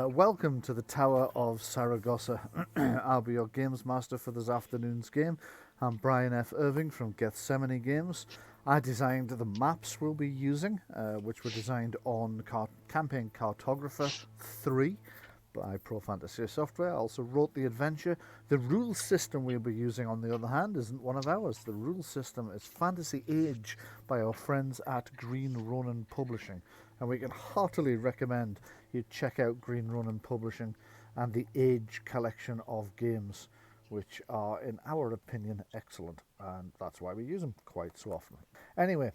Welcome to the Tower of Saragosa. I'll be your games master for this afternoon's game. I'm Bryan F. Irving from Gethsemane Games. I designed the maps we'll be using, which were designed on Campaign Cartographer 3 by Pro Fantasy Software. I also wrote the adventure. The rule system we'll be using, on the other hand, isn't one of ours. The rule system is Fantasy Age by our friends at Green Ronin Publishing. And we can heartily recommend you check out Green Ronin Publishing and the Age collection of games, which are, in our opinion, excellent. And that's why we use them quite so often. Anyway,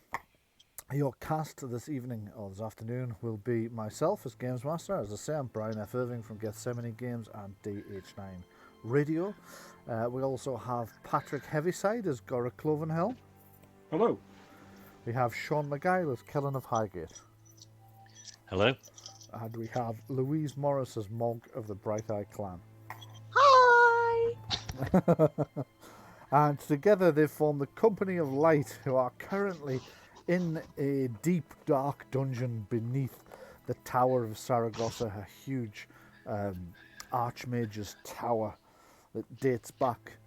your cast this evening or this afternoon will be myself as Games Master. As I say, I'm Bryan F. Irving from Gethsemane Games and DH9 Radio. We also have Patrick Heaviside as Gora Clovenhelm. Hello. We have Shaun McGuile as Kellen of Highgate. Hello. And we have Louise Morris as Mog of the Bright Eye Clan. Hi! And together they form the Company of Light, who are currently in a deep, dark dungeon beneath the Tower of Saragosa, a huge Archmage's tower that dates back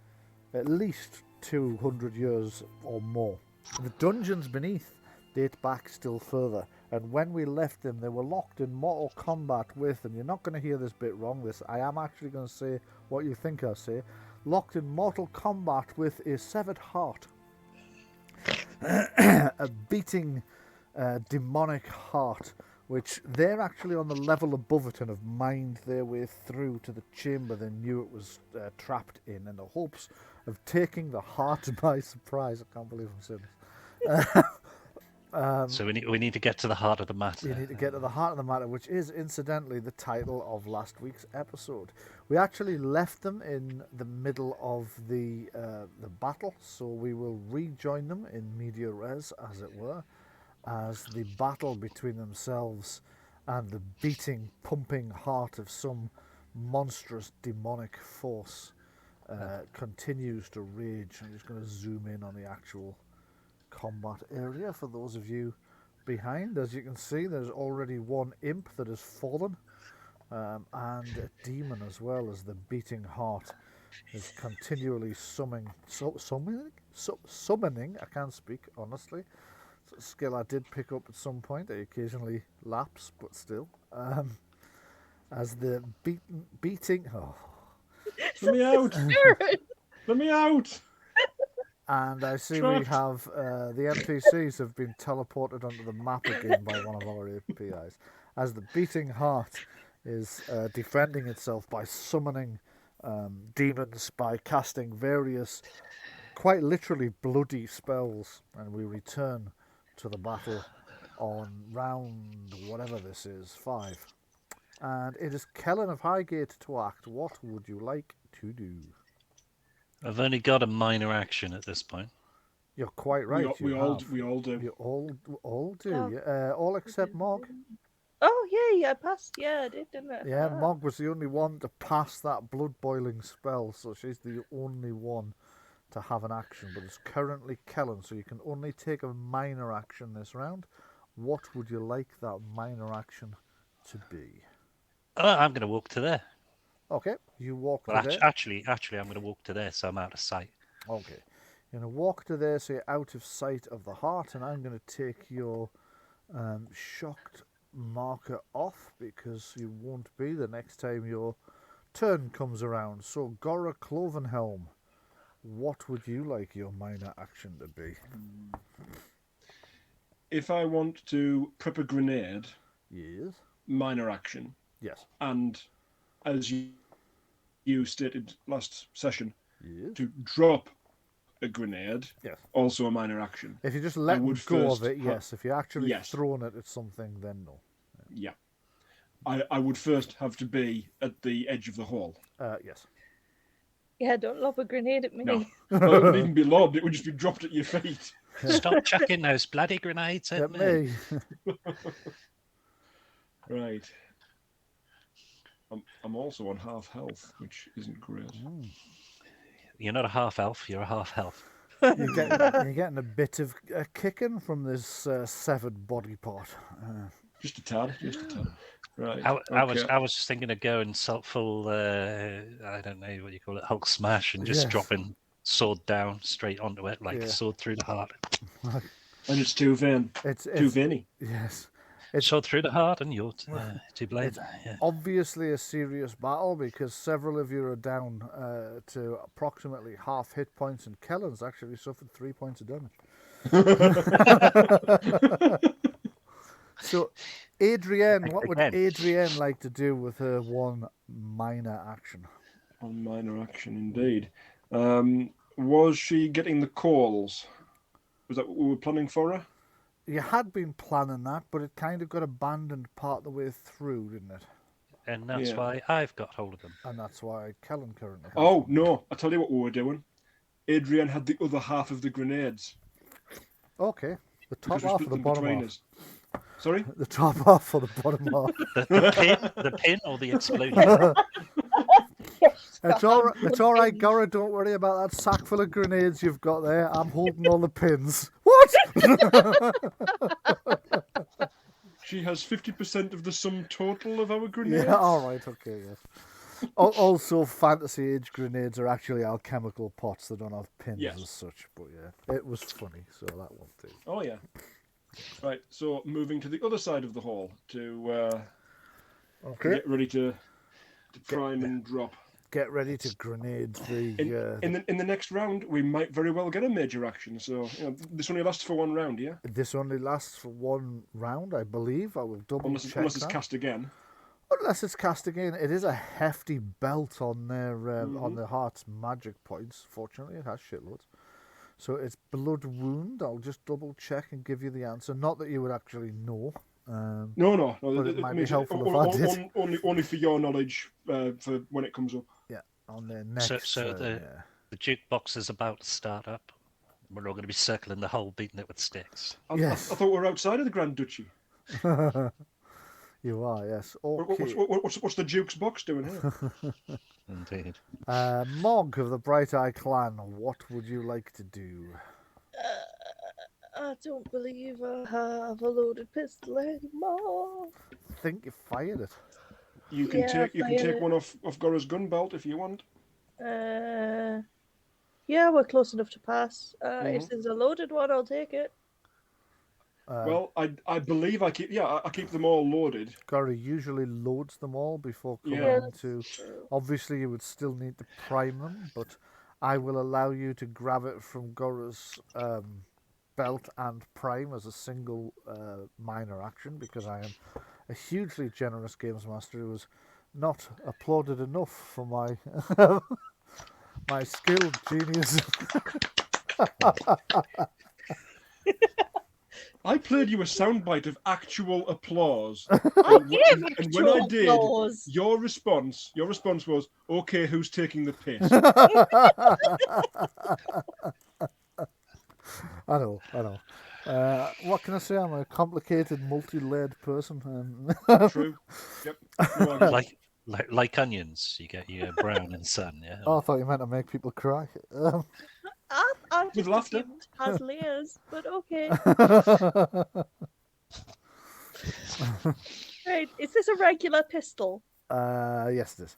at least 200 years or more. The dungeons beneath date back still further, and when we left them, they were locked in mortal combat with, and you're not going to hear this bit wrong, I am actually going to say what you think I say, locked in mortal combat with a severed heart. A beating demonic heart, which they're actually on the level above it and have mined their way through to the chamber they knew it was trapped in the hopes of taking the heart by surprise. I can't believe I'm saying this. So we need to get to the heart of the matter. You need to get to the heart of the matter, which is incidentally the title of last week's episode. We actually left them in the middle of the battle, so we will rejoin them in media res, as it were, as the battle between themselves and the beating, pumping heart of some monstrous demonic force continues to rage. I'm just going to zoom in on the actual combat area for those of you behind. As you can see, there's already one imp that has fallen, and a demon as well, as the beating heart is continually summoning. I can't speak, honestly. It's a skill I did pick up at some point. I occasionally lapse, but still. As the beating... Oh. Let me out! Let me out! And I see we have the NPCs have been teleported onto the map again by one of our APIs. As the beating heart is defending itself by summoning demons, by casting various, quite literally bloody spells. And we return to the battle on round whatever this is, 5. And it is Kellen of Highgate to act. What would you like to do? I've only got a minor action at this point. You're quite right. We all do. You all do. Oh. Yeah. All except Mog. Oh, yeah, I passed. Yeah, I did, didn't I? Yeah, Mog was the only one to pass that blood-boiling spell, so she's the only one to have an action. But it's currently Kellen, so you can only take a minor action this round. What would you like that minor action to be? I'm going to walk to there. Okay, you walk well, to there. Actually, I'm going to walk to there, so I'm out of sight. Okay, you're going to walk to there, so you're out of sight of the heart, and I'm going to take your shocked marker off, because you won't be the next time your turn comes around. So, Gora Clovenhelm, what would you like your minor action to be? If I want to prep a grenade, yes, minor action. Yes. And as you stated last session, yes, to drop a grenade, yes, also a minor action. If you just let go of it, yes. If you're actually throwing it at something, then no. Yeah. I would first have to be at the edge of the hall. Yes. Yeah, don't lob a grenade at me. No. Well, it wouldn't even be lobbed, it would just be dropped at your feet. Stop chucking those bloody grenades at me. Right. I'm also on half health, which isn't great. You're not a half elf, you're a half health. You're getting a bit of kicking from this severed body part. Just a tad. Right. I was just thinking of going full. I don't know what you call it, Hulk smash, and just Yes. dropping sword down straight onto it, like Yeah. sword through the heart. And it's too vain. It's Too veiny. Yes. Sword through the heart, and you're to blame. It's Yeah. obviously a serious battle because several of you are down to approximately half hit points, and Kellen's actually suffered 3 points of damage. So, Adrienne, what would Again. Adrienne like to do with her one minor action? On minor action, indeed. Was she getting the calls? Was that what we were planning for her? You had been planning that, but it kind of got abandoned part of the way through, didn't it? And that's Yeah. why I've got hold of them. And that's why Kellen currently has Oh, them. no. I tell you what we were doing. Adrienne had the other half of the grenades. Okay. The top Because we half or split the them bottom between half? us. Sorry? The top half or the bottom half? The pin or the explosion? It's all right, Gora. Don't worry about that sack full of grenades you've got there. I'm holding all the pins. What? She has 50% of the sum total of our grenades. Yeah, all right, okay, yes. Also, fantasy age grenades are actually alchemical pots. They don't have pins Yes. as such. But yeah, it was funny, so that won't do. Oh, yeah. Right, so moving to the other side of the hall to Okay. get ready to prime and drop. Get ready to grenade the. In the next round, we might very well get a major action. So this only lasts for one round, yeah. This only lasts for one round, I believe. I will double Unless check it's that. cast again. Unless it's cast again, it is a hefty belt on their on the heart's magic points. Fortunately, it has shitloads. So it's blood wound. I'll just double check and give you the answer. Not that you would actually know. No. But it might be helpful if I did. Only for your knowledge for when it comes up. Yeah, on their next. So the jukebox is about to start up. We're all going to be circling the hole, beating it with sticks. Yes. I thought we were outside of the Grand Duchy. You are, yes. Okay. What's the Duke's box doing here? Indeed. Mog of the Bright Eye Clan, what would you like to do? I don't believe I have a loaded pistol anymore. I think you fired it. You can Yeah, take one off Gora's gun belt if you want. Yeah, we're close enough to pass. If there's a loaded one, I'll take it. Well, I believe I keep them all loaded. Gary usually loads them all before coming Yeah. into. Obviously, you would still need to prime them, but I will allow you to grab it from Gora's belt and prime as a single minor action because I am a hugely generous games master who was not applauded enough for my my skilled genius. I played you a soundbite of actual applause. I gave and when I did, applause. your response was, "Okay, who's taking the piss?" I know. What can I say? I'm a complicated, multi-layered person. True. Yep. No, Like onions, you get your brown and sun. Yeah. Oh, I thought you meant to make people cry. I With just laughter. assumed it has layers, but okay. Right, is this a regular pistol? Yes, it is.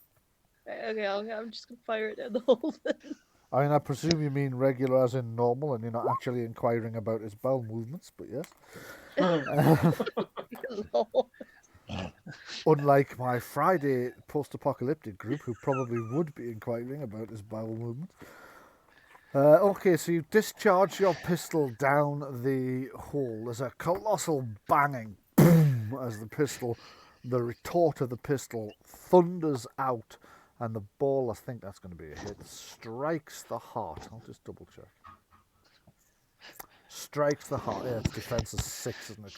Right, okay, I'm just gonna fire it down the hole then. I mean, I presume you mean regular as in normal, and you're not actually inquiring about his bowel movements, but yes. Lol. Unlike my Friday post-apocalyptic group, who probably would be inquiring about his bowel movements. Okay, so you discharge your pistol down the hole. There's a colossal banging boom as the retort of the pistol thunders out, and the ball, I think that's going to be a hit, strikes the heart. I'll just double check. Strikes the heart. Yeah, its defense is 6, isn't it?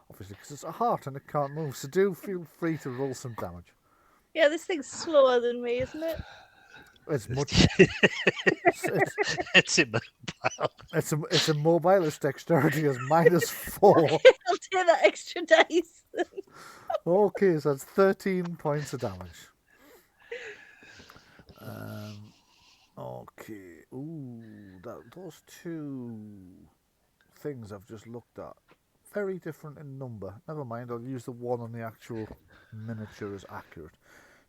Because it's a heart and it can't move. So do feel free to roll some damage. Yeah, this thing's slower than me, isn't it? It's much. It's immobile. It's immobile. Its dexterity is -4. I'll take that extra dice. Okay, so that's 13 points of damage. Okay. Ooh, those two things I've just looked at very different in number. Never mind, I'll use the one on the actual miniature as accurate.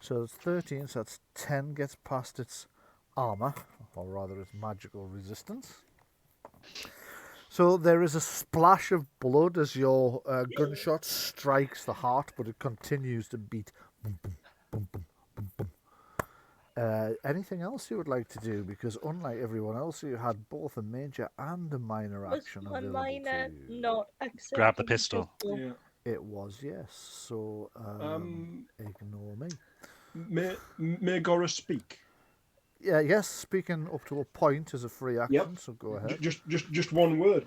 So it's 13, so that's 10 gets past its armour, or rather its magical resistance. So there is a splash of blood as your gunshot strikes the heart, but it continues to beat. Boom, boom, boom, boom, boom, boom. Anything else you would like to do? Because unlike everyone else, you had both a major and a minor Was action my available minor to you. not accepting Grab the pistol. Yeah. It was, yes. So ignore me. May Gora speak? Yeah, yes. Speaking up to a point is a free action, Yep. so go ahead. Just one word.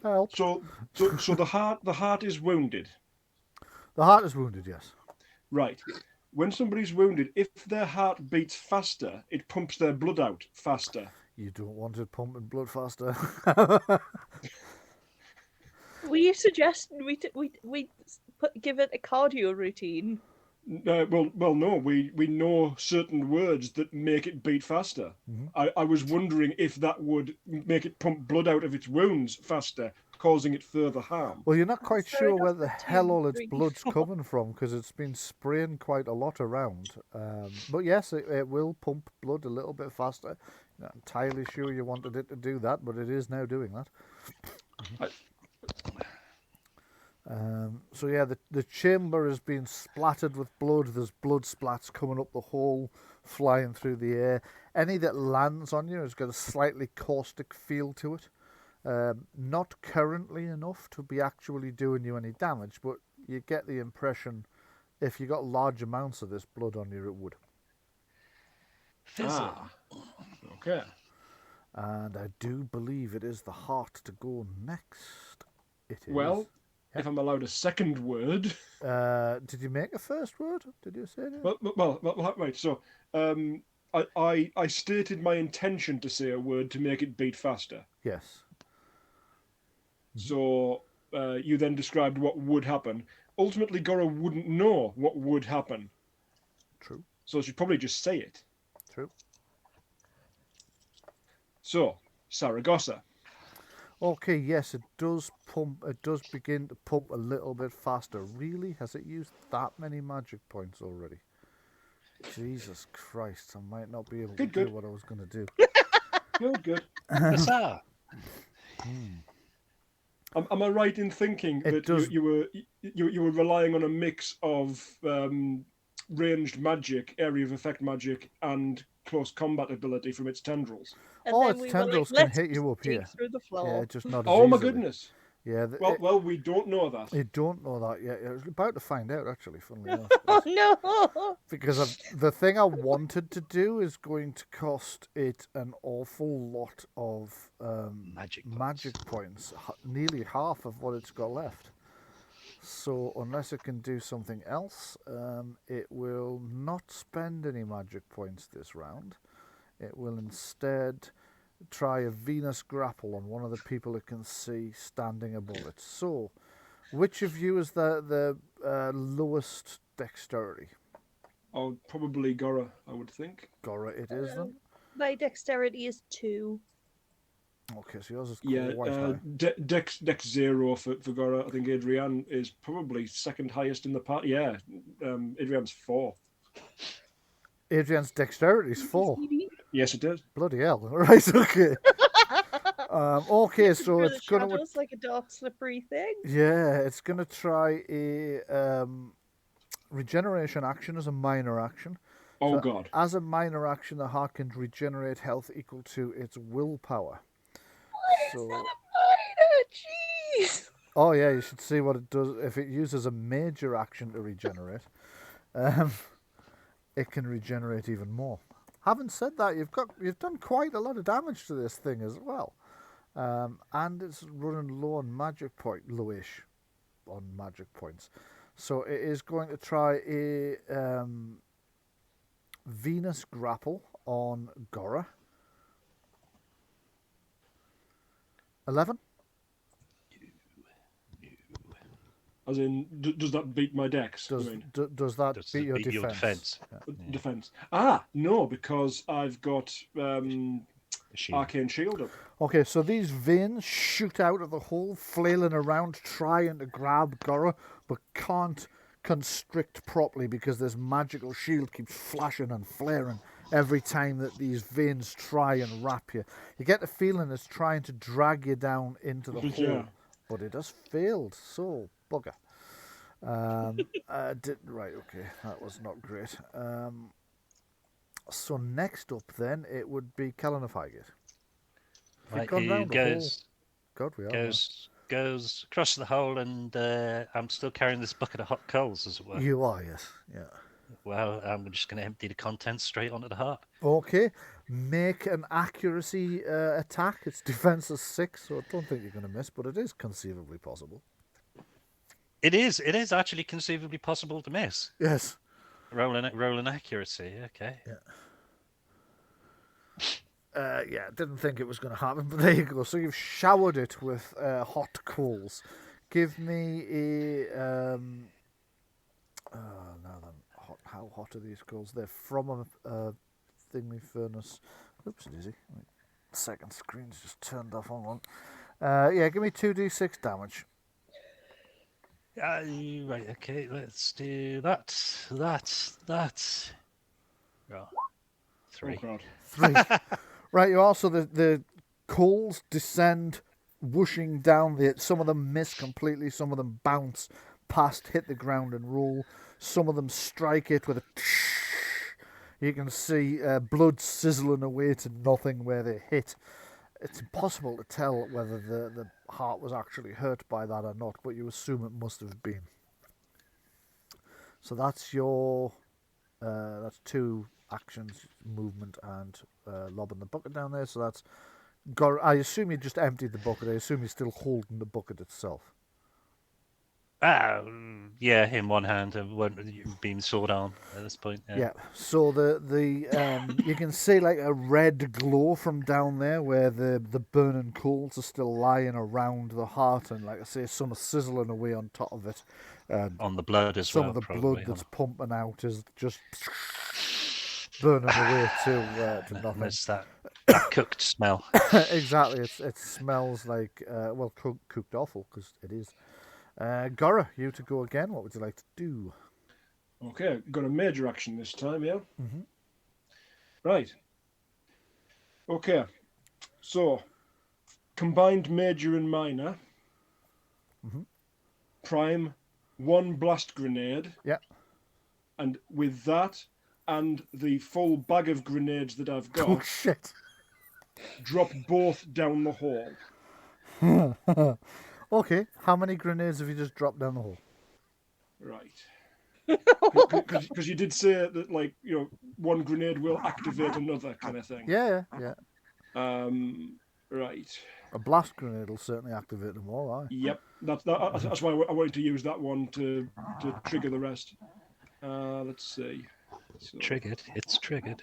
Help. So the heart is wounded. The heart is wounded, yes. Right. When somebody's wounded, if their heart beats faster, it pumps their blood out faster. You don't want it pumping blood faster. Were you suggesting we give it a cardio routine? Well, no. We know certain words that make it beat faster. I was wondering if that would make it pump blood out of its wounds faster, causing it further harm. Well, you're not quite So sure it where does the the hell 2, all its 3, blood's 4. coming from, because it's been spraying quite a lot around. But yes, it will pump blood a little bit faster. Not entirely sure you wanted it to do that, but it is now doing that. So yeah, the chamber has been splattered with blood. There's blood splats coming up the hole, flying through the air. Any that lands on you has got a slightly caustic feel to it. Not currently enough to be actually doing you any damage, but you get the impression if you got large amounts of this blood on you, it would. Fizzle. Okay. And I do believe it is the heart to go next. It is. Well, if I'm allowed a second word. Did you make a first word? Did you say that? Well, right. So, I stated my intention to say a word to make it beat faster. Yes. So you then described what would happen. Ultimately, Gora wouldn't know what would happen. True. So she'd probably just say it. True. So, Saragosa. Okay, yes, it does pump. It does begin to pump a little bit faster. Really? Has it used that many magic points already? Jesus Christ, I might not be able to do what I was going to do. Good. Huzzah. Am I right in thinking that you were relying on a mix of ranged magic, area of effect magic, and close combat ability from its tendrils? And Oh, then its we were tendrils like, can hit you up dig here. through the floor. Yeah, just not as Oh my easily. goodness. Yeah. Well, we don't know that. You don't know that yet. I was about to find out, actually, funnily enough. Oh no! Because the thing I wanted to do is going to cost it an awful lot of magic points. Nearly half of what it's got left. So unless it can do something else, it will not spend any magic points this round. It will instead try a Venus grapple on one of the people it can see standing above it. So, which of you is the lowest dexterity? Oh, probably Gora, I would think. Gora it is then? My dexterity is 2. Okay, so yours is Yeah, quite high. Dex 0 for Gora. I think Adrienne is probably second highest in the party. Yeah, Adrienne's 4. Adrian's dexterity is 4. Yes, it is. Bloody hell. Right, okay. Okay, so Through it's the going to... shadows like a dark, slippery thing. Yeah, it's going to try a regeneration action as a minor action. Oh, So God. As a minor action, the heart can regenerate health equal to its willpower. So, Jeez! oh yeah, you should see what it does if it uses a major action to regenerate. It can regenerate even more. Having said that, you've done quite a lot of damage to this thing as well, and it's running low on lowish on magic points. So it is going to try a Venus grapple on Gora. 11. As in, does that beat my dex? Does I mean, does that Does beat it your beat your defense? defense? Yeah. defense. Ah, no, because I've got Shield. Arcane Shield up. Okay, so these veins shoot out of the hole, flailing around, trying to grab Gora, but can't constrict properly because this magical shield keeps flashing and flaring every time that these veins try and wrap you. You get the feeling it's trying to drag you down into the hole, Yeah. but it has failed. So, bugger. Right, okay, that was not great. So next up then, it would be Kalanafigate. Right, gone he round the hole? goes God, we are. goes across the hole, and I'm still carrying this bucket of hot coals, as it were. You are, yes. Yeah. Well, I'm just going to empty the contents straight onto the heart. Okay. Make an accuracy attack. Its defense is 6, so I don't think you're going to miss, but it is conceivably possible. It is actually conceivably possible to miss. Yes. Rolling accuracy. Okay. Yeah, didn't think it was going to happen, but there you go. So you've showered it with hot coals. Give me a... now then, how hot are these coals? They're from a thingy furnace. Oops, daisy. Second screen's just turned off on one. Yeah, give me 2d6 damage. Right, okay, let's do that. Right. 3. Oh, God. 3. Right, you also the coals descend, whooshing down. Some of them miss completely. Some of them bounce past, hit the ground, and roll. Some of them strike it with a. You can see blood sizzling away to nothing where they hit. It's impossible to tell whether the heart was actually hurt by that or not, but you assume it must have been. So that's your that's 2 actions, movement, and lobbing the bucket down there. So that's I assume you just emptied the bucket. I assume you're still holding the bucket itself. Yeah, in one hand, and being sword arm at this point. Yeah. So the you can see like a red glow from down there where the burning coals are still lying around the heart, and like I say, some are sizzling away on top of it. On the blood as some well. of the probably, blood that's pumping out is just burning away to nothing. There's that cooked smell. Exactly. It smells like well cooked awful because it is. Gora, you to go again. What would you like to do? Okay, got a major action this time, yeah? Mm-hmm. Right. Okay, so combined major and minor. Mm-hmm. Prime 1 blast grenade. Yeah. And with that and the full bag of grenades that I've got, Oh shit! drop both down the hole. Okay, how many grenades have you just dropped down the hole? Right. Because you did say that, like, you know, 1 grenade will activate another kind of thing. Yeah. Right. A blast grenade will certainly activate them all, aye. Yep. That's why I wanted to use that one to trigger the rest. Let's see. So, Triggered. It's triggered.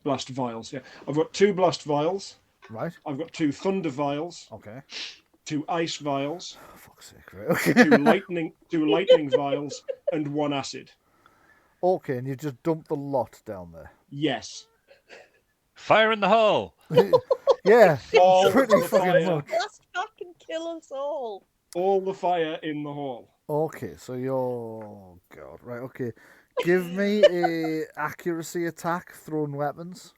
blast vials. Yeah, I've got 2 blast vials. Right. I've got 2 thunder vials. Okay. 2 ice vials. Oh, fuck's sake, right. Okay. 2 lightning vials, and 1 acid. Okay, and you just dumped the lot down there. Yes. Fire in the hole! Yeah, All pretty the fucking fire. much. Blast back and kill us all. All the fire in the hole. Okay, so you're... Oh, God. Right, okay. Give me a accuracy attack, thrown weapons.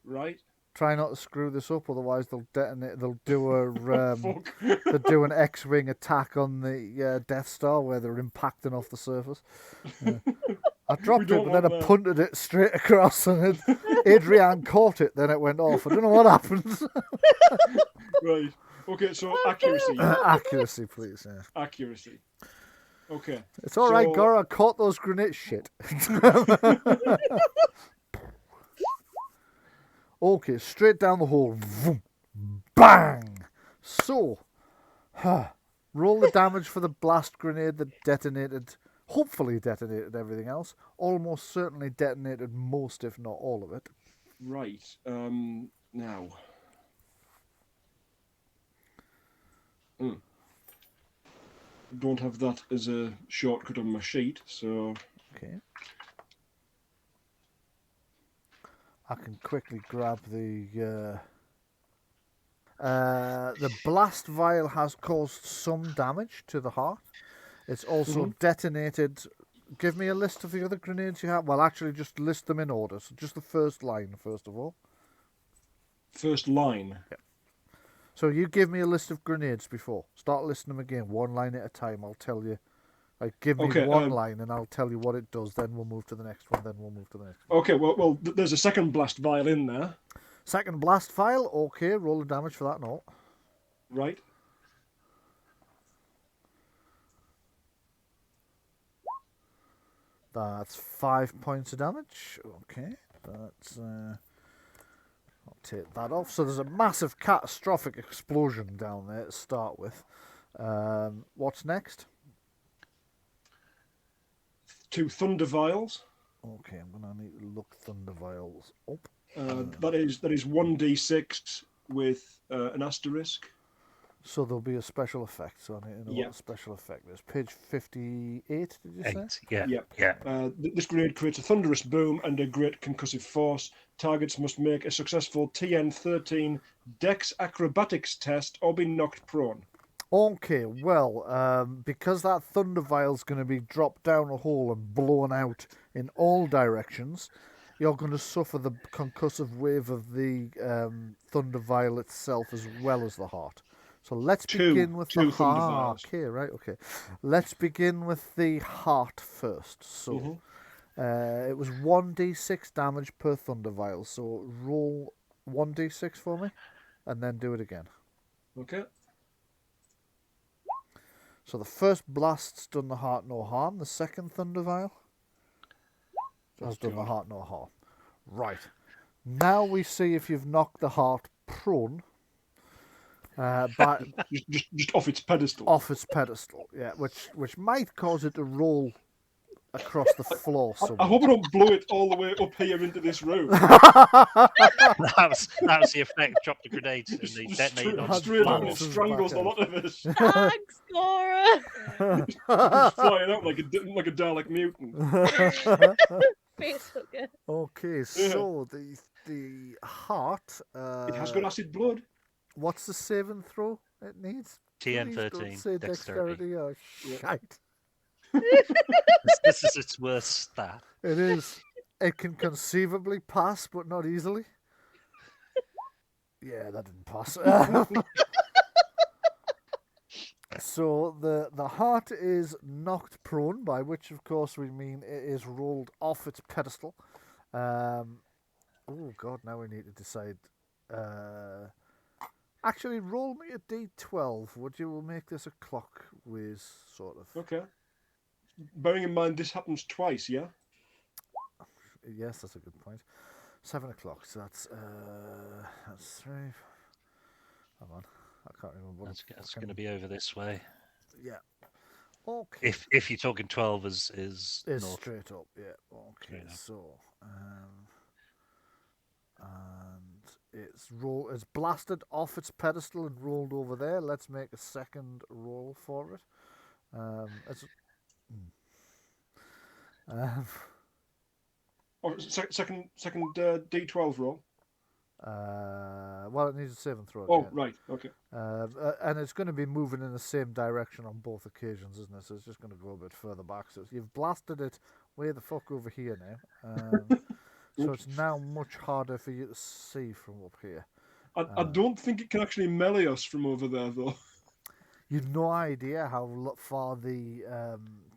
Right. Try not to screw this up, otherwise they'll detonate. They'll do a Fuck. they'll do an X-wing attack on the Death Star where they're impacting off the surface. Yeah. I dropped it, don't but then I want that. punted it straight across, and Adrian caught it. Then it went off. I don't know what happened. Right. Okay, so accuracy. Accuracy, please. Yeah. Accuracy. Okay. It's all right, So- Gora. I caught those grenades. Shit. Okay, straight down the hole. Vroom. Bang. So, roll the damage for the blast grenade that detonated. Hopefully detonated everything else. Almost certainly detonated most, if not all of it. Right. Now. Don't have that as a shortcut on my sheet, so Okay. I can quickly grab the blast vial has caused some damage to the heart. It's also detonated. Give me a list of the other grenades you have. Well, actually, just list them in order. So just the first line, first of all. First line. Yeah. So you give me a list of grenades before. Start listing them again, one line at a time. I'll tell you. Like, give me one line and I'll tell you what it does. Then we'll move to the next one. Then we'll move to the next one. Okay, well, there's a second blast vial in there. Second blast vial. Okay, roll the damage for that note. Right. That's 5 points of damage. Okay, that's... I'll take that off. So there's a massive catastrophic explosion down there to start with. What's next? 2 thunder vials. Okay, I'm going to need to look thunder vials up. That is 1d6 with an asterisk. So there'll be a special effect. So I need to know what the special effect is. Page 58, did you say? Yeah. This grenade creates a thunderous boom and a great concussive force. Targets must make a successful TN13 Dex Acrobatics Test or be knocked prone. Okay, well, because that thunder vial's going to be dropped down a hole and blown out in all directions, you're going to suffer the concussive wave of the thunder vial itself as well as the heart. So let's begin with the heart. Okay, right, okay. Let's begin with the heart first. So it was 1d6 damage per thunder vial. So roll 1d6 for me and then do it again. Okay. So the first blast's done the heart no harm. The second thunder vial has done the heart no harm. Right. Now we see if you've knocked the heart prone. Just off its pedestal. Off its pedestal, yeah, which might cause it to roll across the floor somewhere. I hope I don't blow it all the way up here into this room. that was the effect. Drop the grenades and they detonate on straight up and it bounces strangles a back lot of us. Thanks, Cora. It's flying out like a Dalek mutant. Face hooker. Okay, so the heart. It has got acid blood. What's the saving throw it needs? TN13 Please don't say dexterity. Oh, shite. This is its worst stat. It is. It can conceivably pass, but not easily. Yeah, that didn't pass. So the heart is knocked prone, by which, of course, we mean it is rolled off its pedestal. Oh, God, now we need to decide... Actually, roll me a d12, would you? We'll make this a clock whiz, sort of. Okay. Bearing in mind this happens twice, yeah? Yes, that's a good point. 7 o'clock, so that's 3. Hang on, I can't remember. That's going to be over this way. Yeah. Okay. If you're talking 12 is north. Straight up, yeah. Okay, so... and it's blasted off its pedestal and rolled over there. Let's make a second roll for it. Second D12 roll. Well, it needs a saving throw. Oh, again. right, okay. And it's going to be moving in the same direction on both occasions, isn't it? So it's just going to go a bit further back. So you've blasted it way the fuck over here now. So it's now much harder for you to see from up here. I don't think it can actually melee us from over there, though. You've no idea how far the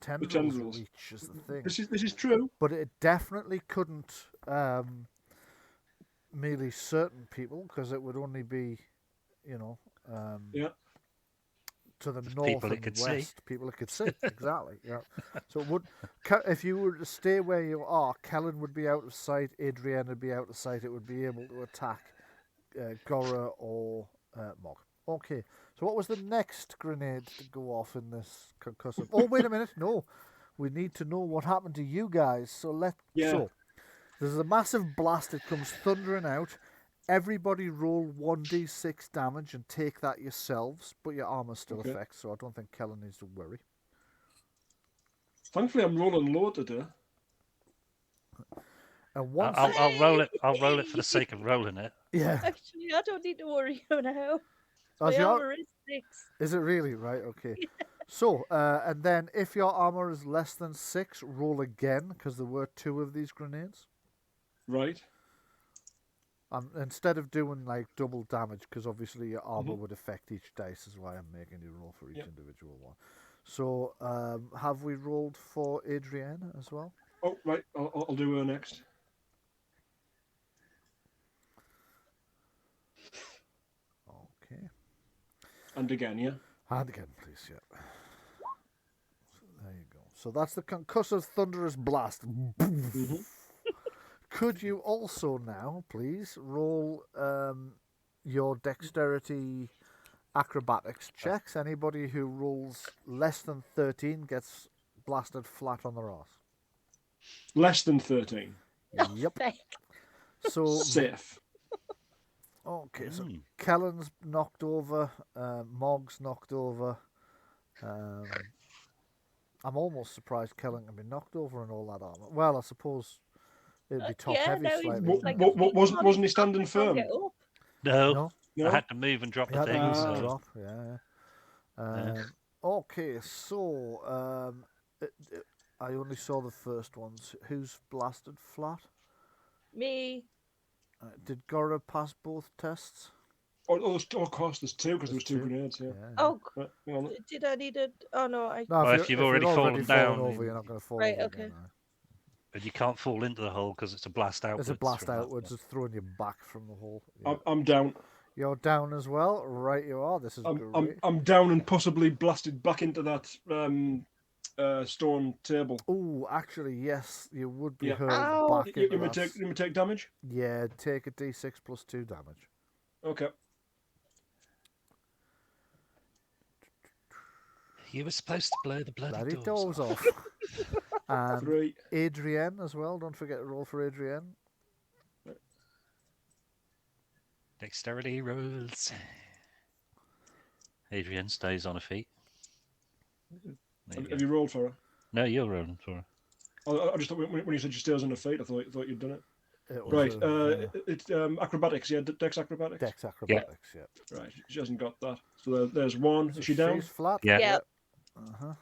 tendrils reach, is the thing. This is true. But it definitely couldn't melee certain people, because it would only be, to the north people and it could west. See. People it could see, exactly. Yeah. So if you were to stay where you are, Kellen would be out of sight, Adrienne would be out of sight. It would be able to attack Gora or Mog. Okay, so what was the next grenade to go off in this concussive? Oh, wait a minute, no. We need to know what happened to you guys. So So, there's a massive blast. It comes thundering out. Everybody roll 1d6 damage and take that yourselves, but your armor still affects, so I don't think Kellen needs to worry. Thankfully, I'm rolling low today. And once, I'll roll it. I'll roll it for the sake of rolling it. yeah. Actually, I don't need to worry now. Oh, My so armor is 6. is it really? Right, okay. So, and then if your armor is less than 6, roll again, because there were 2 of these grenades. Right. Instead of doing like double damage, because obviously your armor Mhm. would affect each dice, is why I'm making you roll for each Yep. individual one. So, have we rolled for Adrienne as well? Oh, right. I'll do her next. Okay. And again, yeah. And again, please, yeah. So there you go. So that's the concussive thunderous blast. Mm-hmm. Could you also now, please, roll your dexterity acrobatics checks? Anybody who rolls less than 13 gets blasted flat on their arse. Less than 13. Yep. Feck. So, Safe. okay, so Kellen's knocked over, Mog's knocked over. I'm almost surprised Kellen can be knocked over and all that armor. Well, I suppose it'd be top Yeah, heavy no, slightly. it's like wouldn't it? Wasn't he standing firm? No, No, No. I had to move and drop he the had to thing. move and So drop. Yeah. Okay, so I only saw the first ones. Who's blasted flat? Me. Did Gora pass both tests? Of course, there's 2 because there was There's 2 two. grenades. Yeah. Oh, Right, hang on. did I need it? Oh no, I. No, Well, if you've already fallen down, over, you're not going to fall Right, over okay. again. Right? and you can't fall into the hole because it's a blast outwards. It's a blast from that outwards. point. It's throwing you back from the hole. Yeah. I'm down. You're down as well. Right, you are. This is great. I'm down and possibly blasted back into that stone table. Oh, actually, yes, you would be Yeah. hurled Ow. back You into may that. take damage. Yeah, take a d6 plus 2 damage. Okay. You were supposed to blow the bloody Doors off. And 3. Adrienne as well. Don't forget to roll for Adrienne. Dexterity rolls. Adrian stays on her feet. There you Have go. you rolled for her? No, you're rolling for her. I just thought when you said she stays on her feet, I thought you'd done it. It was Right. It's acrobatics. Yeah, Dex acrobatics. Dex acrobatics, yeah. Right. She hasn't got that. So there's 1. So Is she down? She's flat. Yeah. Yeah. Uh-huh.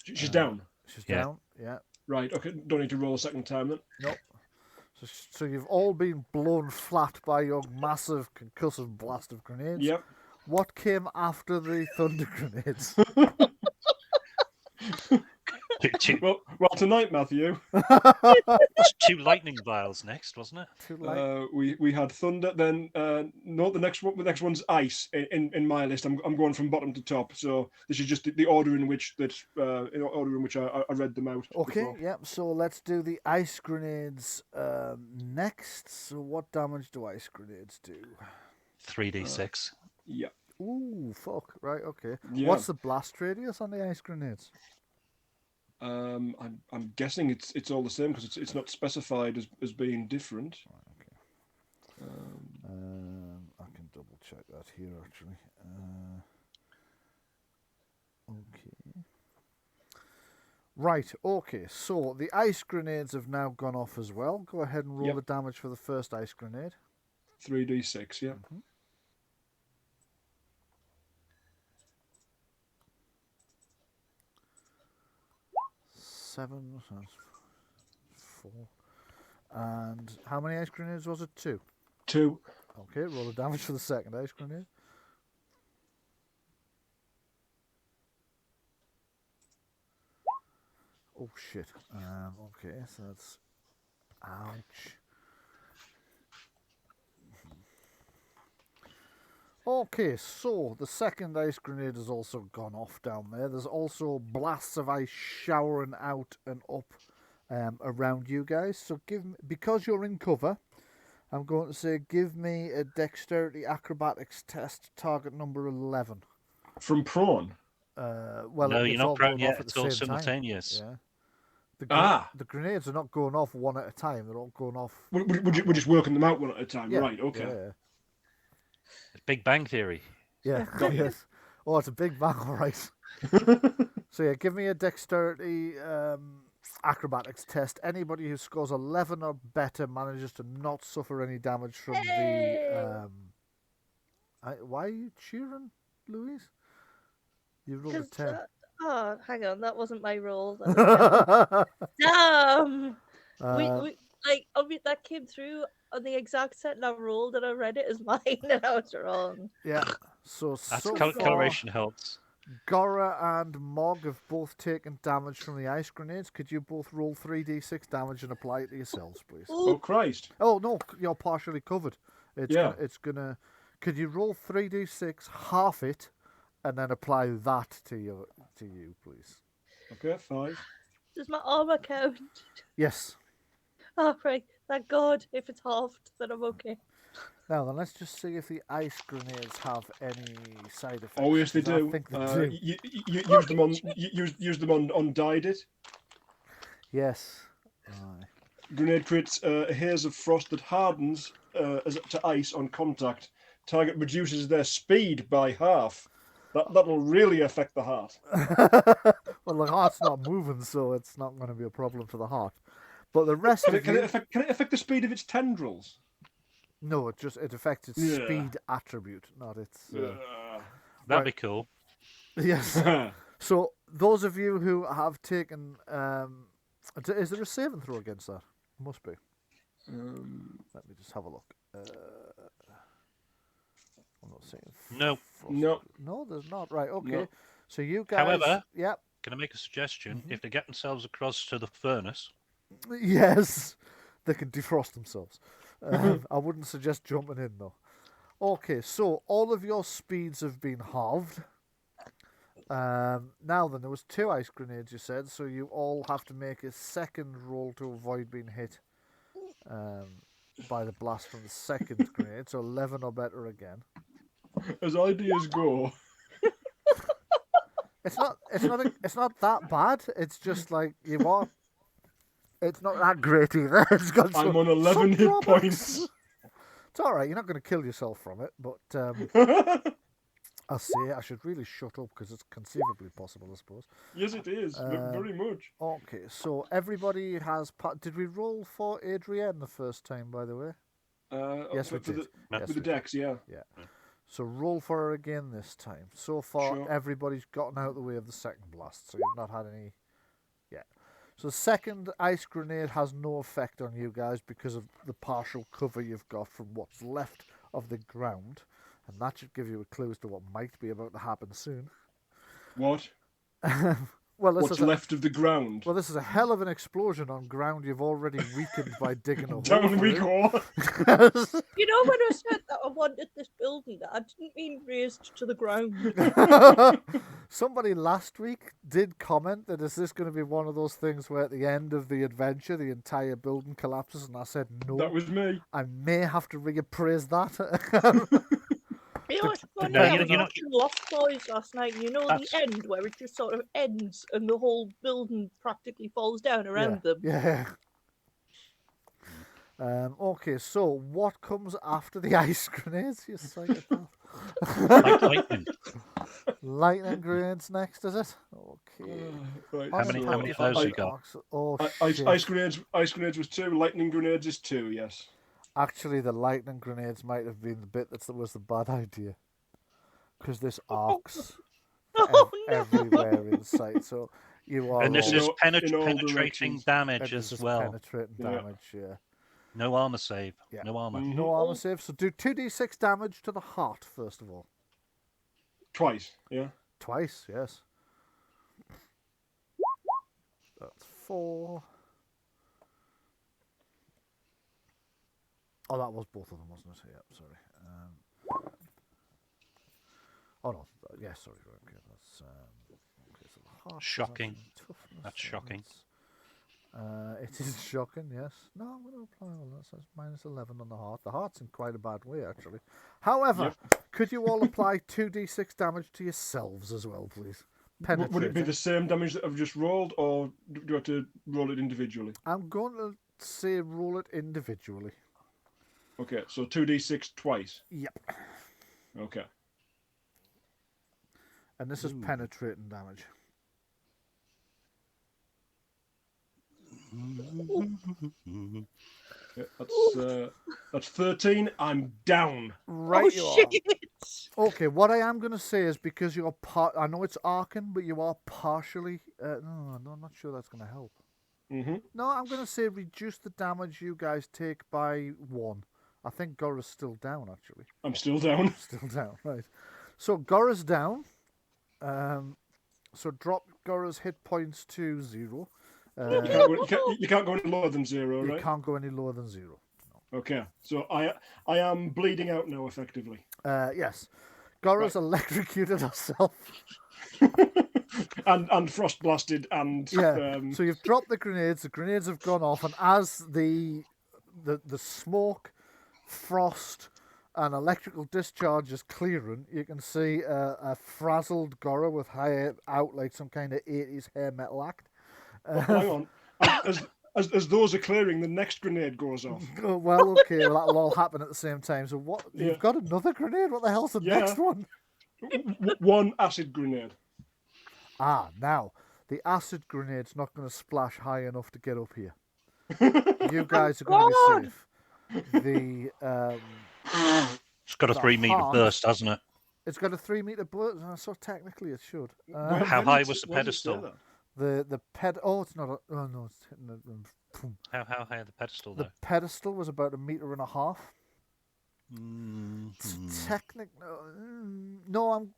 She's down. She's Yeah. down, yeah. Right. Okay. Don't need to roll a second time then. Nope. So you've all been blown flat by your massive concussive blast of grenades. Yep. What came after the thunder grenades? Well, tonight, Matthew, Two lightning vials next, wasn't it? Too late. we had thunder. Then no, the next one's ice in my list. I'm going from bottom to top. So this is just the order in which I read them out. Okay, before. yep. So let's do the ice grenades next. So what damage do ice grenades do? 3d6. Yeah. Ooh, fuck. Right, okay. Yeah. What's the blast radius on the ice grenades? I'm guessing it's all the same because it's not specified as being different. Okay. I can double check that here actually. Okay. Right, okay, so the ice grenades have now gone off as well. Go ahead and roll Yep. the damage for the first ice grenade. 3d6. Yeah. Mm-hmm. 7, so that's 4. And how many ice grenades was it? 2. 2. Okay, roll the damage for the second ice grenade. Oh shit. Okay, so that's ouch. Okay, so the second ice grenade has also gone off down there. There's also blasts of ice showering out and up around you guys. So because you're in cover, I'm going to say give me a dexterity acrobatics test, target number 11. From prone. Well, No, it's you're not all prone going yet. off at It's the all same time. simultaneous. Yeah. The grenades are not going off one at a time. They're all going off. We're just working them out one at a time. Yeah, Right. Okay. Yeah. Big Bang Theory. Yeah. Yes. Oh, it's a big bang, all right. So yeah, give me a dexterity Acrobatics Test. Anybody who scores 11 or better manages to not suffer any damage from the... why are you cheering, Louise? You rolled a 10. Oh, hang on, that wasn't my roll. That Damn! That came through on the exact set, and I rolled and I read it as mine, and I was wrong. Yeah. So That's far, coloration helps. Gora and Mog have both taken damage from the ice grenades. Could you both roll 3d6 damage and apply it to yourselves, please? Oh, Christ. Oh, no, you're partially covered. It's gonna... Could you roll 3d6, half it, and then apply that to you, please? Okay, 5. Does my armor count? Yes. Oh, right. Thank God. If it's halved, then I'm okay. Now then, let's just see if the ice grenades have any side effects. Oh, yes, they 'cause I do. think they do. You use them on. Use them on dyed it. Yes. Aye. Grenade creates a haze of frost that hardens to ice on contact. Target reduces their speed by half. That'll really affect the heart. Well, the heart's not moving, so it's not going to be a problem for the heart. But the rest of Can it affect the speed of its tendrils? No, it affects its speed attribute, not its... That'd be cool. Yes. So, those of you who have taken... is there a saving throw against that? Must be. Let me just have a look. I'm not saying... No, there's not. Right, okay. No. So you guys... However, yeah. Can I make a suggestion? If they get themselves across to the furnace... Yes, they can defrost themselves. I wouldn't suggest jumping in, though. Okay, so all of your speeds have been halved. Now then, there was 2 ice grenades, you said, so you all have to make a second roll to avoid being hit by the blast from the second grenade, so 11 or better again. As ideas go. It's not that bad. It's just like you are. It's not that great either. It's got I'm on 11 hit points. It's all right. You're not going to kill yourself from it, but I'll say I should really shut up because it's conceivably possible, I suppose. Yes, it is. Very much. Okay, so everybody has... Did we roll for Adrienne the first time, by the way? Yes, we did. With the decks, yeah. Yeah. So roll for her again this time. So far, Sure. everybody's gotten out of the way of the second blast, so you've not had any... Yeah. So the second ice grenade has no effect on you guys because of the partial cover you've got from what's left of the ground. And that should give you a clue as to what might be about to happen soon. What? Well, What's left of the ground? Well, this is a hell of an explosion on ground you've already weakened by digging a hole. Down we go. You know, when I said that I wanted this building, I didn't mean raised to the ground. Somebody last week did comment that is this going to be one of those things where at the end of the adventure the entire building collapses, and I said no. That was me. I may have to reappraise that. You know, it's funny, No, I you was know- watching Lost Boys last night, and you know That's- the end where it just sort of ends and the whole building practically falls down around them. Yeah. Okay, so what comes after the ice grenades, you psychopath? Like lightning. Lightning grenades next, is it? Okay. Right, How many of those you got? Oh, shit. Ice grenades was 2. Lightning grenades is 2. Yes. Actually, the lightning grenades might have been the bit that was the bad idea. Because this arcs Oh, no. everywhere in sight. So you are And this all- is in all penetrating directions. damage this as is well. penetrating Yeah. damage, yeah. No armor save. Yeah. No armor. Mhm. No armor save, so do 2d6 damage to the heart, first of all. Twice. Yeah. Twice, yes. That's 4. Oh, that was both of them, wasn't it? Yeah, sorry. Oh no, yeah, sorry. Okay, that's okay. So the heart is Shocking. actually toughness, That's so shocking. it is shocking, yes. No, I'm going to apply all that. So that's minus 11 on the heart. The heart's in quite a bad way, actually. However, could you all apply 2d6 damage to yourselves as well, please? Would it be Penetrating. the same damage that I've just rolled, or do you have to roll it individually? I'm going to say roll it individually. Okay, so 2d6 twice. Yep. Okay. And this is penetrating damage. Yeah, that's 13. I'm down. Right, Oh you are. shit! Okay, what I am going to say is because you're I know it's Arcane, but you are partially. No, I'm not sure that's going to help. Mm-hmm. No, I'm going to say reduce the damage you guys take by 1. I think Gora's still down, actually. I'm still down. Still down, right. So Gora's down. So drop Gora's hit points to 0. You can't go any lower than 0, You right? can't go any lower than 0. Okay, so I am bleeding out now, effectively. Yes. Gora's electrocuted herself. and frost blasted and Yeah. So you've dropped the grenades have gone off, and as the smoke, frost, and electrical discharge is clearing, you can see a frazzled Gora with hair out like some kind of 80s hair metal act. hang on. As those are clearing, the next grenade goes off. Oh, well, okay, well, that'll all happen at the same time. So what? Yeah. You've got another grenade? What the hell's the next one? One acid grenade. Ah, now, the acid grenade's not going to splash high enough to get up here. You guys are going to be safe. It's got a 3-meter burst, hasn't it? It's got a 3-meter burst, so technically it should. How high was the pedestal? The Oh, it's not. Oh no, it's hitting the. How high the pedestal though? The pedestal was about 1.5 meters. Mm-hmm. No, I'm.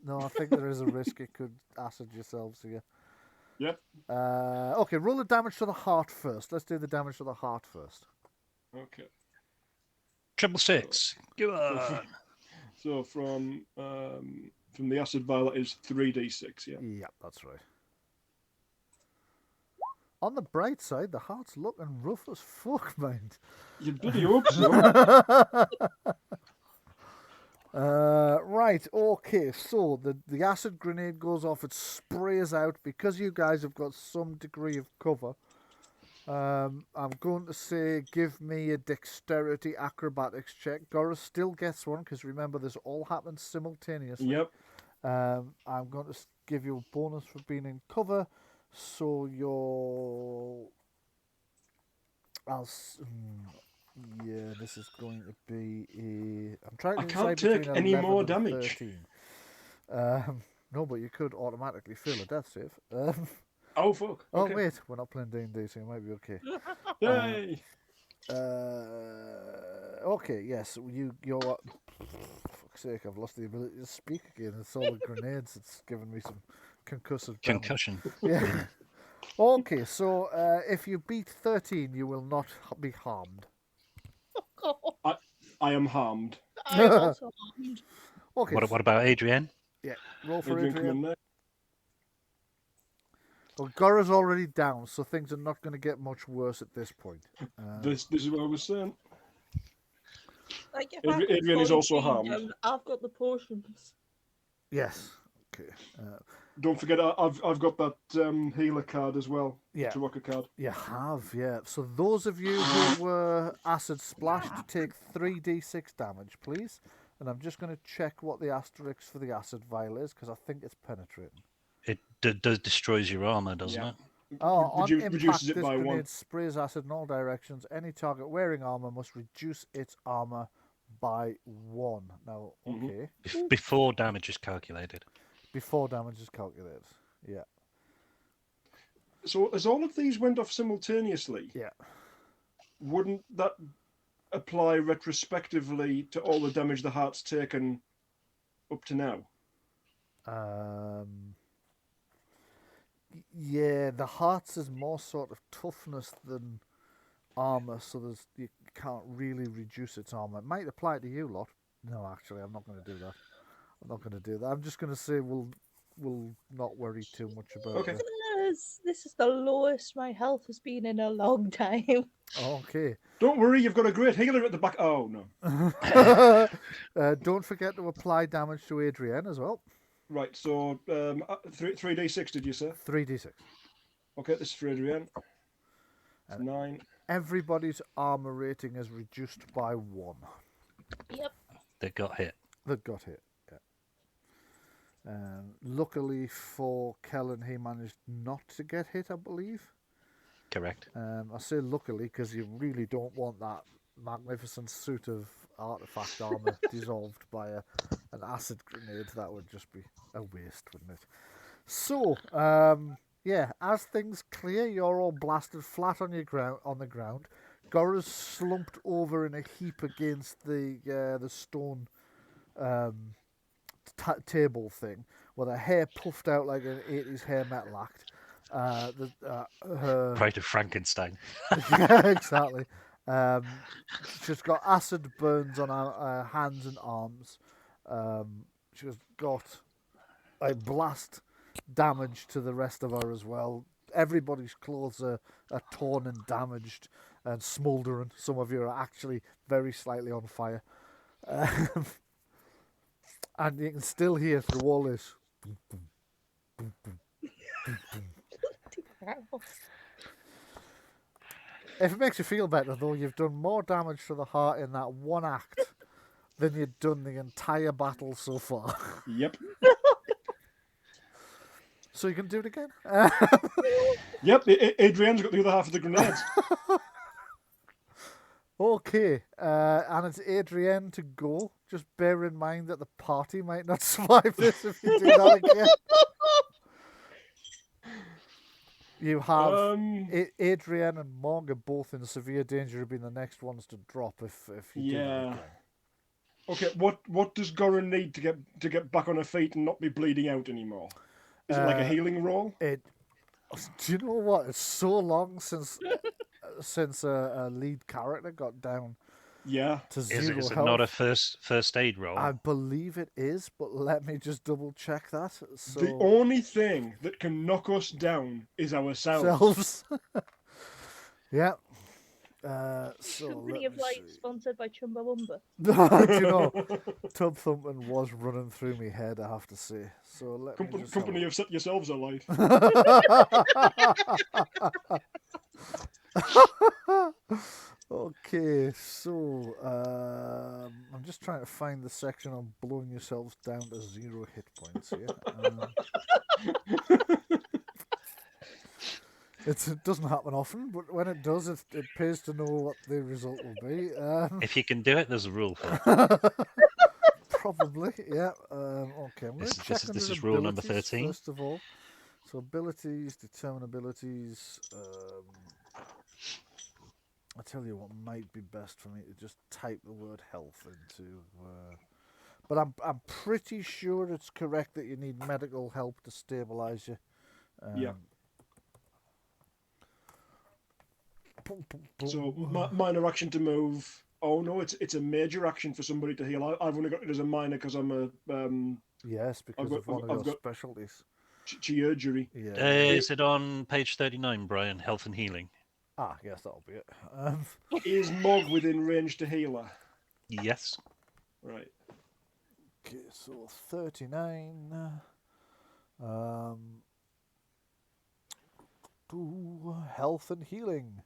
No, I think there is a risk it could acid yourselves here. Yep. Okay, roll the damage to the heart first. Let's do the damage to the heart first. Okay. 666. Go on. So from the acid vial is 3d6. Yeah. Yep, that's right. On the bright side, the heart's looking rough as fuck, mind. You bloody hope so. Right, okay, so the acid grenade goes off, it sprays out. Because you guys have got some degree of cover, I'm going to say give me a dexterity acrobatics check. Gora still gets one, because remember, this all happens simultaneously. Yep. I'm going to give you a bonus for being in cover, so yeah, this is going to be I'm trying to I can't decide take between any 11 more and damage. 13. No, but you could automatically fail a death save. Oh fuck. Oh Okay. wait, we're not playing D&D, so you might be okay. Yay. Okay, yes, you're. For fuck's sake, I've lost the ability to speak again. It's all the grenades. It's given me some concussive damage. Concussion. Yeah. Okay, so if you beat 13, you will not be harmed. I am harmed. I'm also harmed. Okay. What about Adrienne? Yeah, roll for Adrian, come in Adrian. there. Well, Gora's already down, so things are not going to get much worse at this point. This is what I was saying. Like, if Adrian is also harmed. I've got the potions. Yes. Okay. Don't forget, I've got that healer card as well. Yeah. Chewbacca card. You have, yeah. So those of you who were acid splashed take 3d6 damage, please. And I'm just going to check what the asterisk for the acid vial is, because I think it's penetrating. It destroys your armor, doesn't it? Oh, on impact, reduces it this by grenade 1. sprays acid in all directions. Any target wearing armor must reduce its armor by 1. Now, okay. Before damage is calculated. Before damage is calculated. Yeah. So as all of these went off simultaneously, Yeah. wouldn't that apply retrospectively to all the damage the heart's taken up to now? Yeah, the hearts is more sort of toughness than armor, so you can't really reduce its armor. It might apply to you lot. No, actually, I'm not going to do that. I'm just going to say we'll not worry too much about it. This is the lowest my health has been in a long time. Okay. Don't worry, you've got a great healer at the back. Oh, no. Don't forget to apply damage to Adrienne as well. Right, so 3d6, did you say? 3d6. Okay, this is for Adrienne. 9. Everybody's armor rating is reduced by 1. Yep. They got hit. That got hit. Yeah. Luckily for Kellen, he managed not to get hit, I believe. Correct. I say luckily because you really don't want that magnificent suit of artifact armor dissolved by an acid grenade. That would just be a waste, wouldn't it? So, yeah, as things clear, you're all blasted flat on the ground. Gora's slumped over in a heap against the stone table thing, with her hair puffed out like an 80s hair metal act. Her Pride of Frankenstein. yeah, exactly. She's got acid burns on her hands and arms. She's got a blast damage to the rest of her as well. Everybody's clothes are torn and damaged and smouldering. Some of you are actually very slightly on fire. And you can still hear through all this. If it makes you feel better, though, you've done more damage to the heart in that one act than you'd done the entire battle so far. Yep. So you can do it again. Yep. Adrian's got the other half of the grenades. Okay, and it's Adrienne to go. Just bear in mind that the party might not survive this if you do that again. You have Adrienne and Morg are both in severe danger of being the next ones to drop if you do that Yeah. again. Okay. What does Gora need to get back on her feet and not be bleeding out anymore? Is it like a healing roll? Do you know what? It's so long since a lead character got down Yeah. to Is zero it health. not a first aid roll? I believe it is, but let me just double check that. So The only thing that can knock us down is ourselves. selves. Yeah. So Company let of me Light, see. sponsored by Chumbawamba. Do you know, tub thumping was running through my head, I have to say. So let me just have Company have set yourselves alight. Okay, so I'm just trying to find the section on blowing yourselves down to 0 hit points here. It doesn't happen often, but when it does, it pays to know what the result will be. If you can do it, there's a rule for it. Probably, yeah. Okay, I'm going to check under This is rule number abilities 13. first of all. So abilities, determine abilities. I tell you what might be best for me to just type the word health into. But I'm pretty sure it's correct that you need medical help to stabilize you. Yeah. Boom, boom, boom. So minor action to move. Oh no, it's a major action for somebody to heal. I've only got it as a minor because I'm a Yes, because of one of I've your got specialties. Chirurgery. Yeah. Is it on page 39, Brian? Health and healing. Yes, that'll be it. Is Mog within range to heal her? Yes. Right. Okay, so 39. Health and healing.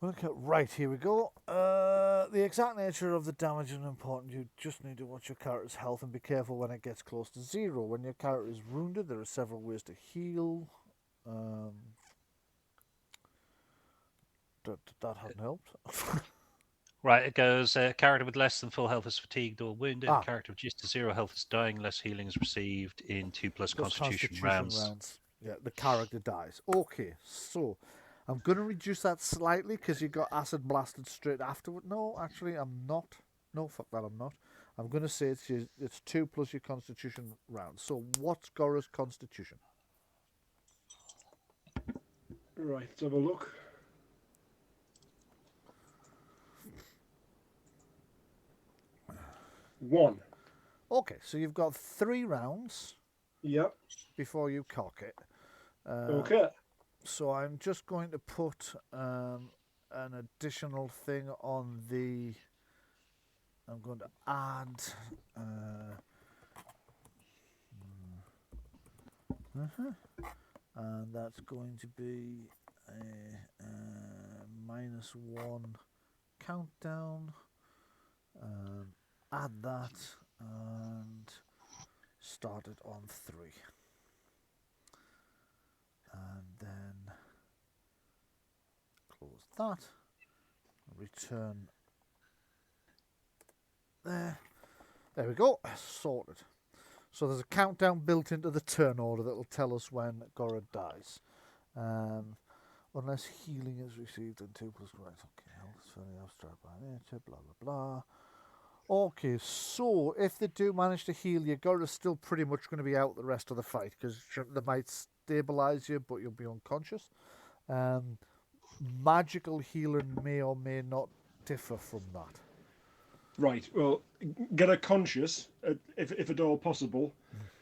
Okay, right, here we go. The exact nature of the damage is important. You just need to watch your character's health and be careful when it gets close to 0. When your character is wounded, there are several ways to heal. That hasn't helped. Right, it goes, character with less than full health is fatigued or wounded. Ah. Character with just 0 health is dying. Less healing is received in 2+ Plus constitution rounds. Yeah, the character dies. Okay, so I'm going to reduce that slightly because you got acid blasted straight afterward. No, actually, I'm not. No, fuck that, I'm not. I'm going to say it's 2 plus your constitution rounds. So what's Gora's constitution? Right. Let's have a look. One. Okay, so you've got 3 rounds Yep. before you cock it. Okay. So I'm just going to put an additional thing on the. I'm going to add. And that's going to be a -1 countdown. Add that and start it on 3. And then close that. Return there. There we go. Sorted. So there's a countdown built into the turn order that will tell us when Gora dies. Unless healing is received in 2 plus right. Okay, health is fairly abstract by nature, blah blah blah. Okay, so if they do manage to heal you, Gora's still pretty much going to be out the rest of the fight because they might stabilize you, but you'll be unconscious. Magical healing may or may not differ from that. Right. Well, get her conscious, if at all possible.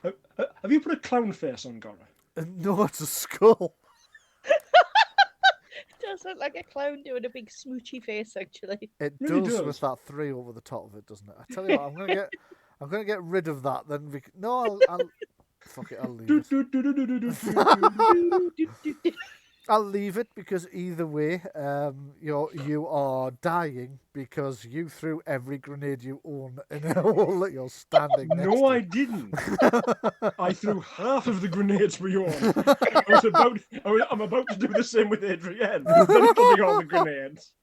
Have you put a clown face on Gora? No, it's a skull. It does look like a clown doing a big smoochy face, actually. It Really does does. with that 3 over the top of it, doesn't it? I tell you what, I'm gonna get rid of that. Then I'll fuck it. I'll leave it. I'll leave it because either way, you are dying because you threw every grenade you own in a hole that you're standing next to. No, I didn't. I threw half of the grenades we own. I'm about to do the same with Adrienne. Then it'll be all the grenades.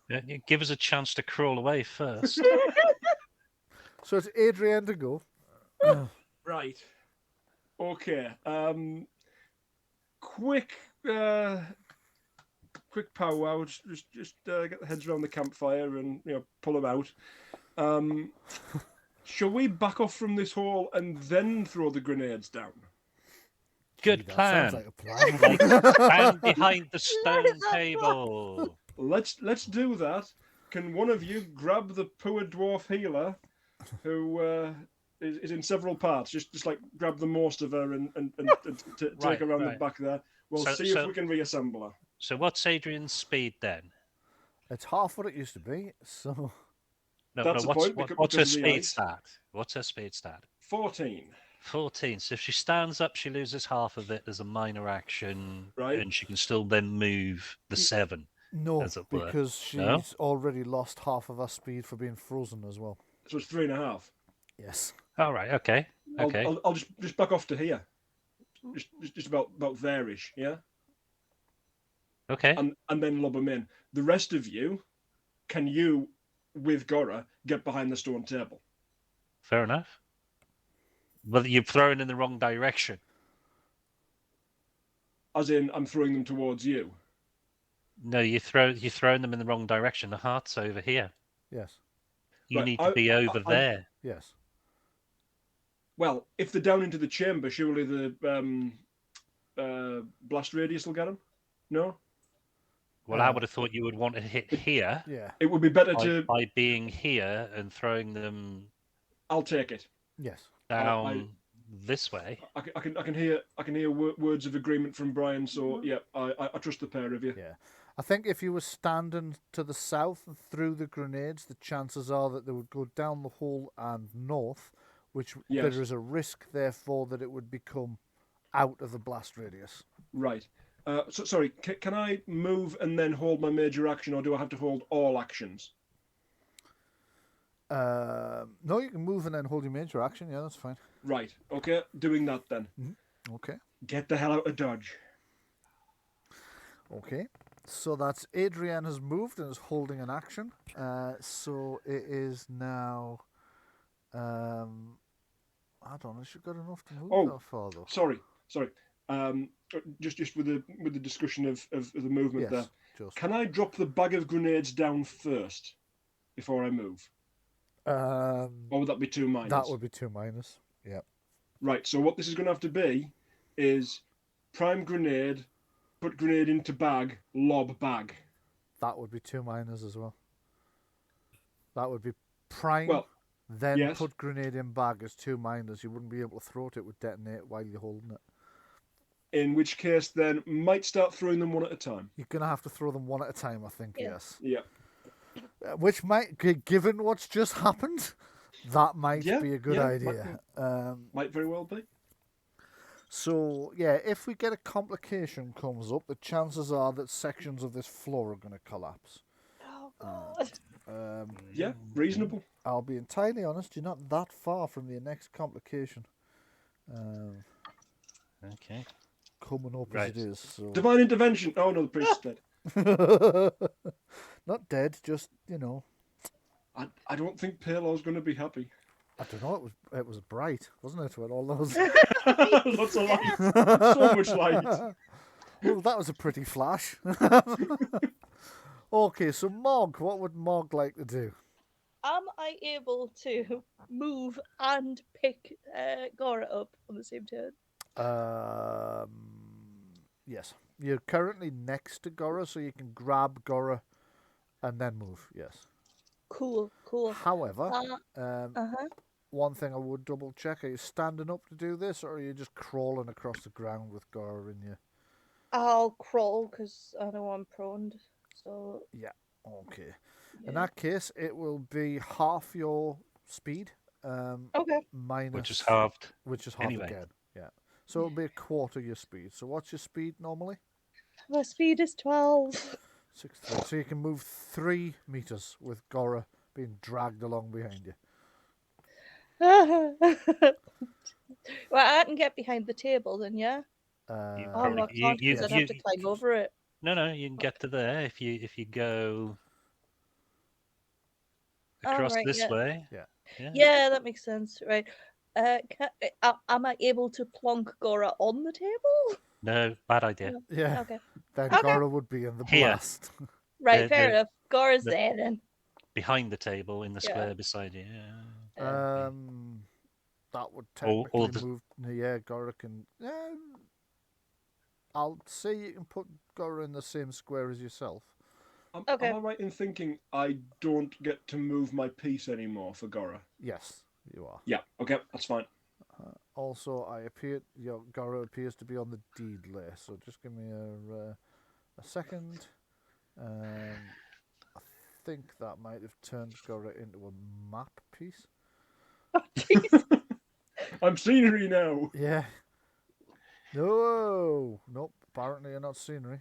Yeah, you give us a chance to crawl away first. So it's Adrienne to go. Right. Okay. Quick powwow. Just get the heads around the campfire and pull them out. Shall we back off from this hole and then throw the grenades down? Good That plan. sounds like a plan. Stand behind the stone table. Let's do that. Can one of you grab the poor dwarf healer, who is in several parts? Just like grab the most of her and take her around the back there. We'll see if we can reassemble her. So what's Adrian's speed then? It's half what it used to be. So That's the point, what's her because of the speed ice. stat? What's her speed stat? 14. 14. So if she stands up, she loses half of it as a minor action, Right. and she can still then move the 7. no, As it were. because she's No? already lost half of her speed for being frozen as well. So it's 3.5. Yes. All right. Okay. Okay. I'll just back off to here. Just about there-ish, yeah? Okay. And then lob them in. The rest of you, can you, with Gora, get behind the stone table? Fair enough. But you're throwing in the wrong direction. As in, I'm throwing them towards you. No, you're throwing them in the wrong direction. The heart's over here. Yes. You Right, need to be over there. Yes. Well, if they're down into the chamber, surely the blast radius will get them? No? Well, I would have thought you would want to hit here Yeah. It would be better by being here and throwing them I'll take it. Yes. down this way. I can hear words of agreement from Bryan. So yeah, I trust the pair of you. Yeah. I think if you were standing to the south and threw the grenades, the chances are that they would go down the hole and north, which Yes. there is a risk, therefore, that it would become out of the blast radius. Right. Sorry. Can I move and then hold my major action, or do I have to hold all actions? No, you can move and then hold your major action. Yeah, that's fine. Right. Okay. Doing that then. Okay. Get the hell out of Dodge. Okay. So that's Adrienne has moved and is holding an action. So it is now. I don't know. She's got enough to move that far though. Sorry. Just with the discussion of the movement Yes. there. Can I drop the bag of grenades down first before I move? Or would that be 2 minus? That would be 2 minus. Yeah. Right. So what this is going to have to be is prime grenade, put grenade into bag, lob bag. That would be 2 minus as well. That would be prime. Well, then yes. put grenade in bag as 2 minus. You wouldn't be able to throw it. It would detonate while you're holding it. In which case, then might start throwing them one at a time. You're gonna have to throw them one at a time, I think. Yeah. Yes. Yeah. Which might, given what's just happened, that might Yeah, be a good yeah, idea. Might very well be. So yeah, if we get a complication comes up, the chances are that sections of this floor are going to collapse. Oh, God. Yeah, reasonable. I'll be entirely honest, you're not that far from your next complication. Okay. Coming up Right. as it is. So Divine intervention. Oh no, the priest is dead. Not dead, just, I don't think Palor's going to be happy. I don't know, it was bright, wasn't it? With all those. Lots of light. So much light. Well, that was a pretty flash. Okay, so Mog, what would Mog like to do? Am I able to move and pick Gora up on the same turn? Yes. You're currently next to Gora, so you can grab Gora and then move, yes. Cool. However, Uh-huh. one thing I would double check, are you standing up to do this, or are you just crawling across the ground with Gora in you? I'll crawl because I know I'm prone. So Yeah, okay. yeah. In that case, it will be half your speed. Okay. Minus, Which is halved. Which is half anyway. again, yeah. So it'll be a quarter your speed. So what's your speed normally? My speed is 12. 6'3". So you can move 3 meters with Gora being dragged along behind you. Well, I can get behind the table then, yeah? You Oh, no, I can't you- because I'd you- have to climb over it. No, you can get to there if you go across right, this yeah. way. Yeah. Yeah, that makes sense. Right. Am I able to plonk Gora on the table? No, bad idea. Yeah. Okay. Then Okay. Gora would be in the Here. blast. Right, The- fair the- enough. Gora's the- there then. Behind the table in the Yeah. square beside you. Yeah. That would Or technically the- move. Yeah, Gora can. I'll say you can put Gora in the same square as yourself. Okay. Am I right in thinking I don't get to move my piece anymore for Gora? Yes, you are. Yeah, okay, that's fine. Also, your Gora appears to be on the deed list, so just give me a second. I think that might have turned Gora into a map piece. Oh, jeez. I'm scenery now. Yeah. No, nope. Apparently, you're not scenery.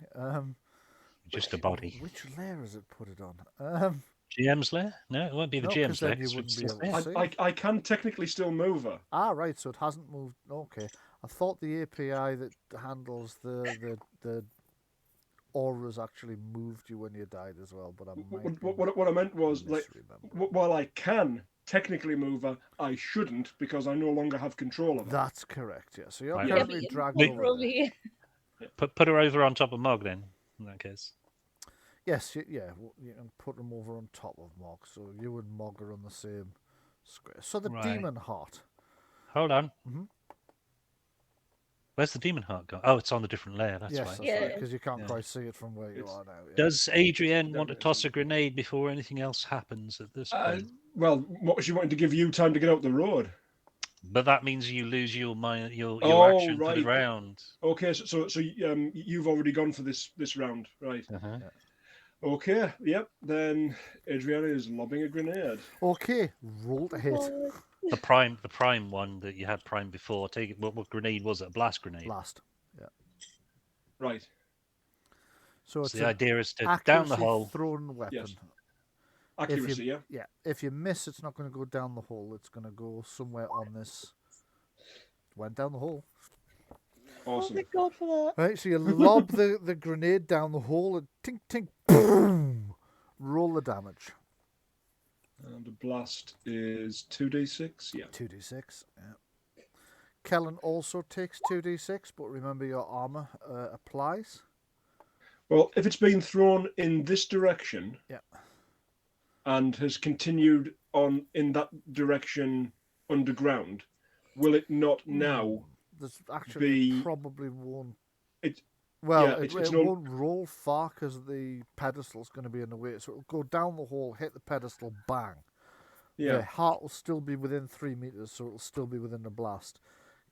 Just a body. Which layer has it put it on? GM's lair? No, it won't be the No, 'cause GM's then lair. you 'cause wouldn't it's be just able to there. see. I can technically still move her. Ah, right. So it hasn't moved. Okay, I thought the API that handles the auras actually moved you when you died as well, but I might. What I meant was, like, misremembering. while I can technically move her, I shouldn't because I no longer have control of her. That's correct. Yeah. So you're Right. currently Yeah, but dragged Wait. over there. Put her over on top of Mog then, in that case. Yes. You can put them over on top of Mog, so you and Mog are on the same square. So the Right. demon heart. Hold on. Mhm. Where's the demon heart gone? Oh, it's on a different layer. That's Yes, right. that's Yeah. right. Because you can't Yeah. quite see it from where you It's- are now. Yeah. Does Adrienne want to Down toss there. a grenade before anything else happens at this point? Well, what was she wanting to give you time to get out the road? But that means you lose your Oh, action for the right. round. Okay, so you've already gone for this round, right? Uh-huh. Okay, yep. Then Adriana is lobbing a grenade. Okay, roll to hit. The prime one that you had prime before. Take it. What grenade was it? A blast grenade. Blast. Yeah. Right. So it's So the an idea is to down the accuracy hole. thrown weapon. Yes. Accuracy, yeah. Yeah. If you miss, it's not going to go down the hole. It's going to go somewhere on this. Went down the hole. Oh, Awesome. thank God for that. Right. So you lob the grenade down the hole and tink tink boom. Roll the damage. And the blast is 2d6, yeah. 2d6. Yeah. Kellen also takes 2d6, but remember your armor applies. Well, if it's been thrown in this direction, Yeah. and has continued on in that direction underground, will it not now? There's actually be- probably won't. It- Well, yeah, it it's not- won't roll far because the pedestal's going to be in the way. So it'll go down the hole, hit the pedestal, bang. The Yeah. heart will still be within 3 meters, so it'll still be within the blast.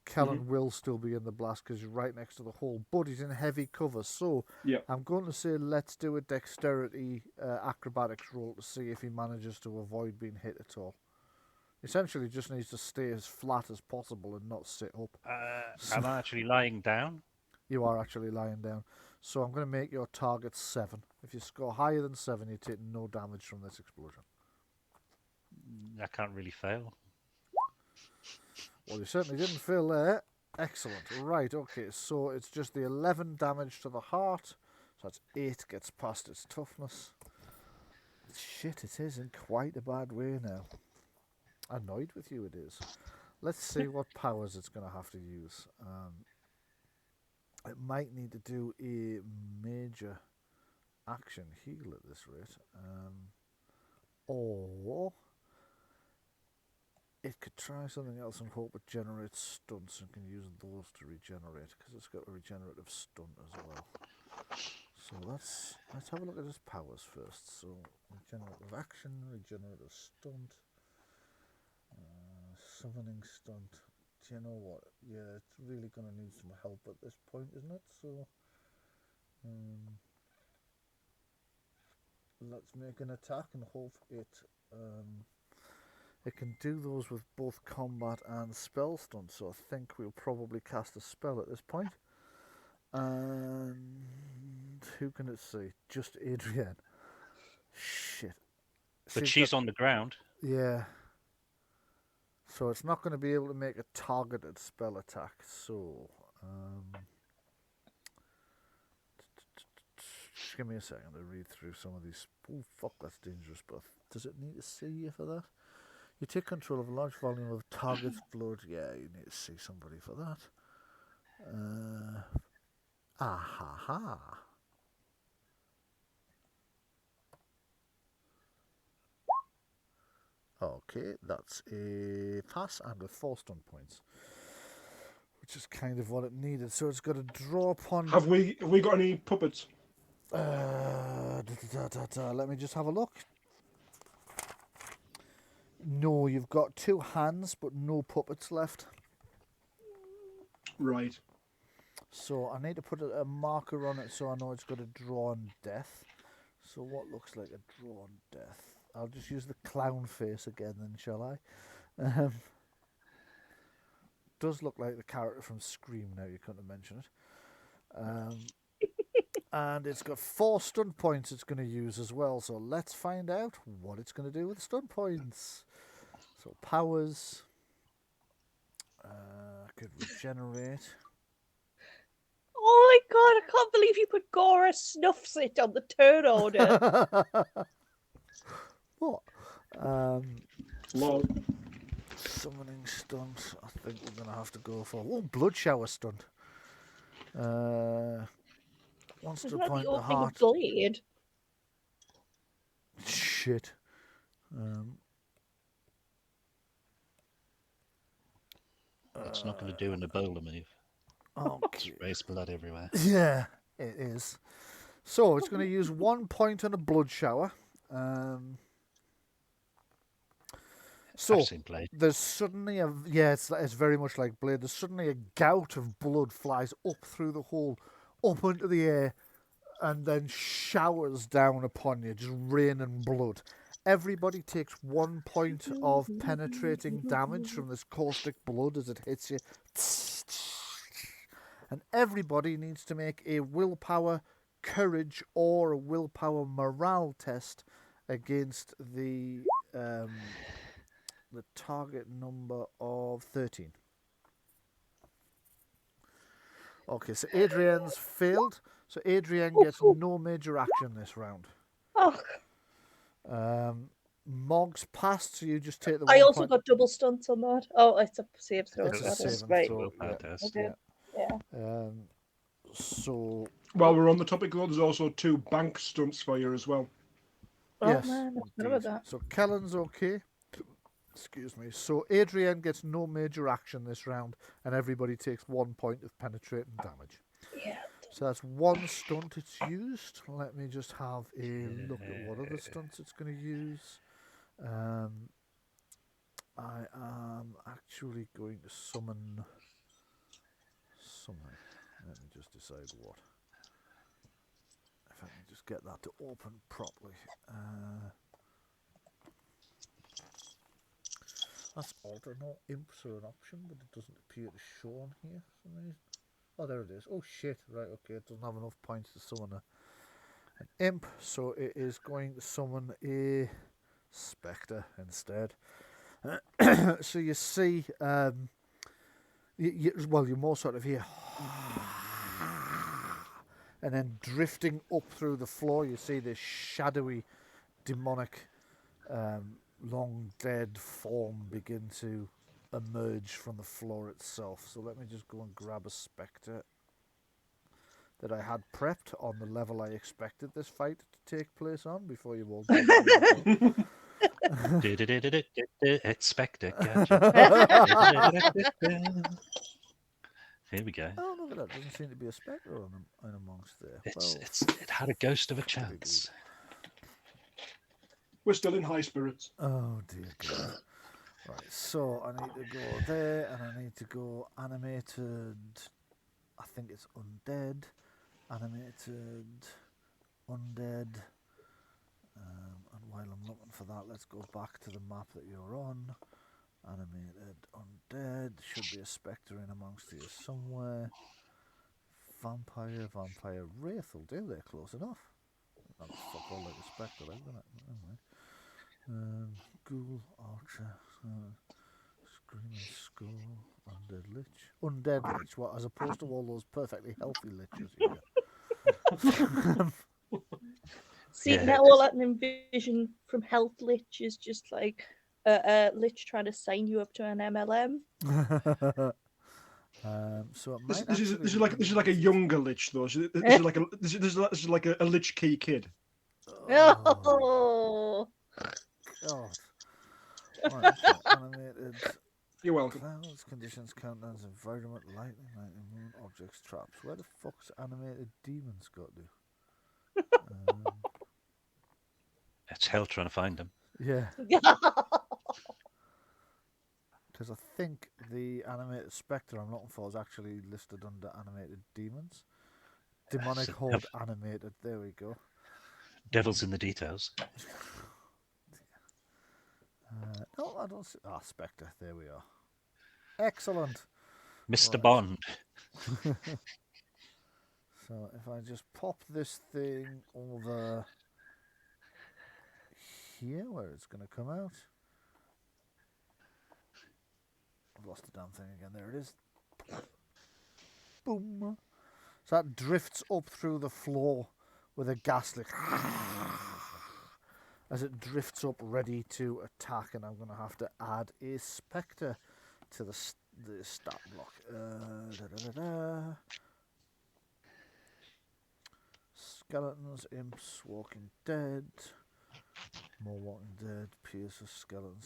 Kellen will still be in the blast because you're right next to the hole, but he's in heavy cover. So Yeah. I'm going to say let's do a dexterity acrobatics roll to see if he manages to avoid being hit at all. Essentially, just needs to stay as flat as possible and not sit up. I'm actually lying down. You are actually lying down. So I'm going to make your target 7. If you score higher than 7, you're taking no damage from this explosion. I can't really fail. Well, you certainly didn't fail there. Excellent. Right, okay, so it's just the 11 damage to the heart. So that's 8, gets past its toughness. Shit, it is in quite a bad way now. Annoyed with you it is. Let's see what powers it's going to have to use. It might need to do a major action heal at this rate. Or it could try something else and hope it generates stunts and can use those to regenerate, because it's got a regenerative stunt as well. So let's have a look at its powers first. So regenerative action, regenerative stunt, summoning stunt. Do you know what? Yeah, it's really going to need some help at this point, isn't it? So let's make an attack and hope it can do those with both combat and spell stunt. So I think we'll probably cast a spell at this point. And who can it see? Just Adrienne. Shit. But she's on the ground. Yeah. So it's not going to be able to make a targeted spell attack. So, just give me a second to read through some of these. Oh, fuck, that's dangerous. But does it need to see you for that? You take control of a large volume of target's blood. Yeah, you need to see somebody for that. Ha. Okay, that's a pass and with 4 stun points, which is kind of what it needed. So it's got to draw upon. Have we got any puppets? Let me just have a look. No, you've got 2 hands, but no puppets left. Right. So I need to put a marker on it so I know it's got a drawn death. So what looks like a drawn death? I'll just use the clown face again then, shall I? Does look like the character from Scream now, you couldn't mention it. And it's got 4 stun points it's going to use as well. So let's find out what it's going to do with the stun points. So powers. Could regenerate. Oh my god, I can't believe you put Gora Snuffs it on the turn order. What? Lol. Summoning stunt. I think we're going to have to go for... Oh, blood shower stunt. Wants Isn't to that point the the opening of heart. Blade? Shit. It's not going to do an Ebola move. Okay. Just raise blood everywhere. Yeah, it is. So it's going to use 1 point on a blood shower. So I've seen Blade. there's suddenly it's very much like Blade. There's suddenly a gout of blood flies up through the hole, up into the air, and then showers down upon you, just raining blood. Everybody takes 1 point of penetrating damage from this caustic blood as it hits you. And everybody needs to make a willpower, courage, or a willpower morale test against the target number of 13. Okay, so Adrienne's failed. So Adrienne gets no major action this round. Oh, Mog's passed, so you just take the 1 I point. also got double stunts on that. Oh, it's a save throw. It's a that is. save and Right. throw. Willpower Yeah. test. Okay. Yeah. So While we're on the topic, though, there's also 2 bank stunts for you as well. yes, Oh man, I forgot about indeed. that. So Kellen's okay. Excuse me. So Adrienne gets no major action this round, and everybody takes 1 point of penetrating damage. Yeah. So that's 1 stunt it's used. Let me just have a look at what other stunts it's going to use. I am actually going to summon something. Let me just decide what. If I can just get that to open properly. That's odd. No imps are an option, but it doesn't appear to show on here for some reason. Oh, there it is. Oh shit! Right, okay. It doesn't have enough points to summon an imp, so it is going to summon a spectre instead. So you see, you more sort of hear and then drifting up through the floor, you see this shadowy, demonic, long dead form begin to emerge from the floor itself. So let me just go and grab a spectre that I had prepped on the level I expected this fight to take place on before you all got Expected gadget. Here we go. Oh, look at that. Doesn't seem to be a spectre in amongst there. It had a ghost of a fuck to be chance. We're still in high spirits. Oh, dear God. Right, so I need to go there, and I need to go animated. I think it's undead. Animated. Undead. And while I'm looking for that, let's go back to the map that you're on. Animated. Undead. Should be a spectre in amongst you somewhere. Vampire. Wraith will do. They're close enough. Not fuck all like a spectre, like that. Anyway. Ghoul, Archer, Screaming Skull, Undead Lich. Undead Lich, what, as opposed to all those perfectly healthy liches you get. See, Yeah. now all I can envision from Health Lich is just like a Lich trying to sign you up to an MLM. So it might This is actually this is like a younger lich though. This is like a lich key kid. Oh, God. Right, okay. Animated. You're welcome. Clouds, conditions, countdowns, environment, lightning, moon, objects, traps. Where the fuck's animated demons got to? It's hell trying to find them. Yeah. Because I think the animated spectre I'm looking for is actually listed under animated demons. Demonic So horde animated. There we go. Devil's in the details. No, I don't see. Ah, spectre. There we are. Excellent. Mr. Right. Bond. So if I just pop this thing over here where it's going to come out. I've lost the damn thing again. There it is. Boom. So that drifts up through the floor with a ghastly as it drifts up ready to attack, and I'm going to have to add a spectre to the stat block. Skeletons, imps, walking dead. More walking dead, pierces, skeleton.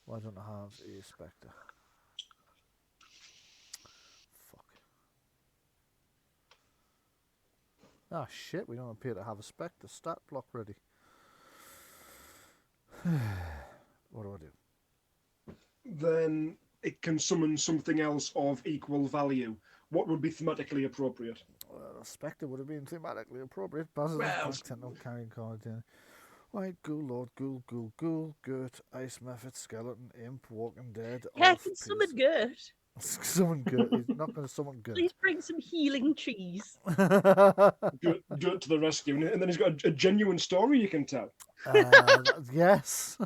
Why don't I have a spectre? Fuck. Ah, shit, we don't appear to have a spectre stat block ready. What do I do? Then it can summon something else of equal value. What would be thematically appropriate? Well, a spectre would have been thematically appropriate. Basil Well, no carrying card. Yeah. White, ghoul, lord, ghoul, Gurt, ice method, skeleton, imp, walking dead. Yeah, I elf, can summon piercer. Gert. Summon Gurt. He's not going to summon Gurt. Please bring some healing trees. Do it to the rescue, and then he's got a genuine story you can tell. Yes.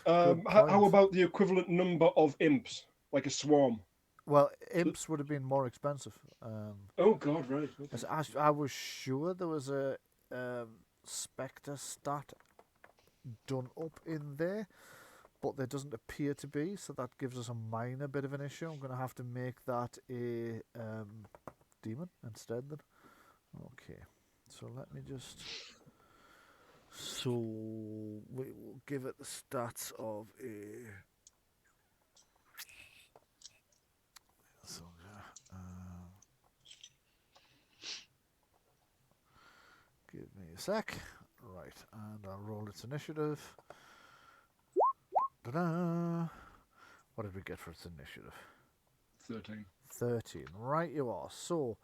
How about the equivalent number of imps, like a swarm? Well, imps would have been more expensive. Oh God, right. Okay. I was sure there was a spectre stat done up in there, but there doesn't appear to be, so that gives us a minor bit of an issue. I'm going to have to make that a demon instead then. Okay, so let me just... So we will give it the stats of a... give me a sec. Right, and I'll roll its initiative. Ta-da! What did we get for its initiative? 13. 13. Right you are. So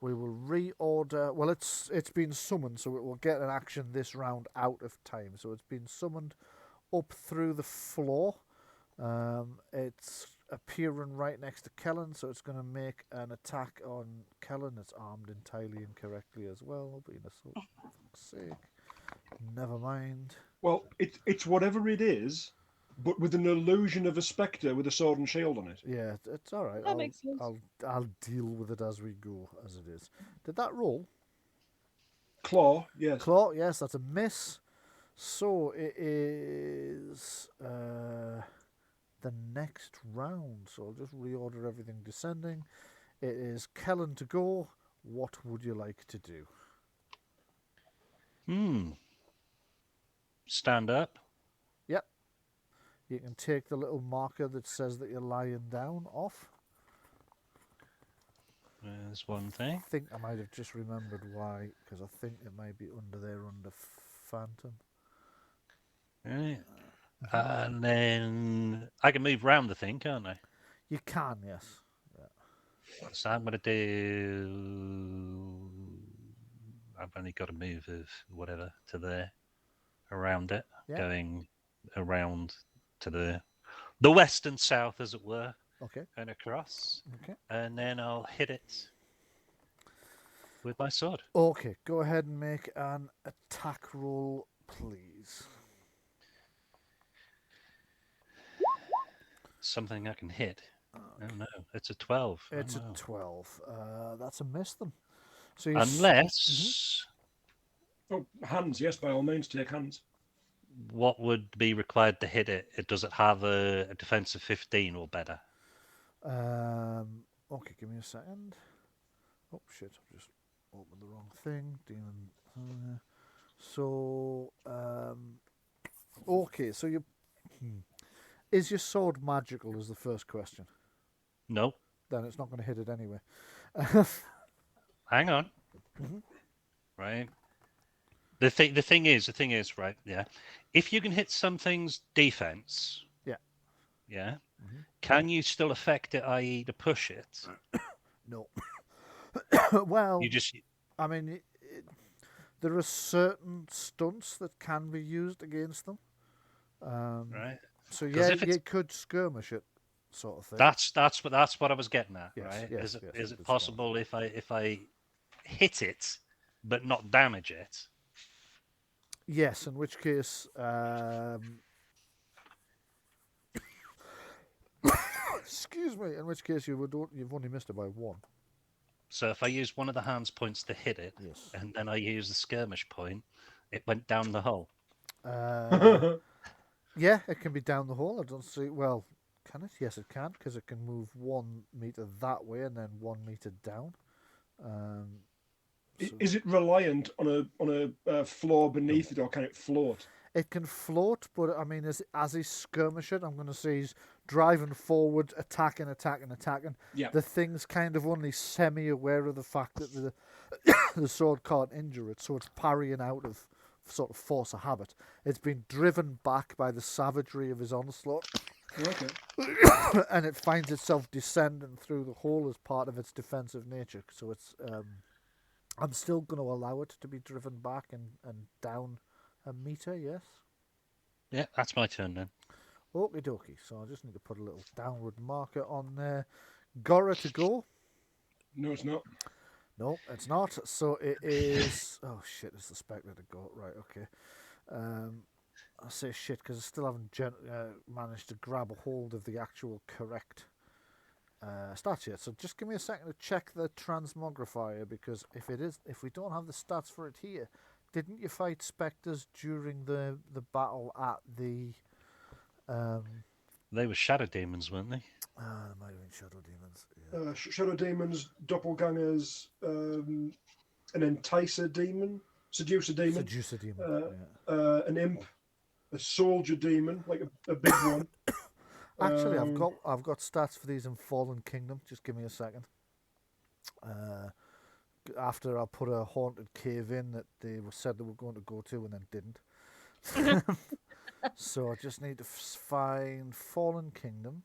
we will reorder. Well, it's been summoned, so it will get an action this round out of time. So it's been summoned up through the floor. It's appearing right next to Kellen, so it's going to make an attack on Kellen. It's armed entirely incorrectly as well. Being a for fuck's sake. Never mind. Well, it's whatever it is. but with an illusion of a spectre with a sword and shield on it. Yeah, it's all right. That makes sense. I'll deal with it as we go, as it is. Did that roll? Claw, yes. Claw, yes, that's a miss. So it is the next round. So I'll just reorder everything descending. It is Kellen to go. What would you like to do? Stand up. Yep. You can take the little marker that says that you're lying down off. There's one thing. I think I might have just remembered why, because I think it might be under there under Phantom. Right. And then I can move round the thing, can't I? You can, yes. So I'm going to do. I've only got to move of whatever to there, around it, Yeah. going around to the west and south, as it were, Okay. and across. Okay. And then I'll hit it with my sword. Okay, go ahead and make an attack roll, please. Something I can hit. Oh no, it's a 12. It's oh, no. a 12. That's a miss then. So you Unless Oh, hands, yes, by all means, take hands. what would be required to hit it? Does it have a defense of 15 or better? Okay, give me a second. Oh shit, I've just opened the wrong thing. Demon. Okay, so you. Is your sword magical? Is the first question. No. Then it's not going to hit it anyway. Hang on. Right. The thing is, right? Yeah. If you can hit something's defense. Yeah. Yeah. Can you still affect it, i.e., to push it? No. Well, You just. I mean, there are certain stunts that can be used against them. Right. So 'Cause yeah, if it's- you could skirmish it, sort of thing. That's what I was getting at, Yes, right? yes, Is yes, it it's possible if I hit it but not damage it? Yes, in which case, excuse me, in which case you've only missed it by one. So if I use one of the hands points to hit it, Yes. and then I use the skirmish point, it went down the hole. Yeah, it can be down the hole. I don't see. Well, can it? Yes, it can, because it can move 1 meter that way and then 1 meter down. Is it reliant on a floor beneath it, or can it float? It can float, but I mean, as he's skirmishing, I'm going to say he's driving forward, attacking. Yeah. The thing's kind of only semi-aware of the fact that the sword can't injure it, so it's parrying out of sort of force of habit. It's been driven back by the savagery of his onslaught, Okay. and it finds itself descending through the hole as part of its defensive nature. So it's, I'm still going to allow it to be driven back and down a meter, yes? Yeah, that's my turn then. Okie dokie. So I just need to put a little downward marker on there. Gora to go. No, it's not. No, it's not. So it is. Oh shit! It's the Spectre to go. Right. Okay. I say shit because I still haven't managed to grab a hold of the actual correct stats yet. So just give me a second to check the transmogrifier, because if we don't have the stats for it here, didn't you fight spectres during the battle at the? They were shadow demons, weren't they? There might have been shadow demons. Yeah. Shadow demons, doppelgangers, an enticer demon, seducer demon, Seducer demon. an imp, a soldier demon, like a big one. Actually, I've got stats for these in Fallen Kingdom. Just give me a second. After I put a haunted cave in that they said they were going to go to and then didn't. So I just need to find Fallen Kingdom.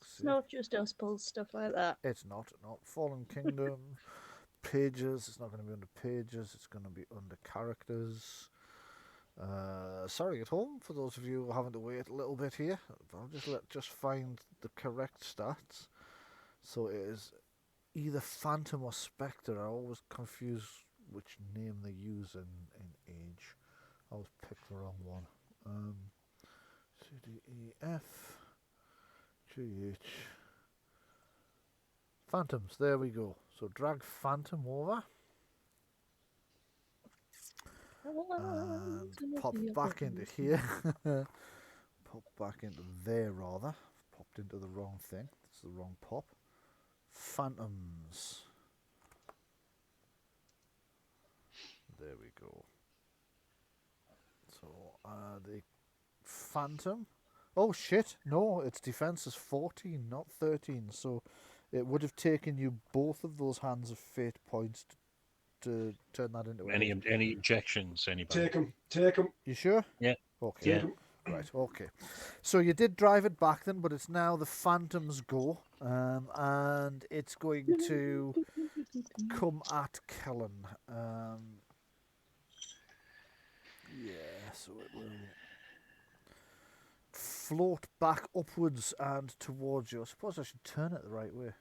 It's not just us pulls stuff like that. It's not Fallen Kingdom. Pages. It's not going to be under pages. It's going to be under characters. Sorry at home for those of you who are having to wait a little bit here. I'll just find the correct stats. So it is either Phantom or Spectre. I always confuse which name they use in Age. I always pick the wrong one. C, D, E, F, G, H. Phantoms, there we go. So drag Phantom over and pop back into here. Pop back into there, rather. Popped into the wrong thing. That's the wrong pop. Phantoms. There we go. So, the Phantom. Oh shit! No, its defense is 14, not 13. So, it would have taken you both of those hands of fate points to turn that into Any objections? Anybody? Take him. Take him. You sure? Yeah. Okay. Take him. Right, okay. So you did drive it back then, but it's now the Phantom's go, and it's going to come at Kellen. Yeah, so it will float back upwards and towards you. I suppose I should turn it the right way.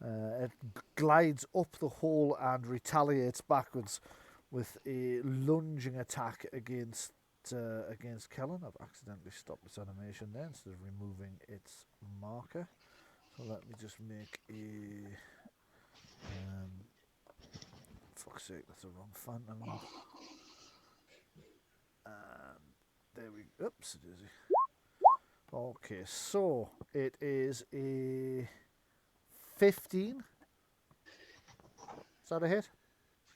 It glides up the hole and retaliates backwards with a lunging attack against Kellen. I've accidentally stopped this animation there instead of removing its marker. So let me just make a... fuck's sake, that's the wrong Phantom. And there we... Oops, daisy. Okay, so it is a 15. Is that a hit?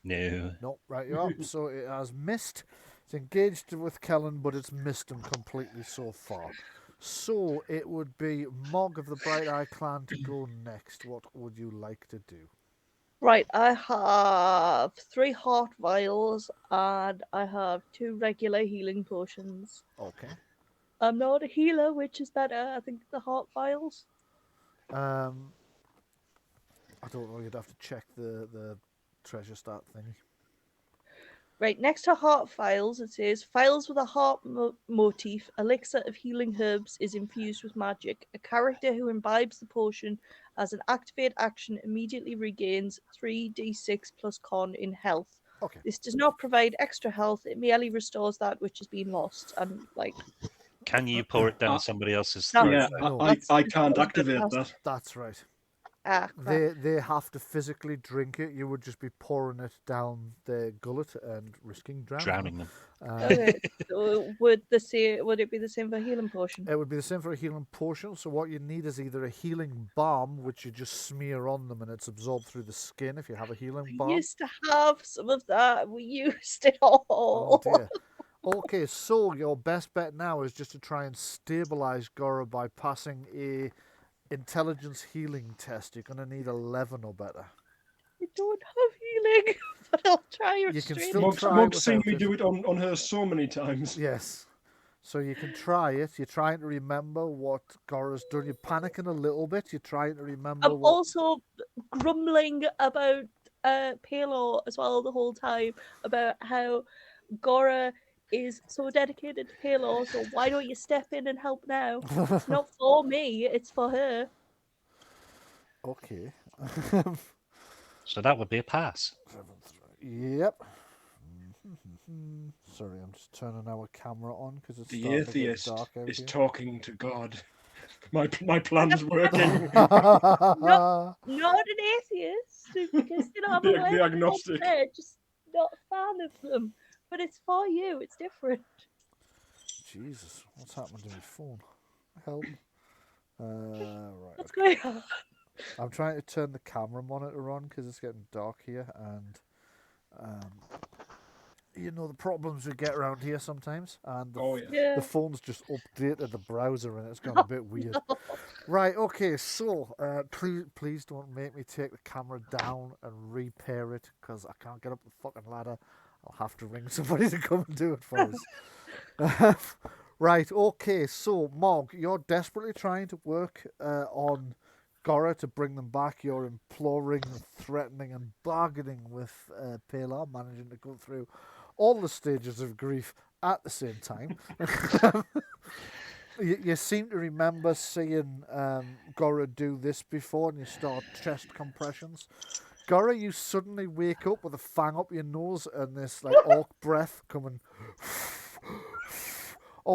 No. No, right, you're up. So it has missed. It's engaged with Kellen, but it's missed him completely so far. So it would be Mog of the Bright Eye Clan to go next. What would you like to do? Right, I have 3 heart vials and I have 2 regular healing potions. Okay. I'm not a healer, which is better. I think the heart vials. I don't know. You'd have to check the treasure stat thingy. Right, next to heart vials, it says, vials with a heart motif, elixir of healing herbs is infused with magic. A character who imbibes the potion as an activate action immediately regains 3d6 plus con in health. Okay. This does not provide extra health, it merely restores that which has been lost. And, like... Can you pour it down somebody else's No. throat? Yeah, No. I can't activate that. That's right. Ah, crap. They have to physically drink it. You would just be pouring it down their gullet and risking Drowning them. Okay, so would it be the same for healing potion? It would be the same for a healing potion. So what you need is either a healing balm, which you just smear on them and it's absorbed through the skin if you have a healing We balm. used to have some of that. We used it all. Oh dear. Okay, so your best bet now is just to try and stabilize Gora by passing a intelligence healing test. You're going to need 11 or better. I don't have healing, but I'll try You it can straight. still Mog's try seen without me it. do it on her so many times. Yes. So you can try it. You're trying to remember what Gora's done. You're panicking a little bit. You're trying to remember I'm what... also grumbling about Palo as well the whole time, about how Gora is so dedicated to Palo, so why don't you step in and help now? It's not for me, it's for her. Okay. So that would be a pass. Yep. Sorry, I'm just turning our camera on because it's The starting to get atheist dark out is here. talking to God. My plan's working. Not an atheist, because I'm The aware of agnostic. they're just not a fan of them. But it's for you, it's different. Jesus, what's happened to my phone? Help. Right. What's going on? I'm trying to turn the camera monitor on because it's getting dark here, and you know the problems we get around here sometimes, and Oh, yeah. Yeah. the phone's just updated the browser and it's gone a bit weird. Right, okay, so please don't make me take the camera down and repair it because I can't get up the fucking ladder. I'll have to ring somebody to come and do it for us. Right, okay, so Mog, you're desperately trying to work on Gora to bring them back. You're imploring, threatening, and bargaining with Palar, managing to go through all the stages of grief at the same time. You seem to remember seeing Gora do this before, and you start chest compressions. Gora, you suddenly wake up with a fang up your nose and this like orc breath coming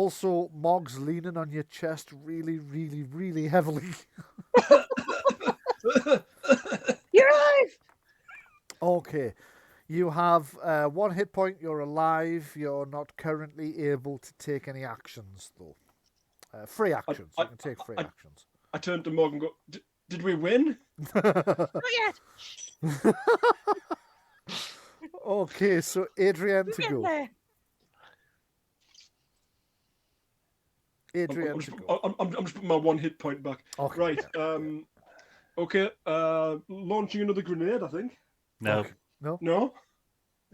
Also, Mog's leaning on your chest really, really, really heavily. You're alive! Okay. You have 1 hit point. You're alive. You're not currently able to take any actions, though. Free actions. You can take free actions. I turned to Morgan and go, did we win? Not yet. Okay, so Adrian to Get go. there. Adrian I'm to go. just putting my 1 hit point back. Okay. Right. Okay. Launching another grenade, I think. No, Okay. No? No?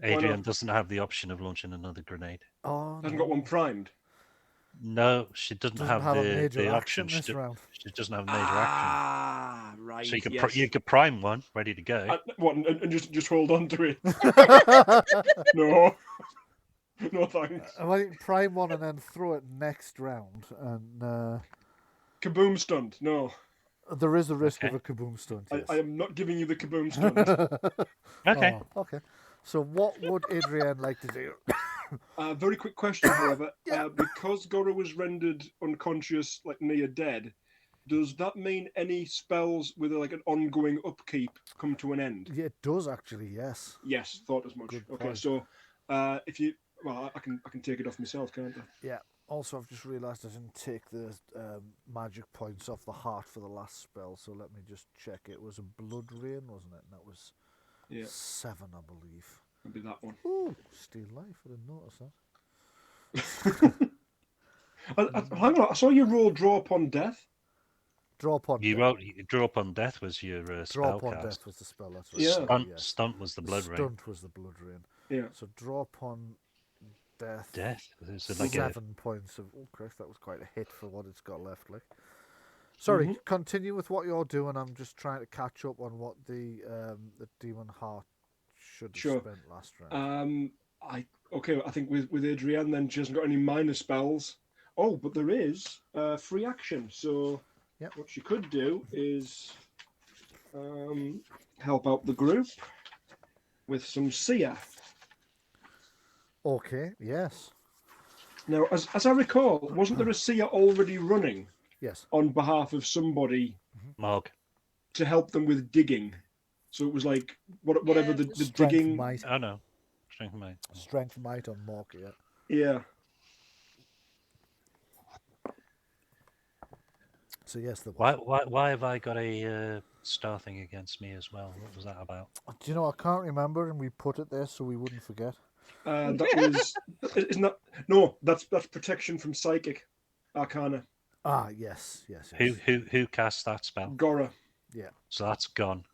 Adrian doesn't have the option of launching another grenade. Oh, Hasn't no. got one primed. No, she doesn't Doesn't have a the major option. action this round. She doesn't have a major action. Ah, right. So you could yes. you could prime one ready to go. And just hold on to it. No. No thanks. Well, you can prime one and then throw it next round. And Kaboom stunt. No. there is a risk of Okay. a kaboom stunt. Yes. I am not giving you the kaboom stunt. Okay. Oh, okay. So what would Adrian like to do? Very quick question, however. Because Gora was rendered unconscious, like near dead, does that mean any spells with like an ongoing upkeep come to an end? Yeah, it does actually, yes. Yes, thought as much. Good Okay, point. so if you, well, I can take it off myself, can't I? Yeah. Also, I've just realised I didn't take the magic points off the heart for the last spell, so let me just check. It was a blood rain, wasn't it? And that was Yeah, 7, I believe. maybe that one. Ooh, steal life. I didn't notice that. Hang on, I saw you roll draw upon death. Draw upon You death. wrote draw upon death was your Draw spell upon cast. death was the spell. That's right. Yeah. Stunt, stunt was the blood rain. Stunt was the blood rain. Yeah. So draw upon death. Death. Is it like a, 7 points of. Oh, Christ, that was quite a hit for what it's got left. Like, sorry, continue with what you're doing. I'm just trying to catch up on what the demon heart should have Sure. spent last round. I think with Adrienne, then she hasn't got any minor spells. Oh, but there is free action. So Yep. what she could do is help out the group with some seer. Okay. Yes. Now, as I recall, wasn't there a seer already running Yes. on behalf of somebody Mog? to help them with digging? So it was like whatever the Strength digging. might. Oh no, strength of mind. Strength might on Mork. Yeah. Yeah. So yes, there Why was. why have I got a star thing against me as well? What was that about? Do you know? I can't remember, and we put it there so we wouldn't forget. That was isn't that no? That's protection from psychic arcana. Ah, yes, yes, yes. Who cast that spell? Gora. Yeah. So that's gone.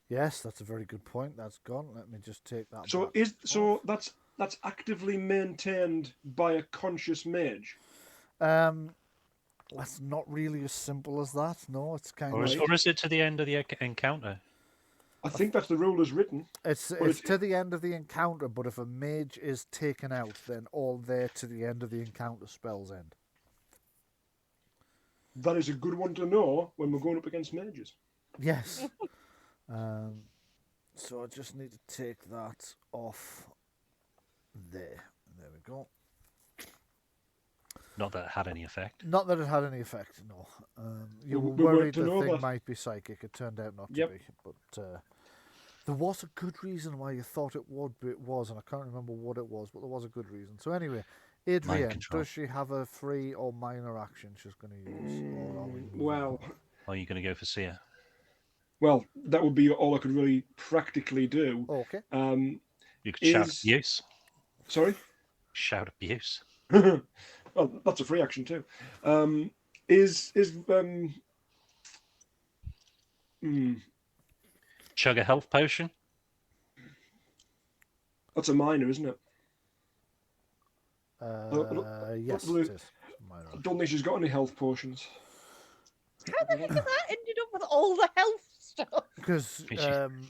Yes, that's a very good point. That's gone. Let me just take that. So back. that's actively maintained by a conscious mage. That's not really as simple as that. No, it's kind Or of. is it to the end of the encounter? I think that's the rule as written. It's to the end of the encounter, but if a mage is taken out, then all there to the end of the encounter spells end. That is a good one to know when we're going up against mages. Yes. So I just need to take that off there. There we go. Not that it had any effect. Not that it had any effect, no. You were We weren't worried to the know thing that. might be psychic. It turned out not Yep. to be. But there was a good reason why you thought it was, and I can't remember what it was, but there was a good reason. So anyway, Adrienne, control. does she have a free or minor action she's going to use? Or are we moving Well, on? Or are you going to go for Seer? well, that would be all I could really practically do. Okay. You could shout Is- abuse. Sorry. Shout abuse. Well, that's a free action too. Chug a health potion. That's a minor, isn't it? Yes, probably- it is. Minor I action. don't think she's got any health potions. How the heck has that ended up with all the health stuff? Because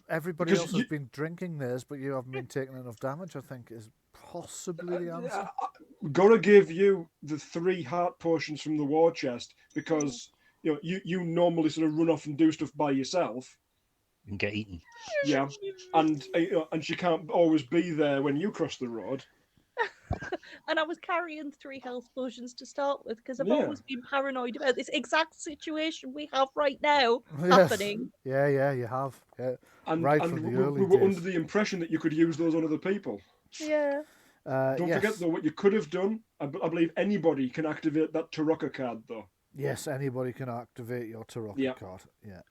everybody Because else has you- been drinking theirs, but you haven't been taking enough damage, I think, is possibly the answer. Gora gave you the 3 heart potions from the war chest because you normally sort of run off and do stuff by yourself. And get eaten. Yeah, and she can't always be there when you cross the road. And I was carrying 3 health potions to start with because I've Yeah. always been paranoid about this exact situation we have right now Yes. happening. Yeah, you have. Yeah. And Right and from the we early were days. under the impression that you could use those on other people. Yeah. Don't yes. forget though what you could have done. I believe anybody can activate that Tarokka card though. Yes, anybody can activate your Tarokka Yeah. card. Yeah,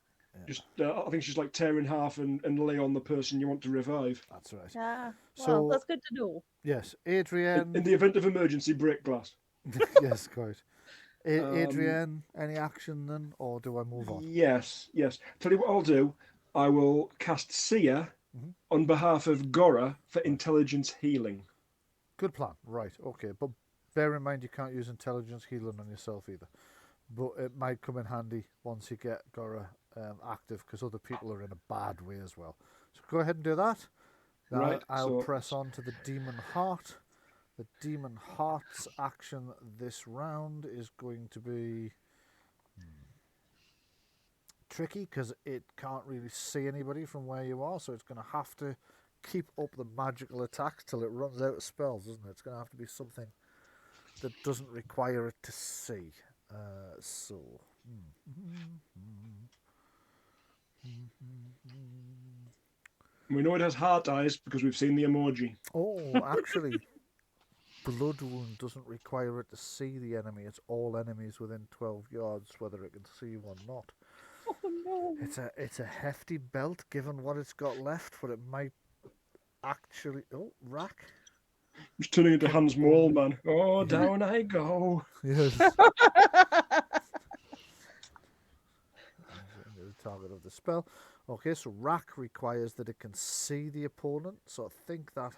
Just I think she's like tear in half and lay on the person you want to revive. that's right. Yeah. Well, So that's good to know. yes, In Adrienne. the event of emergency, break glass. Yes, quite. Adrienne, any action then, or do I move on? Yes. Tell you what I'll do. I will cast Seer Mhm. on behalf of Gora for intelligence healing. Good plan. Right. Okay, but bear in mind you can't use intelligence healing on yourself either. But it might come in handy once you get Gora active because other people are in a bad way as well. So go ahead and do that. Now Right, I'll so- press on to the Demon Heart. The Demon Heart's action this round is going to be tricky because it can't really see anybody from where you are, so it's going to have to keep up the magical attacks till it runs out of spells, isn't it? It's going to have to be something that doesn't require it to see. We know it has heart eyes because we've seen the emoji. Oh, actually, Blood Wound doesn't require it to see the enemy. It's all enemies within 12 yards, whether it can see you or not. Oh no. It's a hefty belt, given what it's got left, but it might actually... Oh, rack. He's turning into Hans Moll, man. Oh, down I go. Yes. The target of the spell. Okay, so rack requires that it can see the opponent, so I think that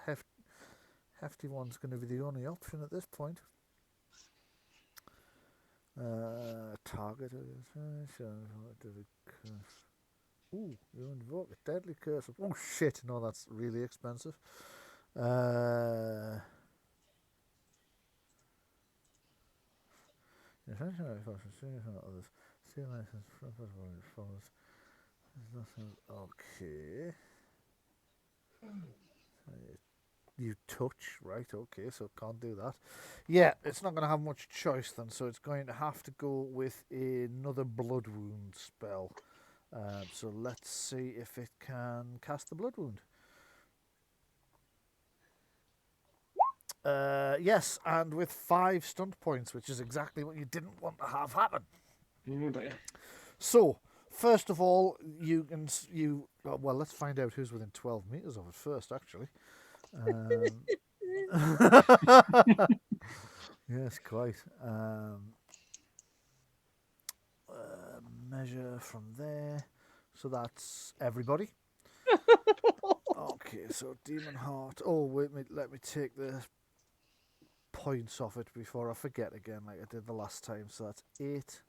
hefty one's going to be the only option at this point. Target. Ooh, you invoke a deadly curse. Oh shit! No, that's really expensive. Okay. You touch, right? Okay, so can't do that. Yeah, it's not going to have much choice then, so it's going to have to go with another Blood Wound spell. So let's see if it can cast the Blood Wound. Yes, and with 5 stunt points, which is exactly what you didn't want to have happen. So, first of all, well, let's find out who's within 12 meters of it first, actually. Yes, quite. Measure from there. So that's everybody. Okay, so Demon Heart. Oh, wait, let me take the points off it before I forget again, like I did the last time. So that's 8.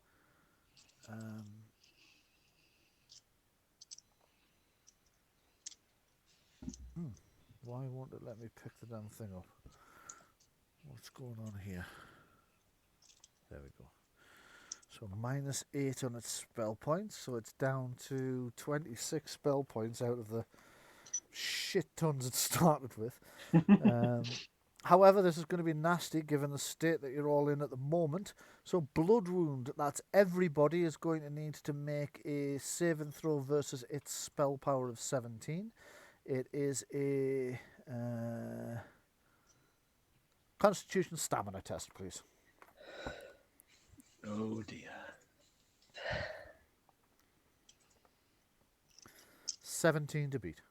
Why won't it let me pick the damn thing up? What's going on here? There we go. So -8 on its spell points, so it's down to 26 spell points out of the shit tons it started with. However, this is going to be nasty given the state that you're all in at the moment. So Blood Wound, that's everybody, is going to need to make a saving throw versus its spell power of 17. It is a Constitution Stamina test, please. Oh dear. 17 to beat.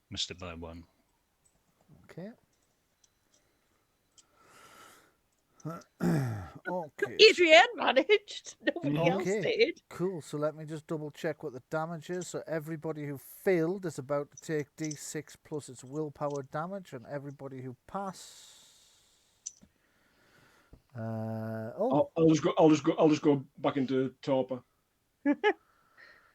Missed it by 1. Okay. Okay. Adrienne managed. Nobody else Okay. did. Cool. So let me just double check what the damage is. So everybody who failed is about to take D6 plus its willpower damage, and everybody who passed. I'll just go back into torpor.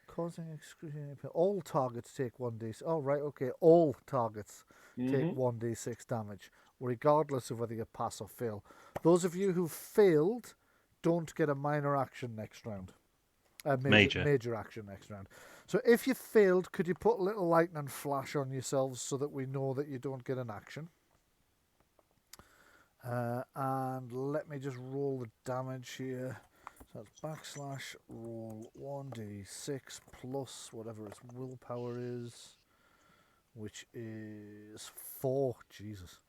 Causing excruciating pain. All targets take 1d6. Oh, right, okay. All targets take 1d6 damage, regardless of whether you pass or fail. Those of you who failed don't get a minor action next round. Major action next round. So if you failed, could you put a little lightning flash on yourselves so that we know that you don't get an action? And let me just roll the damage here. So that's /roll 1d6 plus whatever its willpower is, which is 4. Jesus.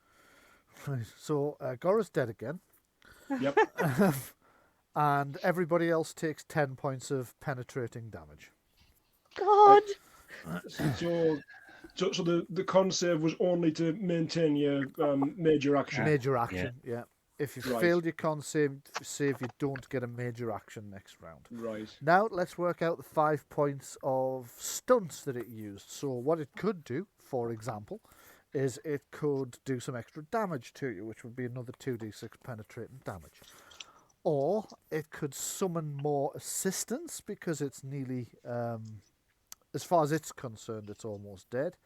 Right. So Gora's dead again. Yep. And everybody else takes 10 points of penetrating damage. God. So the con save was only to maintain your major action. Major action, yeah. If you Right. failed your con save, you don't get a major action next round. Right. Now let's work out the 5 points of stunts that it used. So what it could do, for example, is it could do some extra damage to you, which would be another 2d6 penetrating damage. Or it could summon more assistance because it's nearly, as far as it's concerned, it's almost dead.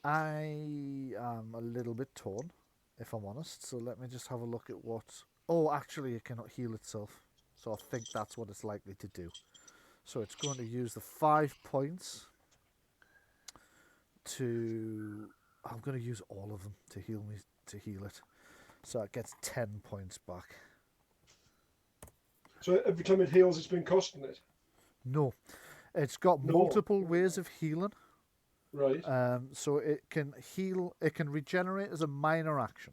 I am a little bit torn, if I'm honest. So let me just have a look at what... Oh, actually, it cannot heal itself. So I think that's what it's likely to do. So it's going to use the 5 points to... I'm going to use all of them to heal it. So it gets 10 points back. So every time it heals, it's been costing it. No. It's got No. multiple ways of healing. Right. So it can heal, it can regenerate as a minor action.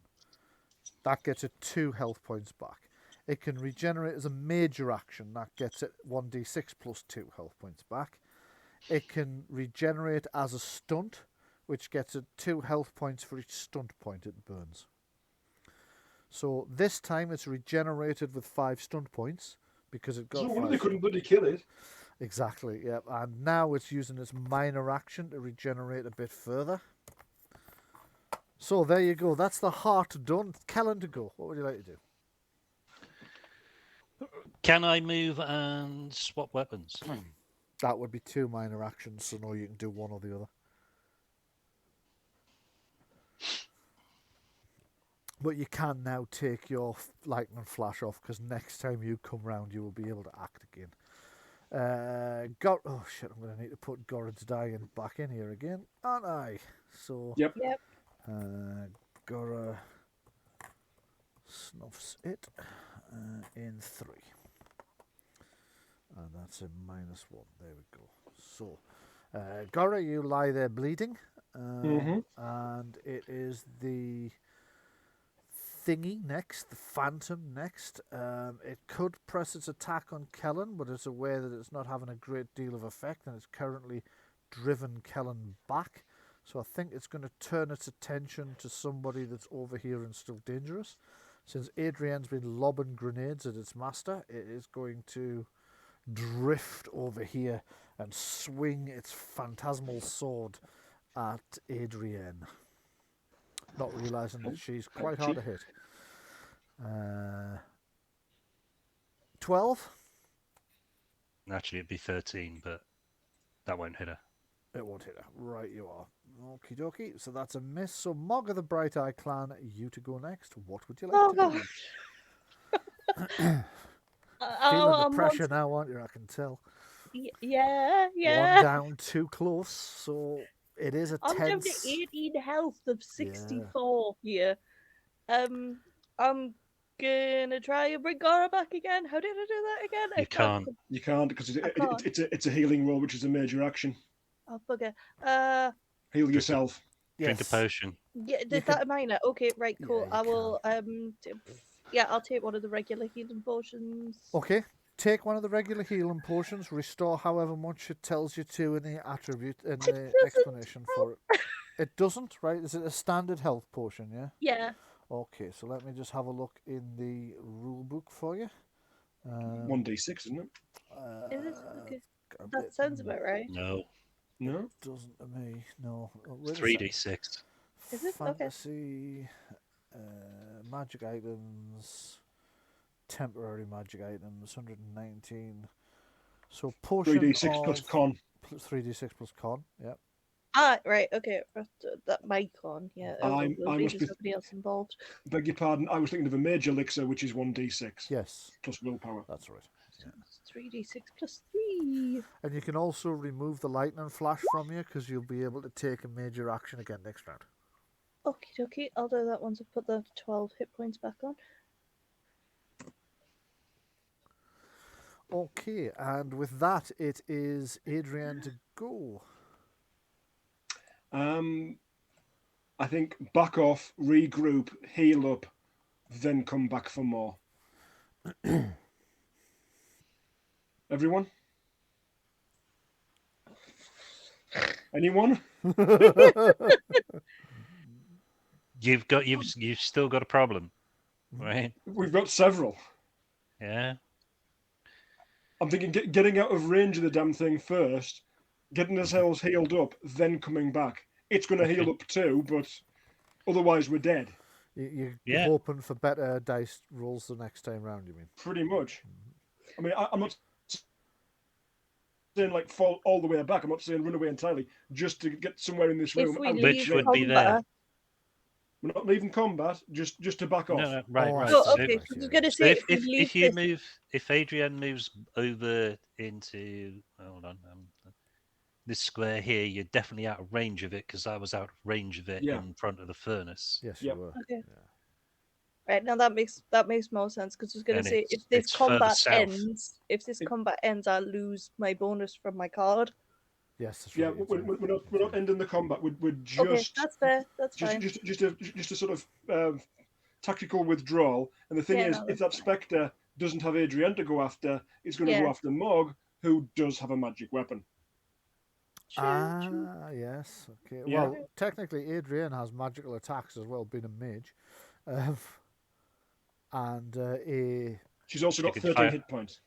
That gets it 2 health points back. It can regenerate as a major action. That gets it 1d6 plus 2 health points back. It can regenerate as a stunt, which gets it 2 health points for each stunt point it burns. So this time it's regenerated with 5 stunt points because it got. So 5 wonder they couldn't stunt bloody kill it. Exactly, yep. And now it's using its minor action to regenerate a bit further. So there you go. That's the heart done. Kellen to go. What would you like to do? Can I move and swap weapons? That would be 2 minor actions, so no, you can do one or the other. But you can now take your lightning flash off because next time you come round, you will be able to act again. Oh shit! I'm going to need to put Gorad's dying back in here again, aren't I? So Yep. Yep. Gora snuffs it in 3, and that's a -1. There we go. So Gora, you lie there bleeding, and it is the thingy next, the phantom next. It could press its attack on Kellen, but it's aware that it's not having a great deal of effect, and it's currently driven Kellen back. So I think it's going to turn its attention to somebody that's over here and still dangerous. Since Adrienne's been lobbing grenades at its master, it is going to drift over here and swing its phantasmal sword at Adrienne. Not realising that she's quite hard to hit. 12? Actually, it'd be 13, but that won't hit her. It won't hit her. Right, you are. Okie dokie. So that's a miss. So Mog of the Bright Eye Clan, you to go next. What would you like to do? Feeling the pressure now, aren't you? I can tell. Yeah. One down, 2 close. So it is a I'm down tense. to 18 health of 64 here. I'm gonna try and bring Gora back again. How did I do that again? You can't. You can't because it's a healing roll, which is a major action. Oh bugger. Heal yourself. Drink a potion. Yeah, is that a minor? Okay, right, cool. Yeah, I will I'll take one of the regular healing potions. Okay. Take one of the regular healing potions, restore however much it tells you to in the attribute, in the explanation for it. It doesn't, right? Is it a standard health potion, yeah? Yeah. Okay, so let me just have a look in the rule book for you. 1d6, isn't it? Is it? Okay. That sounds about right. No. No? Doesn't to me, no. Oh, wait a 3d6. Is it? Okay. Fantasy, magic items, temporary magic items, 119. So potion 3d6 plus con. 3d6 plus con, yep. Ah, right, okay. That my con, yeah. I must be somebody else involved. Beg your pardon. I was thinking of a major elixir, which is 1d6 Yes, plus willpower. that's right. 3d6 plus 3. And you can also remove the lightning flash from you because you'll be able to take a major action again next round. Okie dokie, I'll do that once I put the 12 hit points back on. Okay, and with that, it is Adrian to go. I think back off, regroup, heal up, then come back for more. Everyone? Anyone? You've still got a problem, right? We've got several. Yeah. I'm thinking getting out of range of the damn thing first, getting ourselves healed up, then coming back. It's going to heal up too, but otherwise we're dead. You're Yeah. hoping for better dice rolls the next time round, you mean? Pretty much. I mean, I'm not saying like fall all the way back. I'm not saying run away entirely, just to get somewhere in this room. If we and leave Which would be there. combat, We're not leaving combat, just to back off. No, right, Oh, I right. see. Oh, So, okay, right, because I yeah, was going to so say, if, we if, leave if you this... move, if Adrian moves over into, hold on, this square here, you're definitely out of range of it because I was out of range of it Yeah. in front of the furnace. Yes, Yep. you were. Okay. Yeah. Right, now that makes more sense, because I was going And to say, it's- if this it's further combat south. ends, I lose my bonus from my card. Yes, that's Yeah, right. we're not ending the combat. We're Okay, just that's fair. That's fine. just a sort of tactical withdrawal. And the thing Yeah, is, no, if that's that fine. spectre doesn't have Adrian to go after, it's going to Yeah. go after Mog, who does have a magic weapon. Ah, yes. Okay. Yeah. Well, technically, Adrian has magical attacks as well, being a mage. And She's also She got could 13 fire- hit points,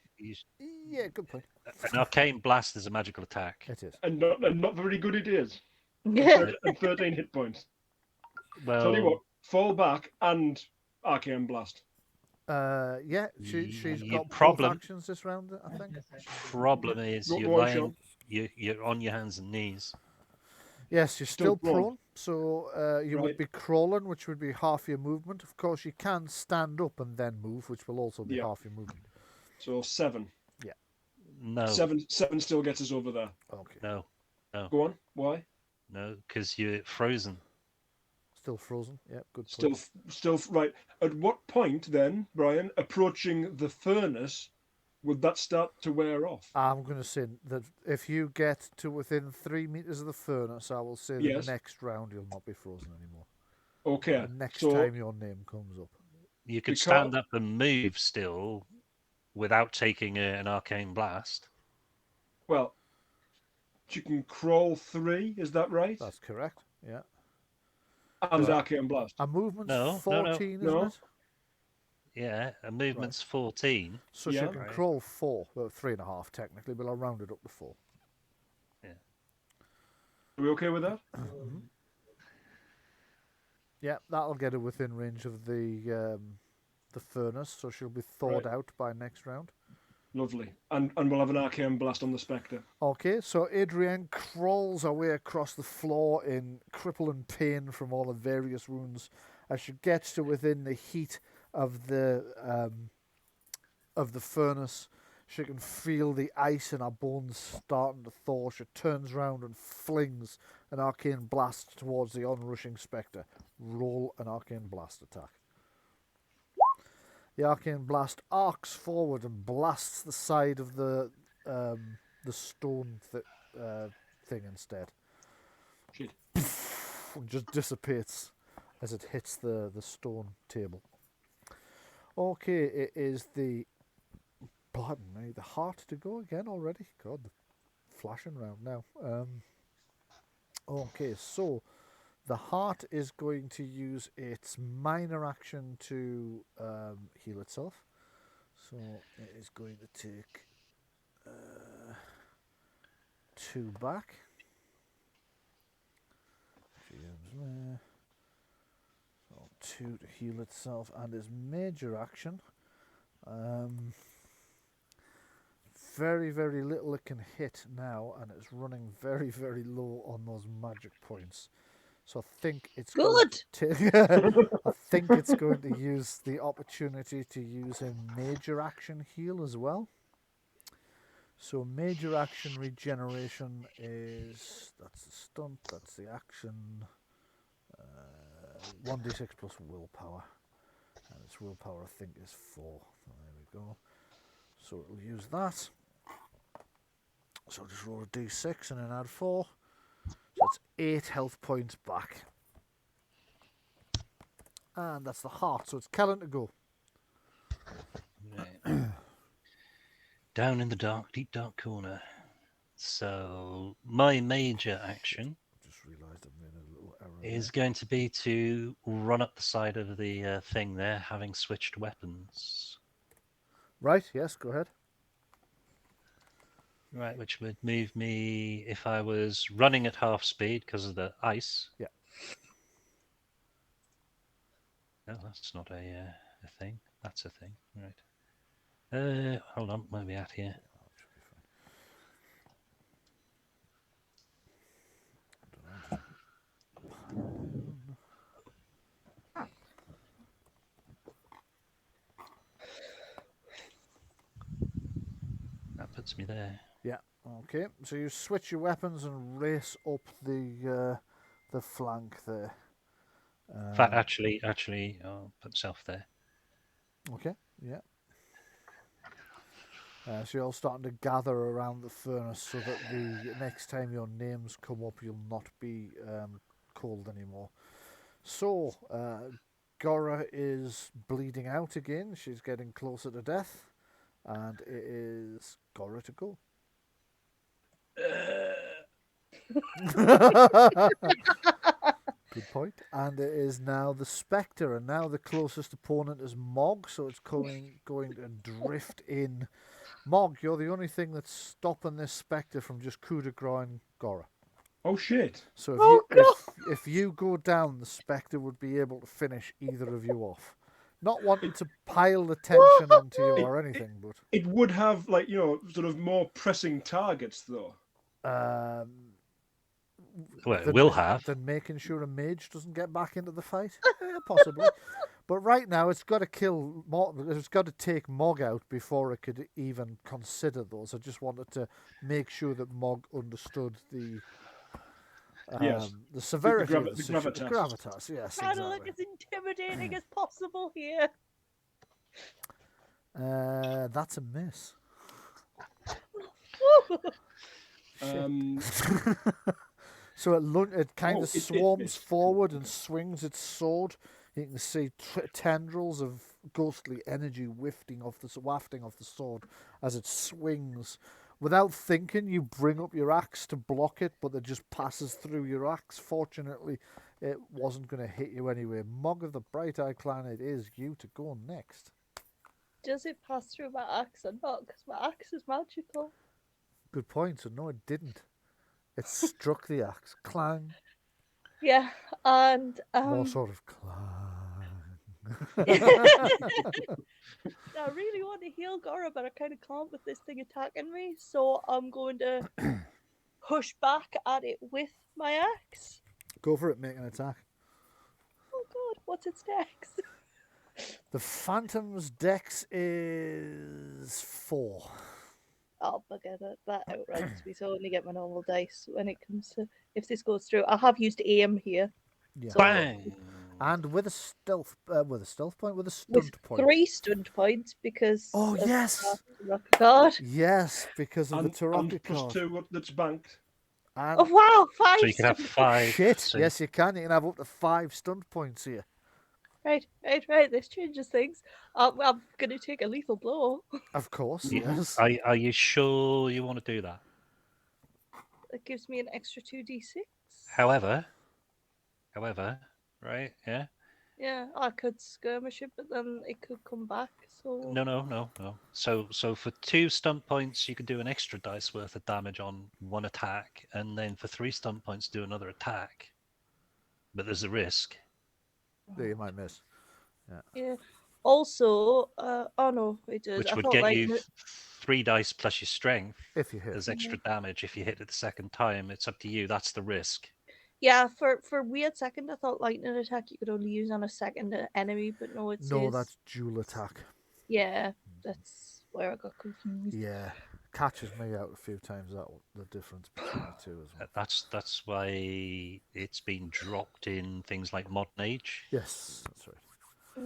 yeah, good point. An arcane blast is a magical attack. It is. and not very good it is. Yeah. And 13 hit points. Well, Tell you what, fall back and Arcane Blast. Yeah, she's Your got problem- both actions this round, I think. problem is Go you're on, lying, Sean. you're on your hands and knees. Yes, you're Still still prone, prone. so you would Right. be crawling, which would be half your movement. Of course, you can stand up and then move, which will also be Yeah. half your movement. So 7. No, 7 still gets us over there. Okay. no, Go on. Why? no, because you're frozen. Still frozen. Yeah, good point. Still right. At what point then, Brian, approaching the furnace, would that start to wear off? I'm going to say that if you get to within 3 meters of the furnace, I will say Yes. the next round you'll not be frozen anymore. Okay. The next so time your name comes up. You could Because- stand up and move still without taking an arcane blast. well, you can crawl 3. Is that right? That's correct. Yeah. And Arcane Blast. A movement's No, 14, no. isn't it? Yeah, a movement's 14. So Yeah. she can Right. crawl 4. Well, 3.5 technically, but I'll round it up to 4. Are we okay with that? Yeah, that'll get her within range of the furnace, so she'll be thawed Right. out by next round. Lovely. And we'll have an Arcane Blast on the Spectre. Okay, so Adrienne crawls her way across the floor in crippling pain from all the various wounds. As she gets to within the heat of the furnace, she can feel the ice in her bones starting to thaw. She turns round and flings an arcane blast towards the onrushing spectre. Roll an arcane blast attack. The arcane blast arcs forward and blasts the side of the stone thing instead. Shit. And just dissipates as it hits the stone table. Okay, it is the heart to go again already. God, flashing round now. Okay, so the heart is going to use its minor action to heal itself. So it is going to take 2 back. So 2 to heal itself, and its major action. Very, very little it can hit now, and it's running very, very low on those magic points. So I think it's Good. I think it's going to use the opportunity to use a major action heal as well. So major action regeneration is that's the stunt, that's the action. 1d6 plus willpower, and its willpower I think is 4. So there we go. So it'll use that. So just roll a d6 and then add 4. So it's 8 health points back. And that's the heart, so it's Kellen to go. Right. Down in the dark, deep dark corner. So my major action Just realised I made a little error is going to be to run up the side of the thing there, having switched weapons. Right, yes, go ahead. Right, which would move me if I was running at half speed because of the ice. Yeah. No, that's not a thing. That's a thing. Right. Hold on, where are we at here? That puts me there. Yeah, okay. So you switch your weapons and race up the flank there. In fact, actually, I'll put myself there. Okay, yeah. So you're all starting to gather around the furnace so that the next time your names come up, you'll not be called anymore. So, Gora is bleeding out again. She's getting closer to death. And it is Gora to go. Good point. And it is now the Spectre, and now the closest opponent is Mog, so it's going to drift in. Mog, you're the only thing that's stopping this Spectre from just coup de grace Gora. Oh shit! So if you go down, the Spectre would be able to finish either of you off. Not wanting to pile the tension onto you or anything, but it would have, like, sort of more pressing targets, though. Well, it will have. Than making sure a mage doesn't get back into the fight, possibly. But right now, it's got to kill Mog. It's got to take Mog out before it could even consider those. I just wanted to make sure that Mog understood the severity of the situation. The gravitas, yes, Trying exactly. to look as intimidating as possible here. That's a miss. So it kind of swarms forward and swings its sword. You can see tendrils of ghostly energy wafting off the sword as it swings. Without thinking, you bring up your axe to block it, but it just passes through your axe. Fortunately, it wasn't going to hit you anyway. Mog of the Bright Eye Clan, it is you to go next. Does it pass through my axe or not? Because my axe is magical. Good point. So no, it didn't. It struck the axe. Clang. Yeah, and More sort of clang. I really want to heal Gora, but I kind of can't with this thing attacking me. So I'm going to push back at it with my axe. Go for it. Make an attack. Oh God, what's its dex? The Phantom's dex is 4. Oh, bugger, that outranks me, so I only get my normal dice when it comes to if this goes through. I have used aim here. Yeah. So Bang! And with a stunt point, with a stunt point. 3 stunt points because. Oh of yes. the card. Yes, because of the Taraka and plus card. 2 that's banked. And Oh wow, 5. So you can have 5. shit. So Yes, you can. You can have up to 5 stunt points here. Right. This changes things. I'm going to take a lethal blow. Of course. Yeah. Yes. Are you sure you want to do that? It gives me an extra 2d6. However, right? Yeah. Yeah, I could skirmish it, but then it could come back. So No. So for 2 stunt points, you could do an extra dice worth of damage on one attack, and then for 3 stunt points, do another attack. But there's a risk. Yeah, you might miss. yeah. Also, oh no, it does. Which I would thought, get like, you 3 dice plus your strength If you hit. as extra damage if you hit it the second time. It's up to you. That's the risk. Yeah, for weird second, I thought lightning attack you could only use on a second enemy, but no, it's No, that's dual attack. yeah, that's where I got confused. Yeah. catches me out a few times, that the difference between the two as well. That's why it's been dropped in things like Modern Age. Yes, that's right.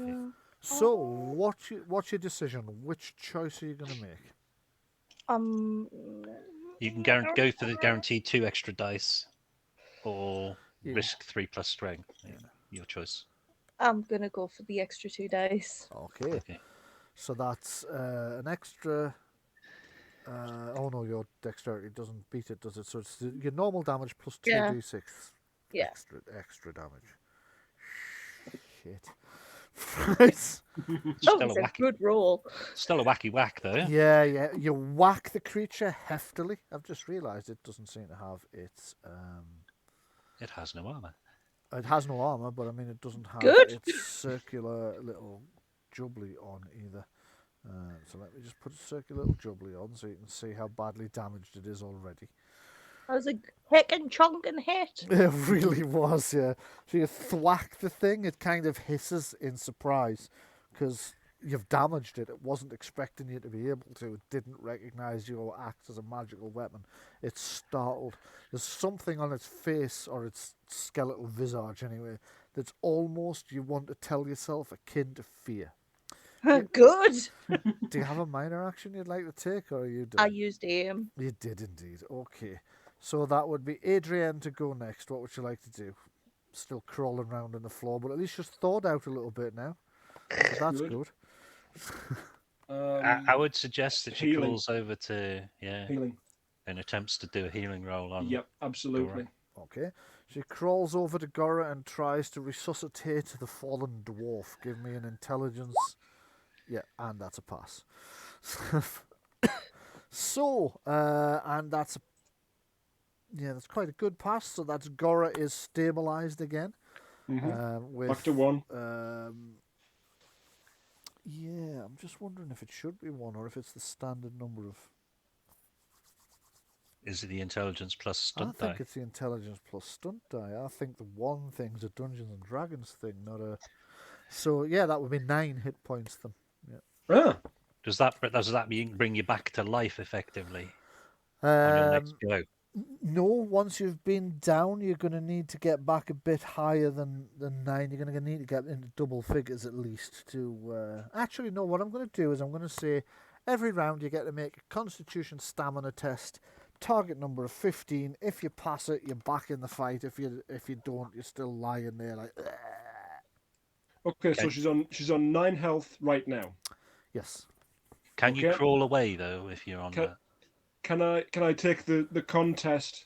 Yeah. So, what's your decision? Which choice are you going to make? You can go for the guaranteed 2 extra dice, or risk 3+ strength. Your choice. I'm gonna go for the extra 2 dice. Okay. So that's an extra. Oh no, your dexterity doesn't beat it, does it? So it's your normal damage plus 2d6 Yeah. extra damage. Shit. Right. That was a good roll. Still a wacky whack though. Yeah. You whack the creature heftily. I've just realised it doesn't seem to have its. It has no armor. It has no armor, but I mean it doesn't have Good. its circular little jubbly on either. So let me just put a circular little jubbly on so you can see how badly damaged it is already. That was a heckin' chunkin' hit. It really was, yeah. So you thwack the thing, it kind of hisses in surprise because you've damaged it. It wasn't expecting you to be able to. It didn't recognise your axe as a magical weapon. It's startled. There's something on its face, or its skeletal visage anyway, that's almost, you want to tell yourself, akin to fear. Good. Do you have a minor action you'd like to take, or are you done? I used aim. You did indeed. Okay. So that would be Adrienne to go next. What would you like to do? Still crawling around on the floor, but at least just thawed out a little bit now. So that's good. I would suggest that she healing. crawls over to Healing. and attempts to do a healing roll on. Yep, absolutely. Okay. She crawls over to Gora and tries to resuscitate the fallen dwarf. Give me an intelligence. Yeah, and that's a pass. So, and that's quite a good pass. So that's Gora is stabilized again. Mm-hmm. Back to 1. Yeah, I'm just wondering if it should be 1 or if it's the standard number of. Is it the intelligence plus stunt die? I think it's the intelligence plus stunt die. I think the 1 thing's a Dungeons and Dragons thing, not a. So yeah, that would be 9 hit points then. Yeah. Ah. Does that bring you back to life effectively on your next go? No, once you've been down, you're going to need to get back a bit higher than 9. You're going to need to get into double figures at least to... Actually, no, what I'm going to do is I'm going to say every round you get to make a Constitution Stamina test, target number of 15. If you pass it, you're back in the fight. If you don't, you're still lying there like... Okay, so she's on 9 health right now. Yes. Can you crawl away, though, if you're on that? Can I take the contest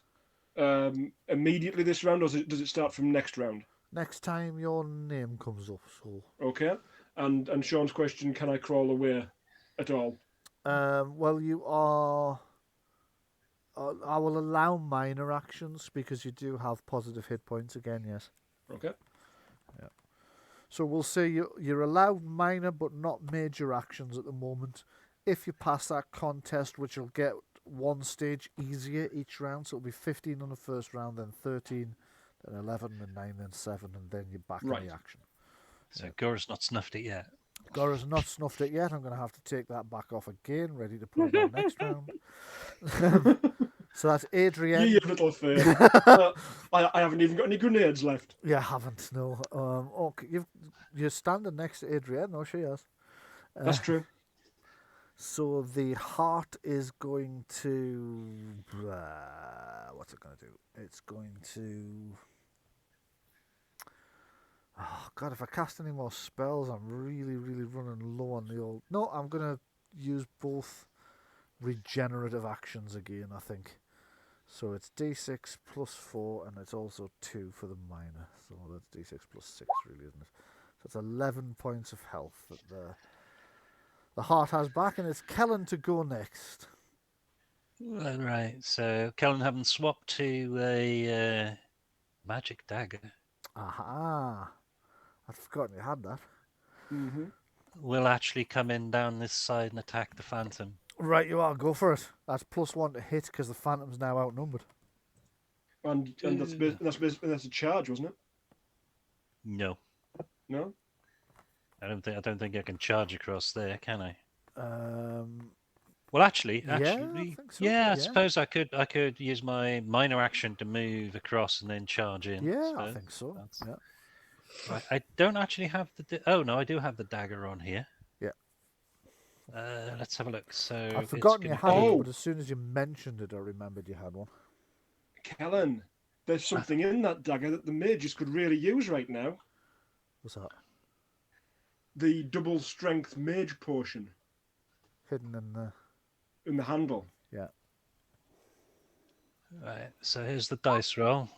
immediately this round, or does it start from next round? Next time your name comes up. So. Okay. And Sean's question, can I crawl away at all? Well, you are... I will allow minor actions because you do have positive hit points again, yes. Okay. Yeah. So we'll say you're allowed minor but not major actions at the moment. If you pass that contest, which will get 1 stage easier each round, so it'll be 15 on the first round, then 13, then 11, then 9, then 7, and then you're back in the action. So Gora's not snuffed it yet. Gora's not snuffed it yet. I'm going to have to take that back off again, ready to put it on next round. So that's Adrienne. You little thing. I haven't even got any grenades left. Yeah, I haven't, no. Okay, you're standing next to Adrienne. No, she has. That's true. So the heart is going to... what's it going to do? It's going to... Oh, God, if I cast any more spells, I'm really, really running low on the old... No, I'm going to use both regenerative actions again, I think. So it's D6 plus 4, and it's also 2 for the minor. So that's D6 plus 6, really, isn't it? So it's 11 points of health that the heart has back, and it's Kellen to go next. Right, so Kellen having swapped to a magic dagger. Aha! I'd forgotten you had that. Mm-hmm. Will actually come in down this side and attack the phantom. Right, you are. Go for it. That's +1 to hit because the phantom's now outnumbered. And that's a charge, wasn't it? No. No. I don't think I can charge across there, can I? Well, actually, Yeah, I think so, yeah, I yeah. suppose I could use my minor action to move across and then charge in. Yeah, I suppose. think so. That's- Yeah. Right, I don't actually have oh no, I do have the dagger on here. Yeah. Let's have a look. So I'd forgotten you it's had gonna it, Oh. but as soon as you mentioned it, I remembered you had one. Kellen, there's something in that dagger that the mages could really use right now. What's that? The double strength mage potion Hidden in the... in the handle. Yeah. Right, so here's the dice roll.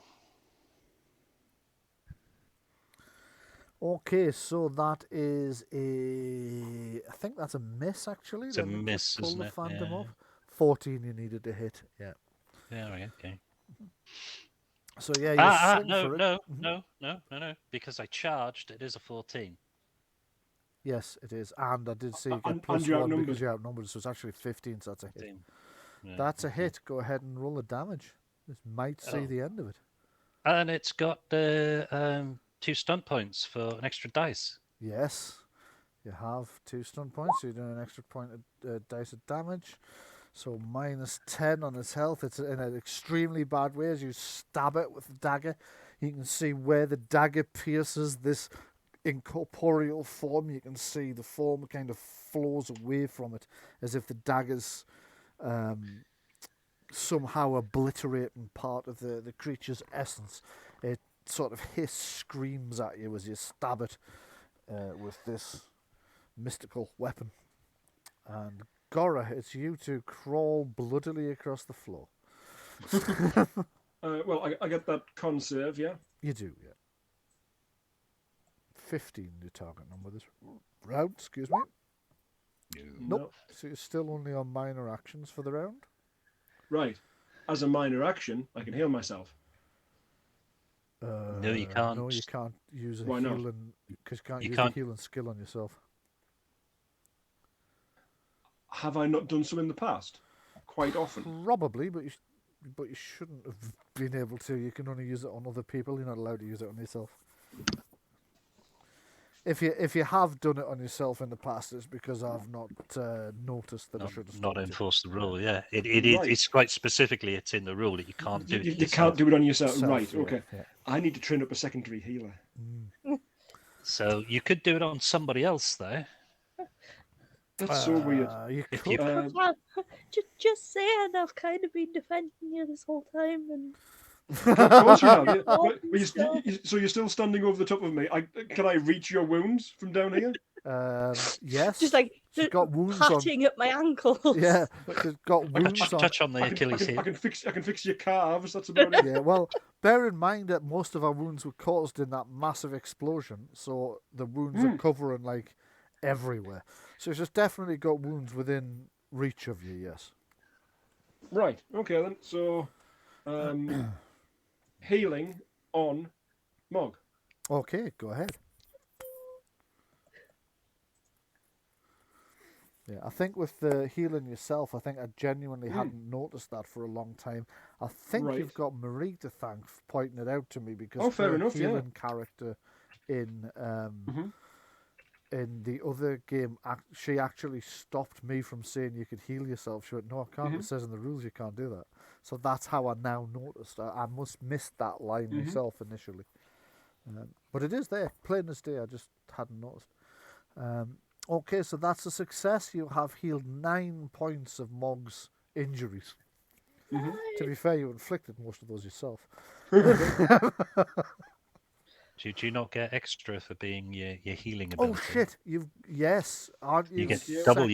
Okay, so that is a... I think that's a miss, actually. It's a Let me miss, just pull isn't the it? Phantom Yeah. up. 14 you needed to hit, yeah. Yeah, right, okay. So yeah, you swing No, for it. no, because I charged. It is a 14. Yes, it is. And I did say you And get plus you're 1 because outnumbered. you're outnumbered, so it's actually 15, so that's a hit. 15. Yeah, That's a okay. hit. Go ahead and roll the damage. This might see Oh. the end of it. And it's got the 2 stunt points for an extra dice. Yes, you have 2 stun points, so you're doing an extra point of dice of damage. So minus 10 on its health. It's in an extremely bad way as you stab it with the dagger. You can see where the dagger pierces this incorporeal form. You can see the form kind of flows away from it as if the dagger's somehow obliterating part of the creature's essence. It sort of screams at you as you stab it with this mystical weapon. And Gora, it's you to crawl bloodily across the floor. Well, I get that con save, yeah? You do, yeah. 15 your target number this round, excuse me. Nope. So you're still only on minor actions for the round? Right. As a minor action, I can heal myself. No, you can't. No, you can't use a Why not? healing, because you can't You use can't- the healing skill on yourself. Have I not done so in the past? Quite often. Probably, but you shouldn't have been able to. You can only use it on other people. You're not allowed to use it on yourself. If you have done it on yourself in the past, it's because I've not noticed that I should have Not stopped you. enforced the rule, yeah. It Right. It's quite specifically, it's in the rule that you can't do it You yourself. can't do it on yourself. Self, Right, yeah, okay. yeah. I need to train up a secondary healer. So you could do it on somebody else, though. That's so weird. You If could. you- Well, just saying, I've kind of been defending you this whole time, and Of course you have. Yeah. Oh, But so you're still standing over the top of me. Can I reach your wounds from down here? Yes. just like She's got wounds on. patting at my ankles. Yeah, she's got wounds on. Touch on the I Achilles heel. can fix your calves. That's about it. Yeah, well, bear in mind that most of our wounds were caused in that massive explosion, so the wounds are covering like everywhere. So she's definitely got wounds within reach of you. Yes. Right. Okay then. So, healing on Mog. Okay, go ahead. Yeah, I think with the healing yourself, I think I genuinely hadn't noticed that for a long time. I think Right. you've got Marie to thank for pointing it out to me because Oh, fair her enough, yeah. healing character in in the other game, she actually stopped me from saying you could heal yourself. She went, "No, I can't. It says in the rules you can't do that." So that's how I now noticed. I must missed that line myself initially, but it is there, plain as day. I just hadn't noticed. Okay, so that's a success. You have healed 9 points of Mog's injuries. To be fair, you inflicted most of those yourself. Do you not get extra for being your healing Oh ability? shit! Yes, aren't you? You get Yeah. double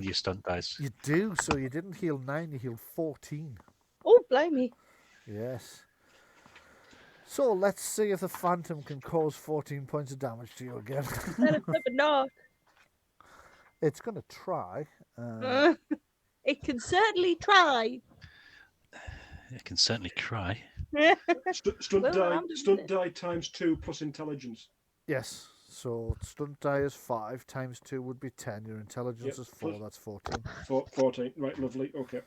your stunt dice. You do. So you didn't heal 9; you healed 14. Oh, blimey. Yes. So let's see if the Phantom can cause 14 points of damage to you again. Better not. It's going to try. It can certainly try. It can certainly cry. Stunt Well, die. I'm Stunt it. die times 2 plus intelligence. Yes. So stunt die is 5 times 2 would be 10. Your intelligence Yep, is 4. plus- That's 14. 14. Right. Lovely. Okay.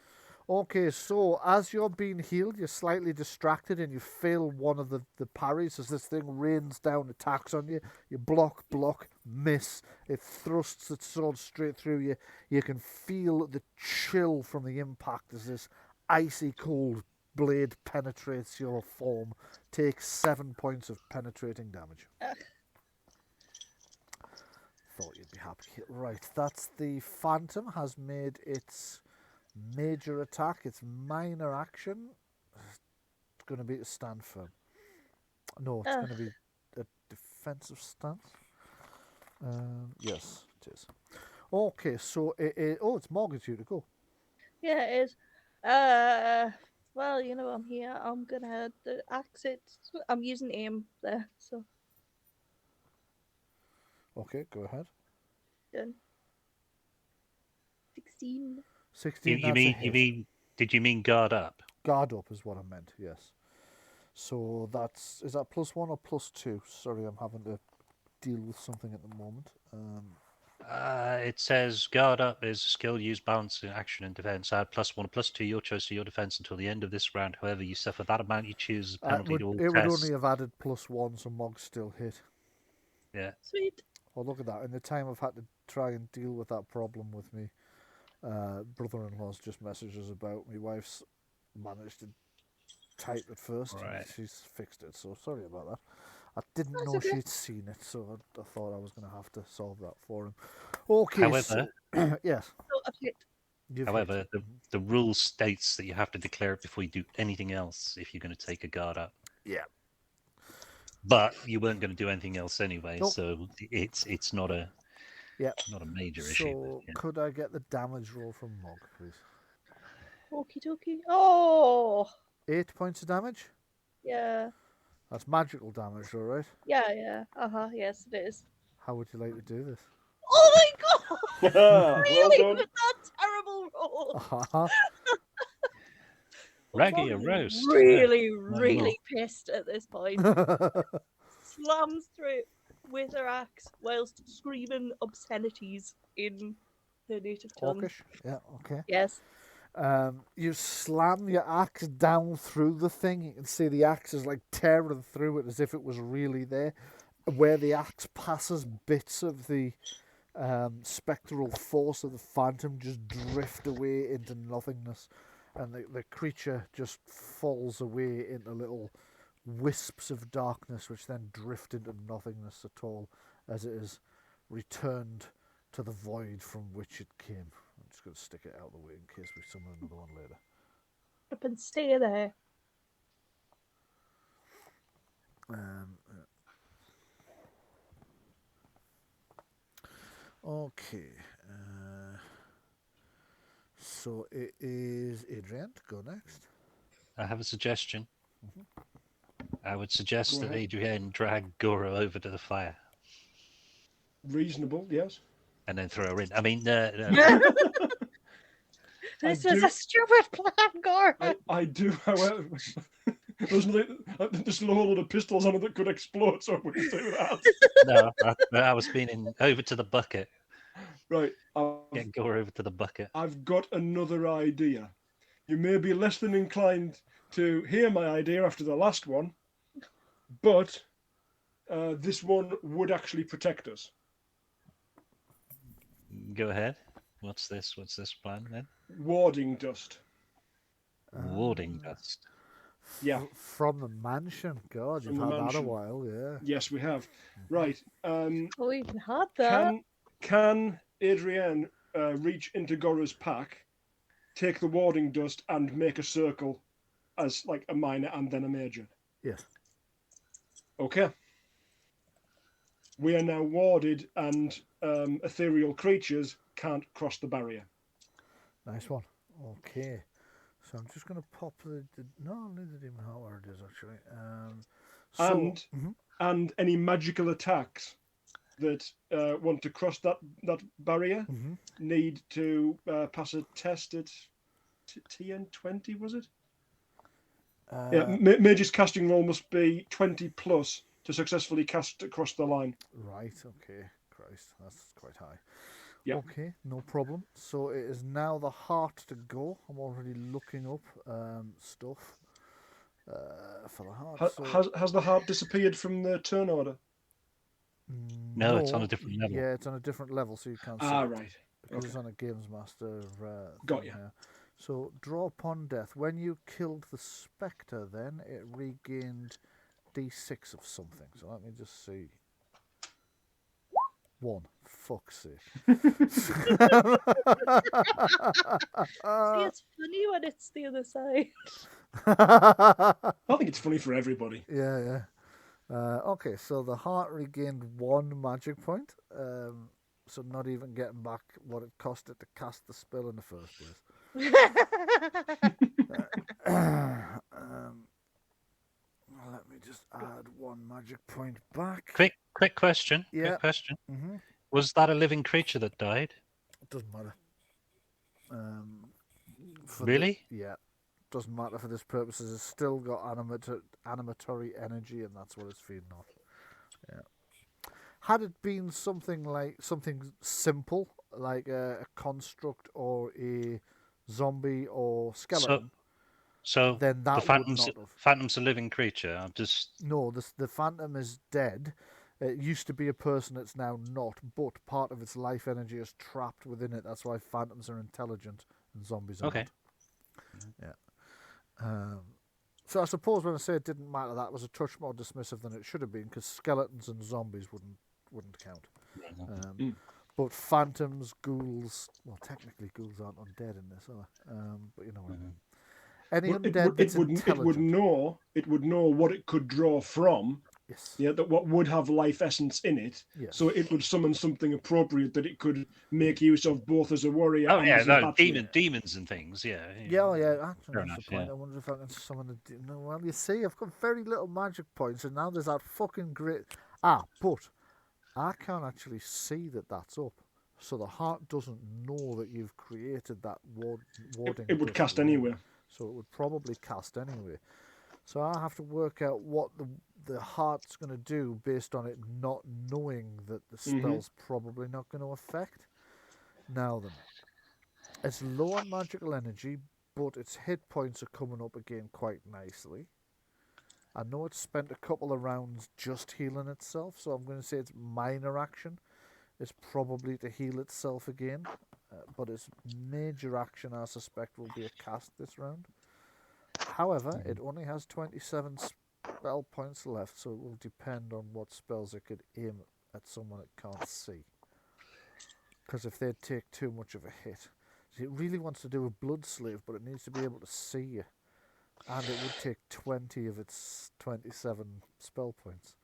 Okay, so as you're being healed, you're slightly distracted and you fail one of the parries as this thing rains down attacks on you. You block, miss. It thrusts its sword straight through you. You can feel the chill from the impact as this icy cold blade penetrates your form. Take 7 points of penetrating damage. Thought you'd be happy. Right, that's the Phantom has made its major attack. Its minor action. It's going to be to stand firm. No, it's going to be a defensive stance. Yes, it is. Okay, so it's Morgan's you to go. Yeah, it is. Well, you know, I'm here. I'm gonna axe it. I'm using aim there, so Okay, go ahead. done. 16. 16. Did you mean guard up? Guard up is what I meant. Yes. So is that +1 or +2? Sorry, I'm having to deal with something at the moment. It says guard up is a skill used balancing action and defense. Add +1 or +2 your choice to your defense until the end of this round. However, you suffer that amount you choose as a penalty to all it would tests. only have added +1, so Mog's still hit. Yeah. Sweet. Oh, look at that. In the time I've had to try and deal with that problem with me, brother-in-law's just messaged us about my wife's managed to type it first. Right. And she's fixed it, so sorry about that. I didn't That's know okay. she'd seen it, so I thought I was going to have to solve that for him. Okay, However, yes. So I've hit. However, the rule states that you have to declare it before you do anything else if you're going to take a guard up. Yeah. But you weren't going to do anything else anyway, Nope. so it's not a not a major issue. So But, yeah. could I get the damage roll from Mog, please? Okie dokie. Oh, 8 points of damage? yeah. That's magical damage, all right? Yeah. Yes, it is. How would you like to do this? Oh my god! Well Really? done. With that terrible roll. Raggy a Morgan's roast. Really, Yeah. really pissed at this point. Slams through it with her axe whilst screaming obscenities in her native tongue. Orcish? Yeah, okay. Yes. You slam your axe down through the thing. You can see the axe is like tearing through it as if it was really there. Where the axe passes, bits of the spectral force of the Phantom just drift away into nothingness. And the creature just falls away into little wisps of darkness, which then drift into nothingness at all as it is returned to the void from which it came. I'm just going to stick it out of the way in case we summon another one later. Up and stay there. Okay. So it is Adrian to go next. I have a suggestion. I would suggest Go that ahead. Adrienne drag Goro over to the fire Reasonable, yes. and then throw her in. I mean, This I is do- a stupid plan, Gordon. I do, however. There's a whole lot of pistols on it that could explode, so I wouldn't do that. no, I was meaning over to the bucket. Right. Get Goro over to the bucket. I've got another idea. You may be less than inclined to hear my idea after the last one, but this one would actually protect us. Go ahead. What's this plan then? Warding dust. Warding dust. Yeah. From the mansion. God, From you've the had that a mansion. while, yeah. Yes, we have. Right. Oh, you had that. Can Adrienne reach into Gora's pack, take the warding dust, and make a circle as like a minor and then a major? Yes. Okay. We are now warded, and ethereal creatures can't cross the barrier. Nice one. Okay. So I'm just going to pop no, I'll need the demon how hard it is actually. And any magical attacks that want to cross that barrier need to pass a test at TN 20, was it? Yeah, Mage's casting roll must be 20 plus to successfully cast across the line. Right, okay. Christ, that's quite high. Yep. Okay, no problem. So it is now the heart to go. I'm already looking up stuff for the heart. Has the heart disappeared from the turn order? No, it's on a different level. Yeah, it's on a different level, so you can't see Ah, it. right. Because Okay. it's on a Games Master Got thing ya. here. So, draw upon death. When you killed the Spectre, then, it regained D6 of something. So let me just see. 1. Fuck's sake. See, it's funny when it's the other side. I think it's funny for everybody. Yeah. Okay, so the heart regained 1 magic point. So not even getting back what it cost it to cast the spell in the first place. Let me just add 1 magic point back. Quick question. Yeah. Quick question. Mm-hmm. Was that a living creature that died? It doesn't matter. Really? Yeah. Doesn't matter for this purposes. It's still got animatory energy, and that's what it's feeding off. Yeah. Had it been something simple, like a construct or a zombie or skeleton, So then that the would not have. Phantom's a living creature. I'm just No, the Phantom is dead. It used to be a person, it's now not, but part of its life energy is trapped within it. That's why phantoms are intelligent and zombies are okay. not. Yeah. So I suppose when I say it didn't matter, that was a touch more dismissive than it should have been, because skeletons and zombies wouldn't count. But phantoms, ghouls, well, technically ghouls aren't undead in this, are they? But you know what I mean. Any undead that's intelligent. It would know what it could draw from. Yes. Yeah, that what would have life essence in it. Yes. So it would summon something appropriate that it could make use of both as a warrior and as a bachelor. demons and things. Yeah. Yeah. Actually, Fair that's enough, the point. yeah. I wonder if I can summon a demon. Well, you see, I've got very little magic points, and now there's that fucking great. But I can't actually see that that's up. So the heart doesn't know that you've created that warding. It would cast anyway. So it would probably cast anyway. So I have to work out what the heart's going to do based on it not knowing that the spell's probably not going to affect. Now then, it's low on magical energy, but its hit points are coming up again quite nicely. I know it's spent a couple of rounds just healing itself, so I'm going to say its minor action is probably to heal itself again, but its major action, I suspect, will be a cast this round. However, it only has 27 spell points left, so it will depend on what spells it could aim at someone it can't see. Because if they take too much of a hit, it really wants to do a blood slave, but it needs to be able to see you. And it would take 20 of its 27 spell points.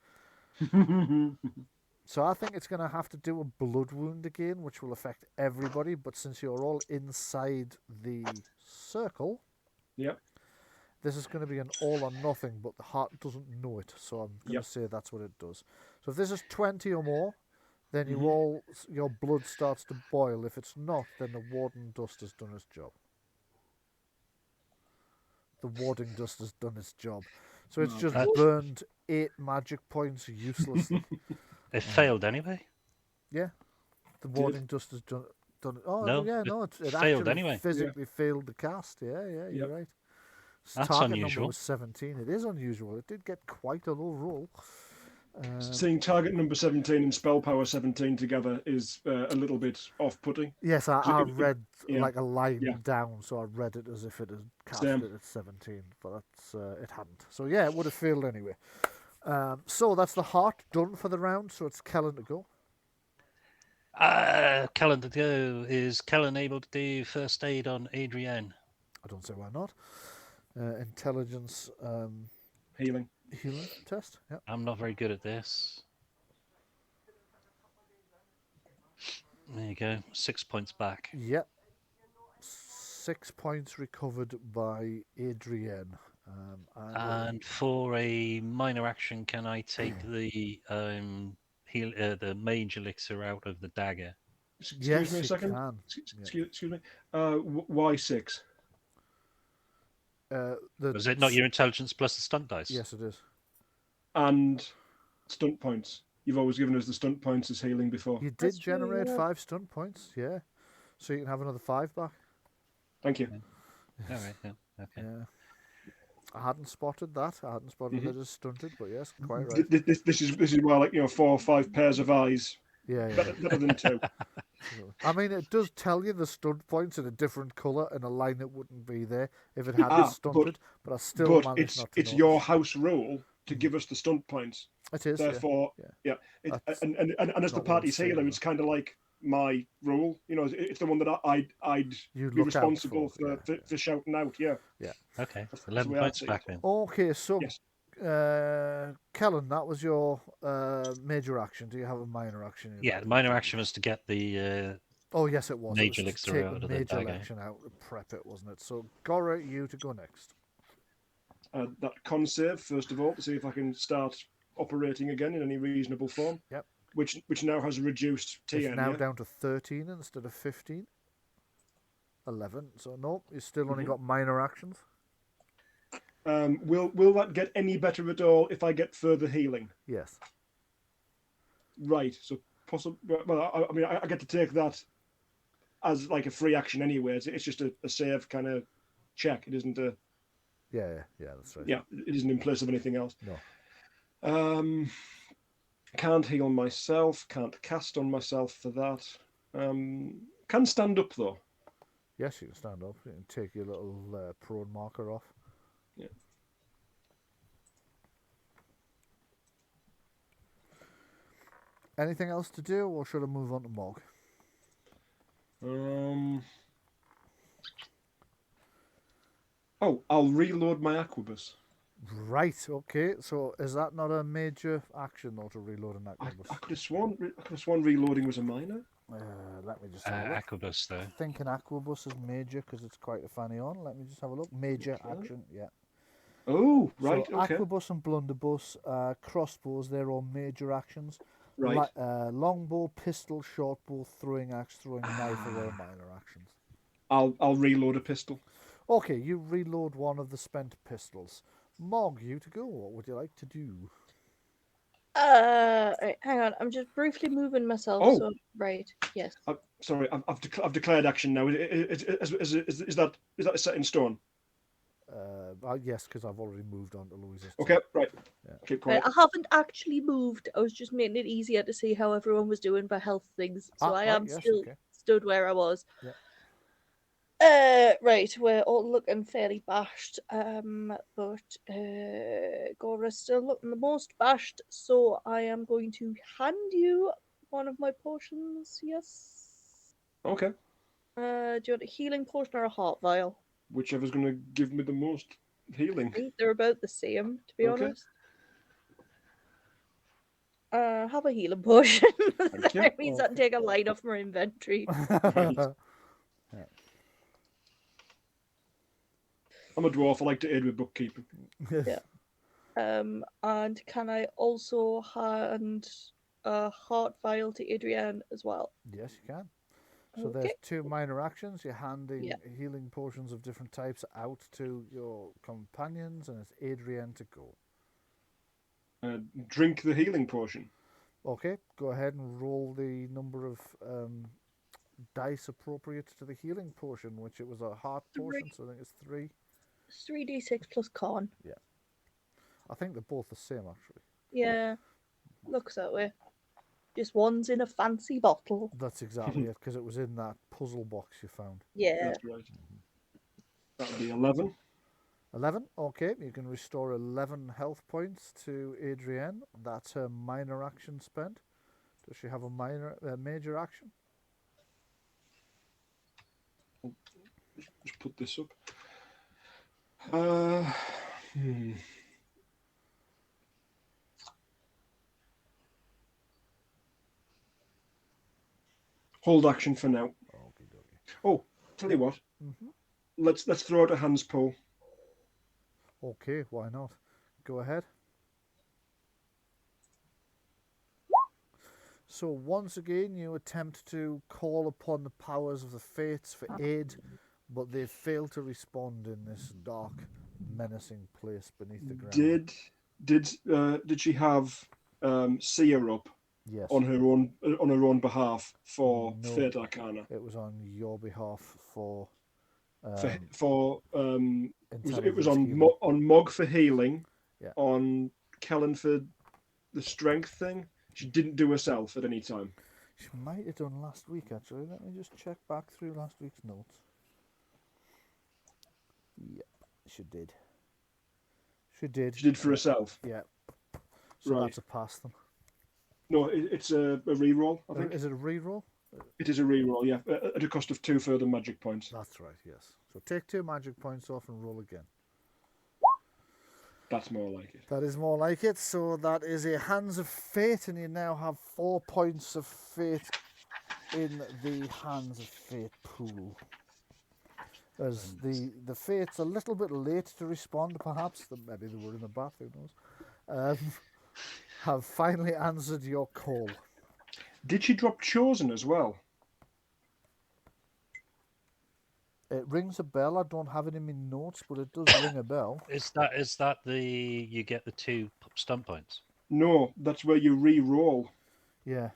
So I think it's going to have to do a blood wound again, which will affect everybody. But since you're all inside the circle, Yep. this is going to be an all or nothing, but the heart doesn't know it. So I'm going to say that's what it does. So if this is 20 or more, then your blood starts to boil. If it's not, then the warding dust has done its job. The warding dust has done its job. So it's just burned 8 magic points uselessly. It failed anyway. Yeah. The warding dust has done it. Oh, No, yeah, it no, it failed actually anyway. physically failed the cast. Yeah, you're right. That's Target unusual. number was 17. It is unusual. It did get quite a low roll. Seeing target number 17 and spell power 17 together is a little bit off-putting. Yes, I read like a line Yeah. down, so I read it as if it had cast Same. it at 17, but it hadn't. So yeah, it would have failed anyway. So that's the heart done for the round, so it's Kellen to go. Kellen to go. Is Kellen able to do first aid on Adrienne? I don't see why not. Intelligence Healing test. Yep. I'm not very good at this. There you go. 6 points back. Yep. 6 points recovered by Adrienne. And for a minor action, can I take the mage elixir out of the dagger? Excuse me a second. Can. Excuse me. Why 6? Was it not your intelligence plus the stunt dice? Yes, it is. And stunt points. you've always given us the stunt points as healing before. You did That's true, generate yeah. 5 stunt points, yeah. So you can have another 5 back. Thank you. All right. Yeah. Okay. Yeah. I hadn't spotted that. I hadn't spotted Mhm. that as stunted, but yes, quite right. This is why, like, 4 or 5 pairs of eyes, Yeah, yeah. better than 2. I mean, it does tell you the stunt points in a different colour in a line that wouldn't be there if it had been stunted, but I still But managed not to it's notice. your house rule to give us the stunt points. It is, Therefore, yeah. It, That's and as the not what party's it's saying, healer, though. it's kind of like my rule. It's the one that I'd You be look out responsible for, for shouting out. Yeah. Okay. That's the 11 way I'd points see back it. then. Okay, so Yes. Kellen, that was your major action. Do you have a minor action? you'd Yeah, like the to minor do? action was to get the Oh, yes, it was. major It was to elixir take out the of the major dagger. action out to prep it, wasn't it? So, Gora, you to go next. That con save first of all to see if I can start operating again in any reasonable form. Yep. Which now has a reduced TN. It's now yeah? down to 13 instead of 15. 11. So, no, you still only Mhm. got minor actions. Will that get any better at all if I get further healing? Yes. Right. So possible. Well, I mean, I get to take that as like a free action anyway. It's just a save kind of check. It isn't a. Yeah, that's right. Yeah, it isn't in place of anything else. No. Can't heal myself. Can't cast on myself for that. Can stand up though. Yes, you can stand up. You can take your little prone marker off. Yeah. Anything else to do, or should I move on to Mog? Oh, I'll reload my Aquabus. Right, okay. So is that not a major action, though, to reload an I Aquabus? could have sworn reloading was a minor. Let me just have a look. Aquabus, though. I think an Aquabus is major because it's quite a fanny on. Let me just have a look. Major Okay. action, yeah. Oh, right, So okay. Aquabus and Blunderbuss, crossbows, they're all major actions. Right. Longbow, pistol, shortbow, throwing axe, throwing knife are all minor actions. I'll reload a pistol. Okay, you reload one of the spent pistols. Mog, you to go. What would you like to do? Right, hang on. I'm just briefly moving myself. Oh. So right, yes. Sorry, I've declared action now. Is that set in stone? Yes, because I've already moved on to Louise's. Okay, right. Yeah. Keep Right, quiet. I haven't actually moved. I was just making it easier to see how everyone was doing for health things. So I am yes, still okay. stood where I was. Yeah. Right, we're all looking fairly bashed. But Gora's still looking the most bashed, so I am going to hand you one of my potions, yes. Okay. Do you want a healing potion or a heart vial? Whichever's going to give me the most healing. I think they're about the same, to be Okay. honest. Have a healing potion. Thank you. That means I can take a line off my inventory. Right. I'm a dwarf. I like to aid with bookkeeping. Yeah. And can I also hand a heart vial to Adrienne as well? Yes, you can. So there's 2 minor actions. You're handing healing potions of different types out to your companions, and it's Adrienne to go. Drink the healing potion. Okay, go ahead and roll the number of dice appropriate to the healing potion, which it was a heart potion, so I think it's 3. 3d6 plus con. Yeah. I think they're both the same, actually. Yeah, looks that way. Just one's in a fancy bottle. That's exactly it, because it was in that puzzle box you found. Yeah. That's right. That would be 11. 11, okay. You can restore 11 health points to Adrienne. That's her minor action spent. Does she have a major action? Just put this up. Hold action for now. Oh, tell you what. Let's throw out a hands pull. Okay, why not? Go ahead. So once again, you attempt to call upon the powers of the fates for aid, but they fail to respond in this dark, menacing place beneath the ground. Did she have seer up Yes. on her own behalf for No. Fate Arcana. It was on your behalf for. It was Intelligence on healing. on Mog for healing, Yeah. on Kellen for the strength thing. She didn't do herself at any time. She might have done last week, actually. Let me just check back through last week's notes. Yep, she did. She did. She did for herself. Yeah. So Right. that's a pass then. No, it's a reroll, I think. Is it a reroll? It is a reroll, yeah, at a cost of 2 further magic points. That's right, yes. So take 2 magic points off and roll again. That's more like it. That is more like it. So that is a Hands of Fate, and you now have 4 points of fate in the Hands of Fate pool. As the fates a little bit late to respond, perhaps. Maybe they were in the bath, who knows. Have finally answered your call. Did she drop Chosen as well? It rings a bell. I don't have it in my notes, but it does ring a bell. Is that you get the 2 stump points? No, that's where you re-roll. Yeah.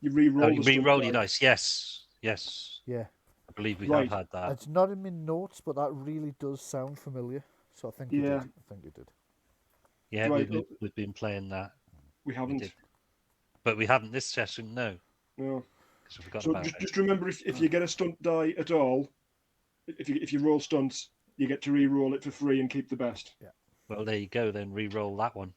You re-roll. Oh, the you stunt re-roll your die. dice. Yes. Yeah. I believe we Right. have had that. It's not in my notes, but that really does sound familiar. So I think you Yeah. did. I think you did. Yeah, Right. we've been playing that. We haven't. did. But we haven't this session, no. No. Because I forgot So about it. just remember, if you get a stunt die at all, if you roll stunts, you get to re-roll it for free and keep the best. Yeah. Well, there you go. Then re-roll that one.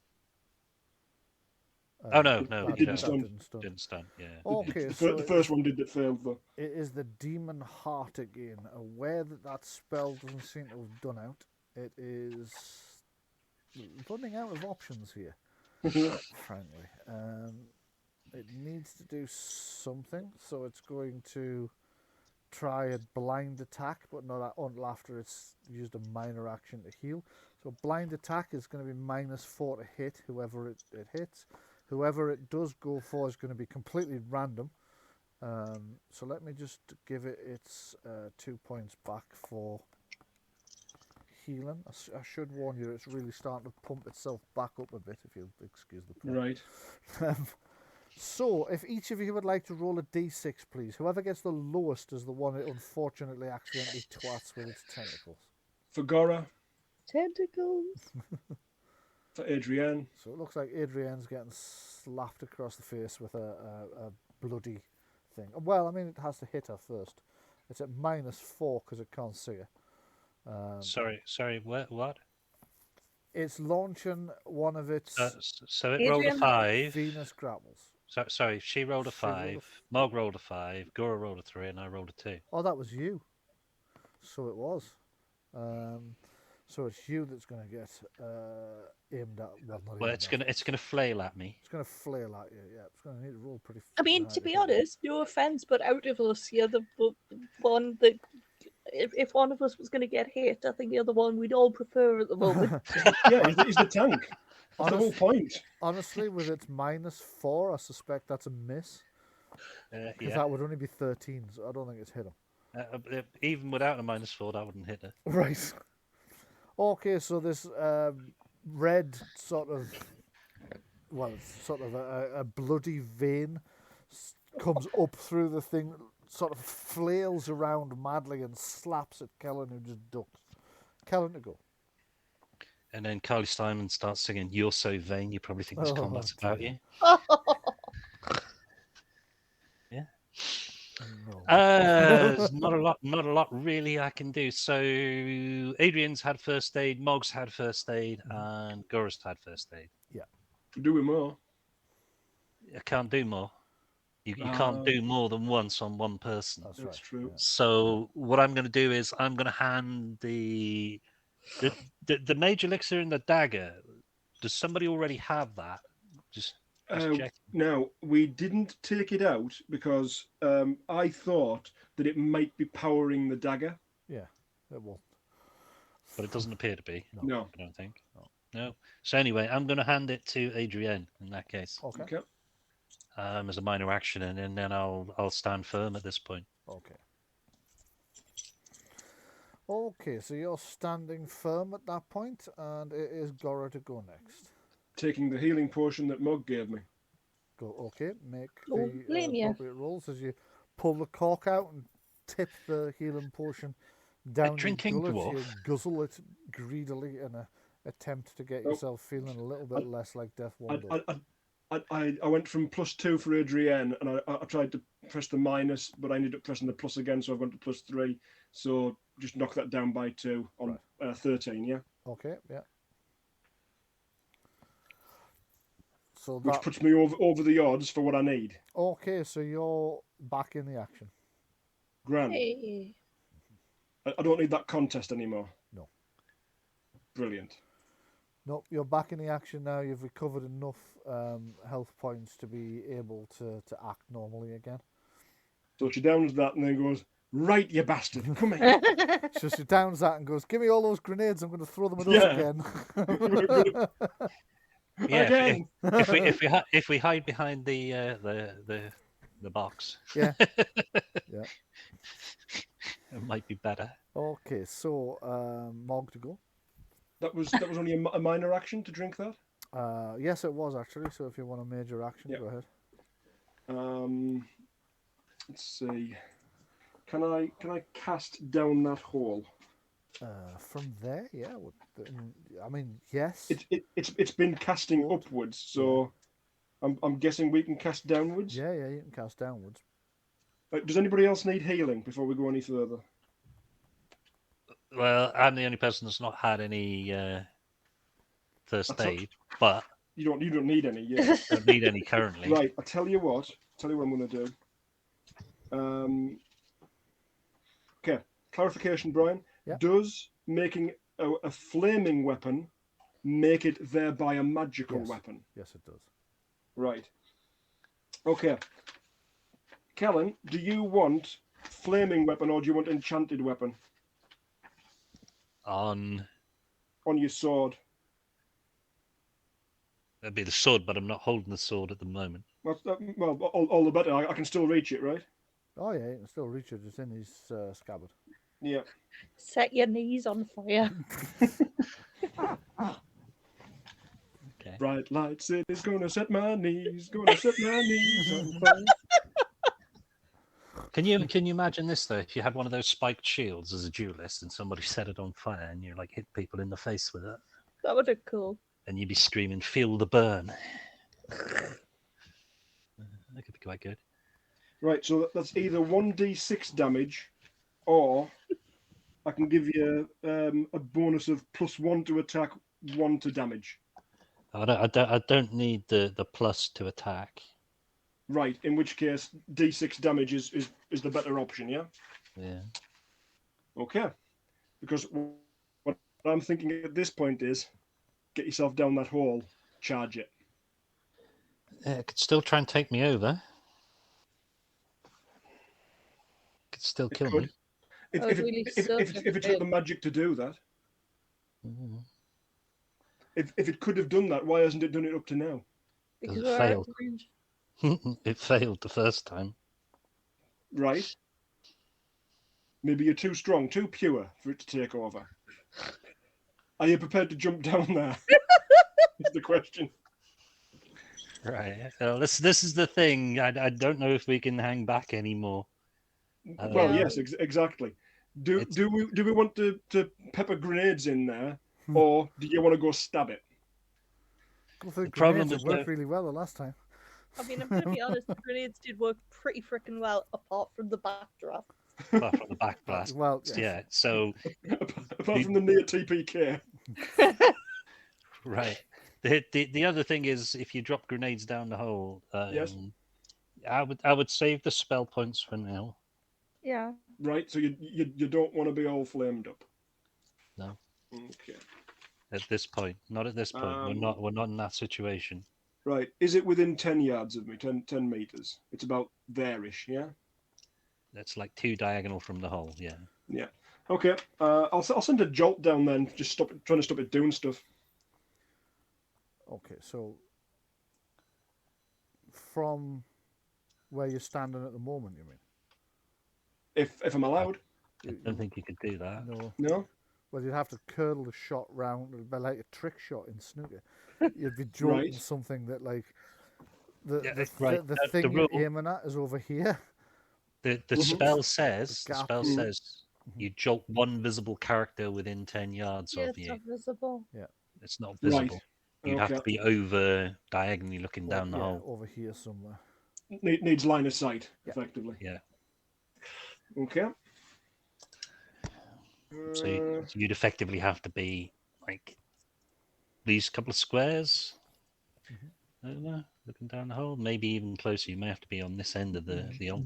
Uh, No, it you didn't don't. stun. Didn't stun. Yeah. Okay, The so first one did that failed though. it is the Demon Heart again. Aware that spell doesn't seem to have done out. It is running out of options here, frankly. It needs to do something, so it's going to try a blind attack, but not until after it's used a minor action to heal. So blind attack is going to be -4 to hit whoever it hits. Whoever it does go for is going to be completely random. So let me just give it its 2 points back for healing. I should warn you, it's really starting to pump itself back up a bit, if you'll excuse the pun. Right. So, if each of you would like to roll a d6, please. Whoever gets the lowest is the one it unfortunately accidentally twats with its tentacles. For Gora, Tentacles. for Adrienne, So it looks like Adrienne's getting slapped across the face with a bloody thing. Well, I mean, it has to hit her first. It's at -4 because it can't see her. Sorry. What? It's launching one of its So it rolled a Adrian? 5. Venus grapples. Sorry, she rolled a She rolled a 5. Mog rolled a 5. Gora rolled a 3, and I rolled a 2. Oh, that was you. So it was. So it's you that's going to get aimed at. Well, not Well, aimed at. it's gonna flail at me. It's going to flail at you. Yeah, it's going to need to roll pretty. I mean, high to be hit you. honest, no offense, but out of us, you're the one that, if one of us was going to get hit, I think you're the one we'd all prefer at the moment. yeah, he's the tank. That's the whole point. Honestly, with its -4, I suspect that's a miss. Because Yeah. that would only be 13, so I don't think it's hit him. Even without a -4, that wouldn't hit her. Right. Okay, so this red sort of, well, it's sort of a bloody vein comes up through the thing, sort of flails around madly and slaps at Kellen, who just ducks. Kellen to go. And then Carly Simon starts singing "You're So Vain." You probably think this Oh, combat's about you. Yeah. No. There's not a lot really I can do. So Adrian's had first aid, Mog's had first aid, and Gora's had first aid. Do it more. I can't do more. You can't do more than once on one person. That's That's right. true. Yeah. So what I'm going to do is I'm going to hand the mage elixir and the dagger. Does somebody already have that? Just check. Now, we didn't take it out because I thought that it might be powering the dagger. Yeah, it will. But it doesn't appear to be. No. I don't think. No. So anyway, I'm going to hand it to Adrienne in that case, Okay. as a minor action, and then I'll stand firm at this point. Okay. Okay, so you're standing firm at that point, and it is Gora to go next. Taking the healing potion that Mug gave me. Go, okay, make Don't the blame ya. appropriate rolls as you pull the cork out and tip the healing potion down your drinking gullet. dwarf. You guzzle it greedily in an attempt to get Oh, yourself feeling a little bit less like Death Wando. I went from +2 for Adrienne, and I tried to press the minus, but I ended up pressing the plus again, so I've gone to +3. So just knock that down by 2 on 13, yeah? Okay, yeah. So Which that puts me over the odds for what I need. okay. So you're back in the action. Grand. Hey. I don't need that contest anymore. No. Brilliant. Nope, you're back in the action now. You've recovered enough health points to be able to act normally again. So she downs that and then goes, right, you bastard, come here. So she downs that and goes, "Give me all those grenades. I'm going to throw them at us Yeah. again." Yeah, Again. if we hide behind the box, Yeah. Yeah. it might be better. Okay, so Mog to go. That was only a minor action to drink that. Yes, it was actually. So if you want a major action, Yep. go ahead. Let's see. Can I cast down that hole? From there, yeah. I mean, yes. It's been casting upwards, so I'm guessing we can cast downwards. Yeah, you can cast downwards. Does anybody else need healing before we go any further? Well, I'm the only person that's not had any first aid, but You don't need any. Yeah. don't need any currently. Right. I tell you what I'm going to do. Okay. Clarification, Brian. Yeah. Does making a flaming weapon make it thereby a magical Yes. weapon? Yes, it does. Right. Okay. Kellen, do you want flaming weapon or do you want enchanted weapon On on your sword? that'd be the sword, but I'm not holding the sword at the moment. Well, all the better. I can still reach it, right? Oh yeah, you can still reach it. It's in his scabbard. Yeah. Set your knees on fire. Okay. Bright light city's gonna set my knees on fire. Can you imagine this though? If you had one of those spiked shields as a duelist and somebody set it on fire and you like hit people in the face with it, That would have cool. and you'd be screaming, "Feel the burn." That could be quite good. Right, so that's either 1d6 damage, or I can give you a bonus of +1 to attack, 1 to damage. I don't need the plus to attack. Right, in which case d6 damage is the better option, yeah? Yeah. Okay. Because what I'm thinking at this point is get yourself down that hole, charge it. It could still try and take me over. Could still kill me. If I would really suck it's got the if magic to do that. Mhm. If it could have done that, why hasn't it done it up to now? because it we're out failed. of range. It failed the first time. Right? Maybe you're too strong, too pure for it to take over. Are you prepared to jump down there? Is the question. Right. Well, this is the thing. I don't know if we can hang back anymore. Well, Yeah. yes, exactly. Do It's- we want to pepper grenades in there, or do you want to go stab it? Go for the problem grenades. is It worked that- really well the last time. I mean, I'm gonna be honest. The grenades did work pretty freaking well, apart from the backdraft. Apart from the back blast. Well, yes. Yeah. So Apart from the near TPK. right. The other thing is if you drop grenades down the hole. Yes. I would save the spell points for now. Yeah. Right, so you don't want to be all flamed up. No. Okay. At this point, not at this point. We're not in that situation. Right, is it within 10 yards of me? 10 meters. It's about there-ish, yeah. That's like 2 diagonal from the hole. Yeah. Yeah. Okay. I'll send a jolt down then. Just trying to stop it doing stuff. Okay, so from where you're standing at the moment, you mean? If I'm allowed. I don't think you could do that. No. No. Well, you'd have to curl the shot round, it'd be like a trick shot in snooker. You'd be jolting Right. something that, like, Yeah, the right. the The thing you're rule, aiming at is over here. the Mhm. spell says, The the gap spell here. says you jolt one visible character within 10 yards Yeah, of it's you. not visible. It's not Right. visible. You'd have Okay. to be over diagonally looking down the yeah, hole. over here somewhere. Needs line of sight, Yeah. effectively. Yeah. Okay. So you'd effectively have to be like these couple of squares over, looking down the hole. Maybe even closer. You may have to be on this end of the altar.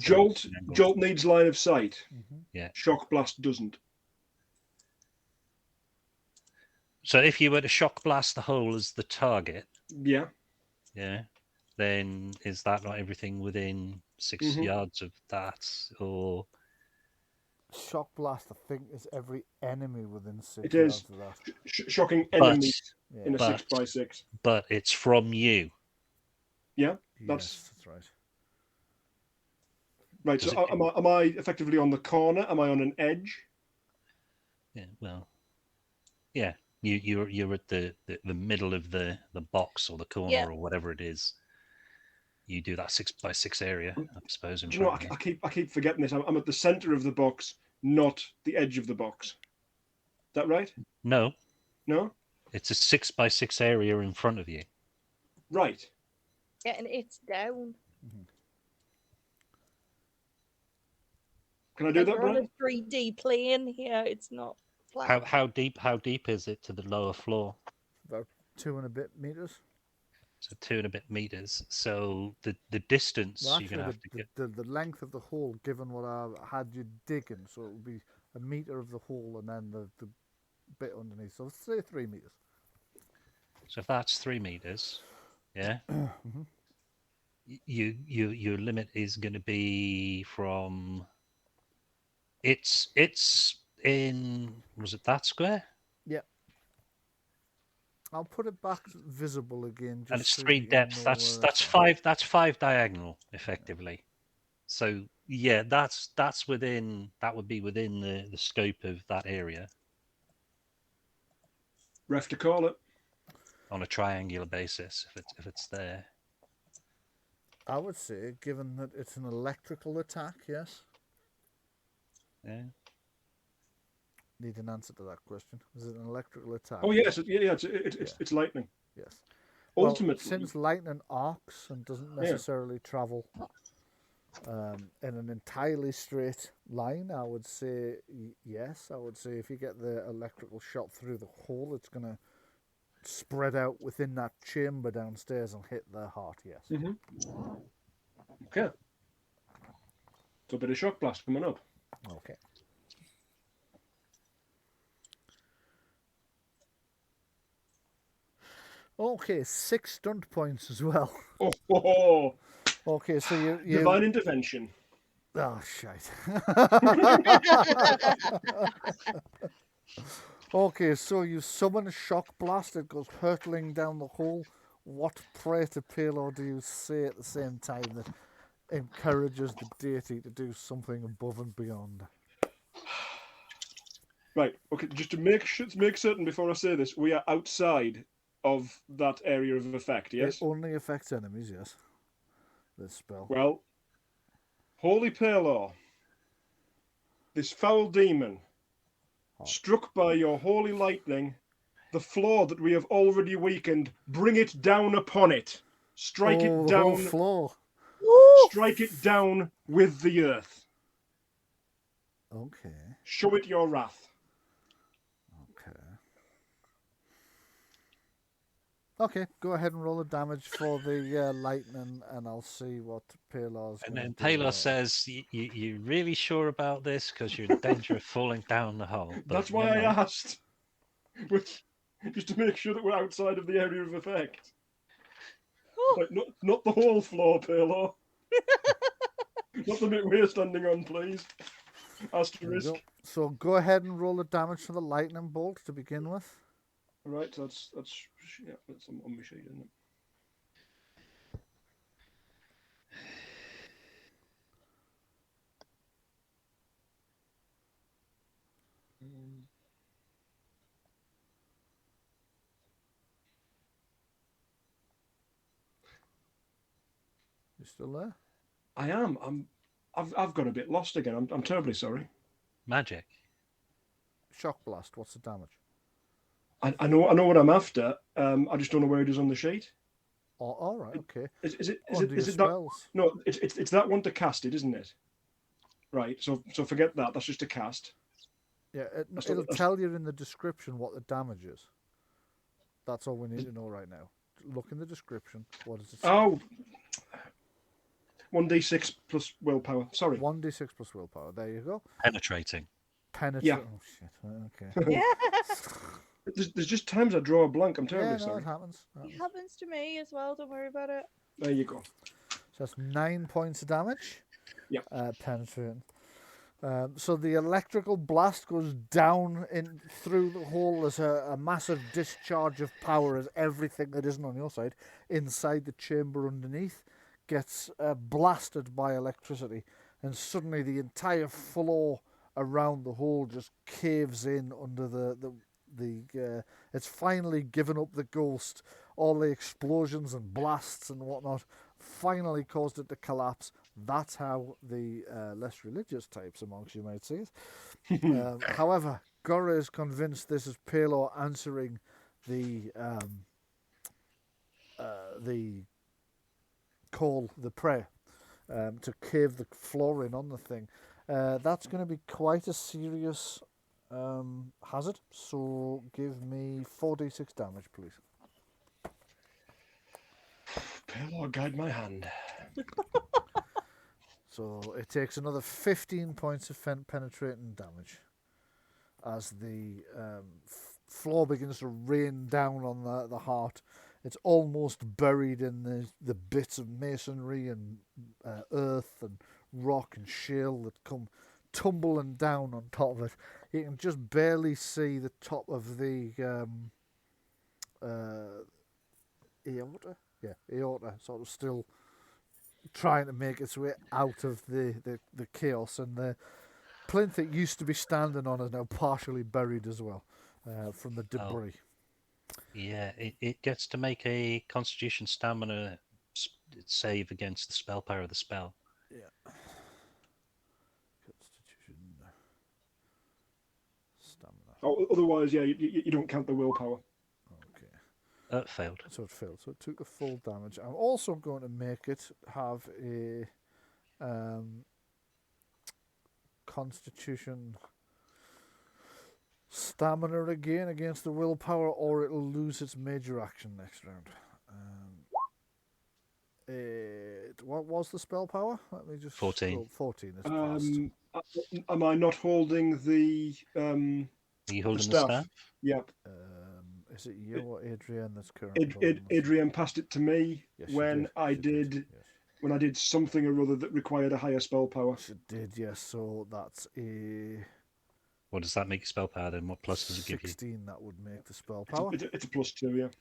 Jolt needs line of sight. Yeah. Shock blast doesn't. So if you were to shock blast the hole as the target, Yeah. then is that not everything within 6 Mhm. yards of that? Or Shock blast, I think, is every enemy within 6 It yards is. of that. Shocking but enemies Yeah. in a But- 6x6. but it's from you. Yeah. Yes, that's right. Right. Does So it- am I effectively on the corner? Am I on an edge? Yeah. Well. Yeah. You're at the middle of the box or the corner Yeah. or whatever it is. You do that 6x6 area, I suppose. In Do you know front what? of you. I keep forgetting this. I'm at the center of the box, not the edge of the box. Is that right? No, No. it's a 6x6 area in front of you. Right. Yeah, and it's down. Can I do Like that, we're on Brian? a 3D plane here. It's not flat. How deep is it to the lower floor? About 2 and a bit meters. So 2 and a bit meters. So the distance Well, you're gonna actually, have to get. the length of the hole, given what I had you digging, so it would be a meter of the hole and then the bit underneath. So let's say 3 meters. So if that's 3 meters, yeah. Your limit is going to be from. It's in. Was it that square? Yeah. I'll put it back visible again. Just And it's so 3 you can depth. know That's where that's it's at. 5. That's 5 diagonal, effectively. So yeah, that's within. That would be within the scope of that area Ref to call it. on a triangular basis. If it's there. I would say, given that it's an electrical attack, yes. Yeah. Need an answer to that question. Is it an electrical attack? Oh yes, it's lightning. Yes. Well, Ultimately, since lightning arcs and doesn't Yeah. necessarily travel in an entirely straight line, I would say yes. I would say if you get the electrical shot through the hole, it's going to spread out within that chamber downstairs and hit their heart, yes. okay. So a bit of shock blast coming up. Okay. Okay, 6 stunt points as well. Oh, Okay, so you divine intervention. oh shite. Okay, so you summon a shock blast, it goes hurtling down the hole. What prayer to Palo do you say at the same time that encourages the deity to do something above and beyond? Right. Okay. Just to make certain before I say this, we are outside of that area of effect. Yes. It only affects enemies, yes. This spell. Well, Holy Palor, this foul demon, struck by your holy lightning, the floor that we have already weakened, bring it down upon it. Strike it the whole down. floor. Strike it down with the earth. Okay. Show it your wrath. Okay, go ahead and roll the damage for the lightning, and I'll see what Palor's And going then to do. Paylor says, "You really sure about this? Because you're in danger of falling down the hole." But, That's why I asked. Which, just to make sure that we're outside of the area of effect. Like, not the whole floor, Palor. Not the bit we're standing on, please. Asterisk. So go ahead and roll the damage for the lightning bolt to begin with. Right, that's on my sheet, isn't it? You still there? I am. I've got a bit lost again. I'm terribly sorry. Magic. Shock blast. What's the damage? I know what I'm after. I just don't know where it is on the sheet. Oh, all right. Okay. Is it Under your that? spells. No, it's that one to cast it, isn't it? Right. So forget that. That's just a cast. Yeah, That's it'll not- tell you in the description what the damage is. That's all we need to know right now. Look in the description. What does it say? Oh, 1d6 plus willpower. Sorry. 1d6 plus willpower. There you go. Penetrating. Penetrate. Yeah. Oh shit. Okay. Yeah. There's just times I draw a blank. I'm Yeah, terribly no, sorry. it happens. It happens to me as well. Don't worry about it. There you go. So that's 9 points of damage. Yeah. Penetrating. So the electrical blast goes down in through the hole. There's a massive discharge of power as everything that isn't on your side inside the chamber underneath gets blasted by electricity, and suddenly the entire floor around the hole just caves in under the it's finally given up the ghost. All the explosions and blasts and whatnot finally caused it to collapse. That's how the less religious types amongst you might see it. However, Gora is convinced this is Palor answering the call, the prayer, to cave the floor in on the thing. That's going to be quite a serious hazard. So give me 4d6 damage, please. Palor, guide my hand. So it takes another 15 points of penetrating damage as the floor begins to rain down on the heart. It's almost buried in the bits of masonry and earth and rock and shale that come tumbling down on top of it. You can just barely see the top of the aorta. Yeah, aorta, sort of still trying to make its way out of the chaos, and the plinth it used to be standing on is now partially buried as well from the debris. Yeah, it gets to make a Constitution Stamina save against the spell power of the spell. Yeah. Constitution. Stamina. Oh, otherwise, yeah, you don't count the willpower. Okay. Failed. So it failed. So it took the full damage. I'm also going to make it have a Constitution Stamina again against the willpower, or it'll lose its major action next round. What was the spell power? Let me just 14. 14. It's passed. Am I not holding the Are you holding the staff? staff? Yeah. Is it you or Adrian that's currently holding this? Adrian passed it to me Yes, she when did. I She did yes. when I did something or other that required a higher spell power. She did, yes. So that's a What does that make your spell power then? What plus does it give you? 16. That would make the spell power. It's a +2, yeah. So It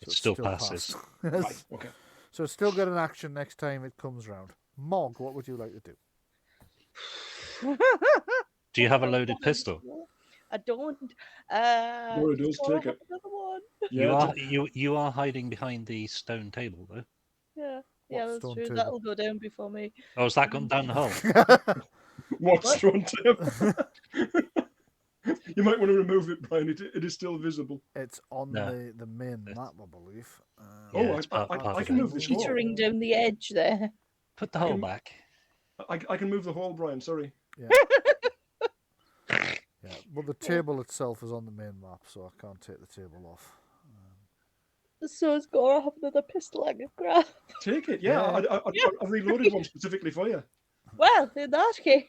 it's still passes. passed. Right. Okay. So it's still got an action next time it comes round. Mog, what would you like to do? Do you have a loaded pistol? I don't. Nora does, so I'll take have it. another one. Yeah. You are hiding behind the stone table though. Yeah, What that's stone true. table? That'll go down before me. Oh, has that gone down the hole? What's thrown to You might want to remove it, Brian. It is still visible. It's on No. the main map, I believe. Yeah, Oh, it's part I of can it. move this hole. Teetering down the edge there. Put the hole can- back. I can move the hole, Brian. Sorry. Yeah. Yeah, but the table itself is on the main map, so I can't take the table off. So it's got to have another pistol I can grab. Take it. Yeah, Yeah. I've reloaded one specifically for you. Well, in that case.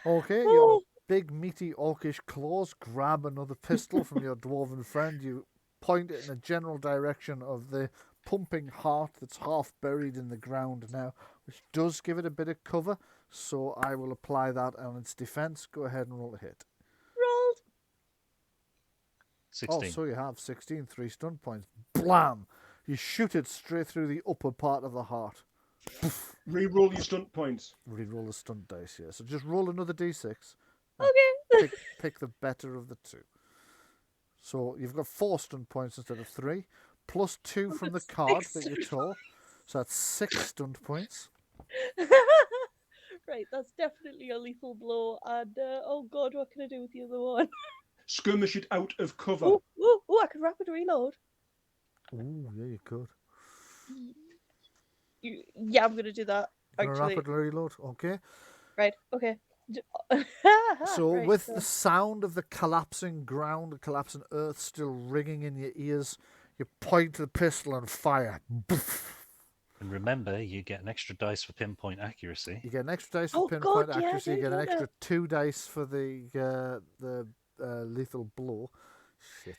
Okay, Oh. your big meaty orcish claws grab another pistol from your dwarven friend. You point it in the general direction of the pumping heart that's half buried in the ground now, which does give it a bit of cover. So I will apply that on its defense. Go ahead and roll a hit. Rolled. 16. Oh, so you have 16, 3 stun points. Blam! You shoot it straight through the upper part of the heart. Reroll your stunt points. Reroll the stunt dice here. So just roll another d6. Okay. Pick the better of the two. So you've got 4 stun points instead of 3, plus 2 from the card that you tore. So that's 6 stunned points. Right, that's definitely a lethal blow. And oh god, what can I do with the other one? Skirmish it out of cover. Oh, I can rapid reload. Ooh, yeah, you could. Yeah, I'm gonna do that. Gonna Actually, rapid reload, okay. right, okay. So Right, with so- the sound of the collapsing ground, the collapsing earth still ringing in your ears, you point to the pistol and fire. And remember, you get an extra dice for pinpoint accuracy. You get an extra dice for Oh, pinpoint God, yeah, I accuracy. You do get an get extra it. 2 dice for the lethal blow. Shit.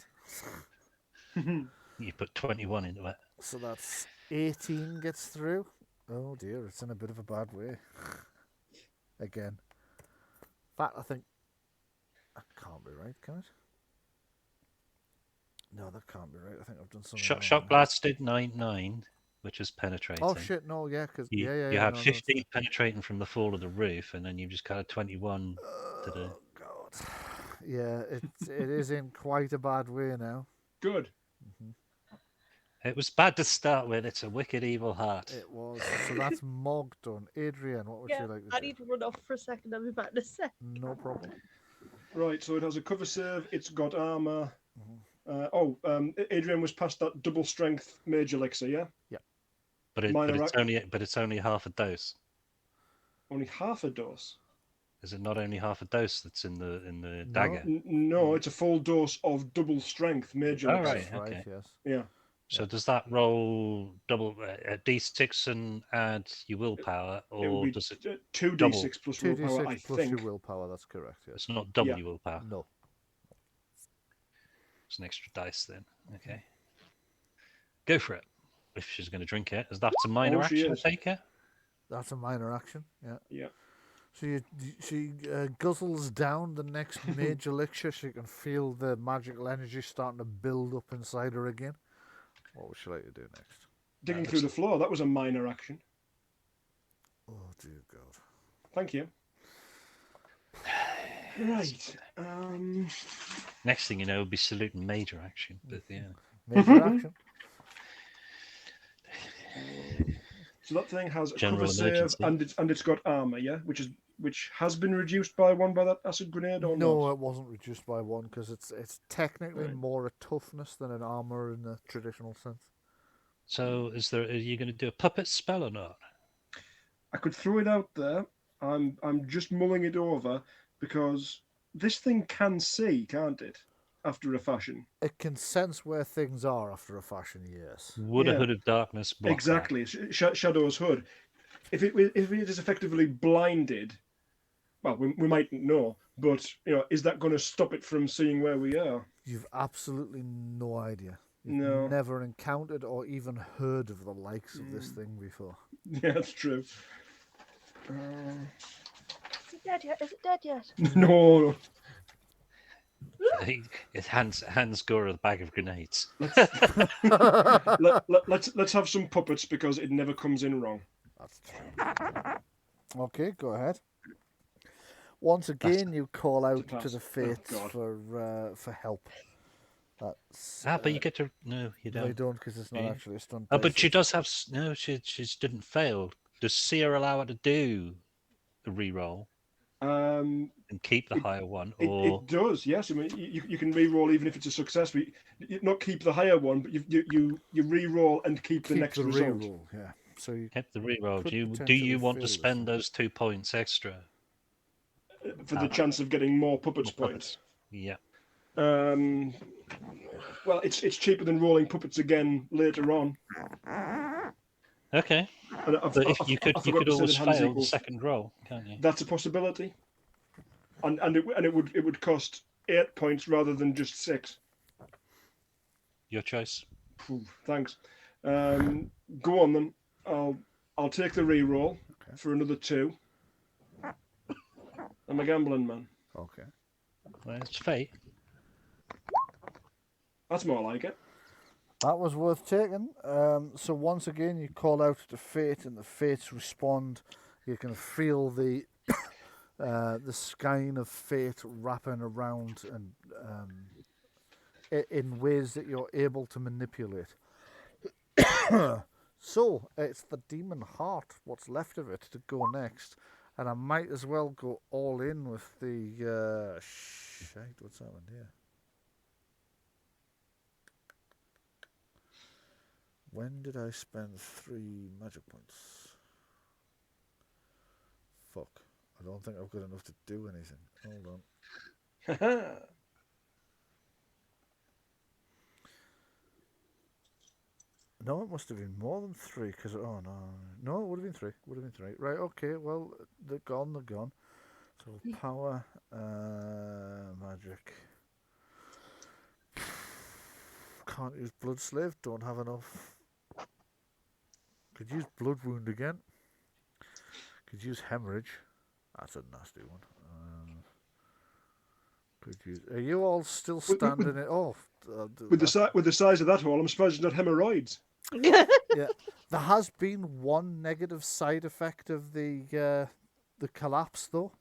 You put 21 into it. So that's 18 gets through. Oh dear, it's in a bit of a bad way. Again. In fact, I think that can't be right, can it? No, that can't be right. I think I've done something wrong. Shock Blast did 9, which is penetrating. Oh shit, no, yeah, because You, yeah, you have no, 15 penetrating from the fall of the roof, and then you've just got a 21 to the. Oh god. Yeah, it is in quite a bad way now. Good. It was bad to start with. It's a wicked evil heart. It was. So that's Mog done. Adrian, what would Yeah, you like to I do? need to run off for a second. I'll be back in a sec. No problem. Right, so it has a cover save. It's got armor. Mm-hmm. Adrian was past that double strength mage elixir, yeah? But it's only half a dose. Only half a dose. Is it not only half a dose that's in the No. dagger? No, it's a full dose of double strength mage Oh, elixir. right. That's right, okay. yes. Yeah. So does that roll double d6 and add your willpower, It would or be does it? 2d6 double? plus 2d6 willpower, I plus think. your willpower, that's correct, yes. It's not double Yeah. your willpower. No. It's an extra dice then. Okay. Go for it. If she's going to drink it, is that a minor she action? is. I take it. That's a minor action, yeah. Yeah. So she guzzles down the next mage elixir. She can feel the magical energy starting to build up inside her again. What would she like to do next? Digging through the floor, that was a minor action. Oh, dear God. Thank you. Right. Next thing you know, it'll be saluting major action. But yeah. Major action. So that thing has a General cover save emergency. and it's got armor, yeah, which has been reduced by 1 by that acid grenade or No, not? it wasn't reduced by 1 because it's technically Right. more a toughness than an armor in the traditional sense. So are you going to do a puppet spell or not? I could throw it out there. I'm just mulling it over because this thing can see, can't it? After a fashion. It can sense where things are after a fashion, yes. Would a Yeah. hood of darkness block Exactly. Shadow's hood. If it is effectively blinded, well, we mightn't know, but is that going to stop it from seeing where we are? You've absolutely no idea. You've No. never encountered or even heard of the likes of this thing before. Yeah, that's true. Is it dead yet? Is it dead yet? No. that? It's hands Gora the bag of grenades. Let's have some puppets because it never comes in wrong. That's true. Okay, go ahead. Once again, you call out to pass. the Oh, fates God. for help. That's But you get to no, you they don't. don't because it's not Yeah. actually a stunt. Oh, but dice, she it's- does have no. She didn't fail. Does Seer allow her to do the reroll Um, and keep the higher one, it, or it does, yes. I mean, you can re-roll even if it's a success. But you not keep the higher one, but you re-roll and keep the keep next the result. reroll. Yeah. So you kept the reroll? could Do you potentially want to fail this spend one. those 2 points extra? For the chance of getting more puppets More points. Yeah. Well, it's cheaper than rolling puppets again later on. Okay. And But if you I could forgot to say always that hands fail the equals. second roll, can't you? That's a possibility. And it would cost 8 points rather than just 6. Your choice. Phew, thanks. Go on then. I'll take the re-roll for another 2. I'm a gambling man. Okay. Well, it's fate. That's more like it. That was worth taking. So once again, you call out to fate, and the fates respond. You can feel the skein of fate wrapping around and in ways that you're able to manipulate. So it's the demon heart, what's left of it, to go next. And I might as well go all in with the shite, what's that one here? When did I spend 3 magic points? Fuck. I don't think I've got enough to do anything. Hold on. No, it must have been more than 3, because, oh no, it would have been 3, Right, okay, well, they're gone. So, power, magic. Can't use Blood Slave, don't have enough. Could use Blood Wound again. Could use Hemorrhage. That's a nasty one. Could use. Are you all still standing it? Oh, With the size of that hole, I'm surprised it's not hemorrhoids. yeah. There has been one negative side effect of the collapse, though.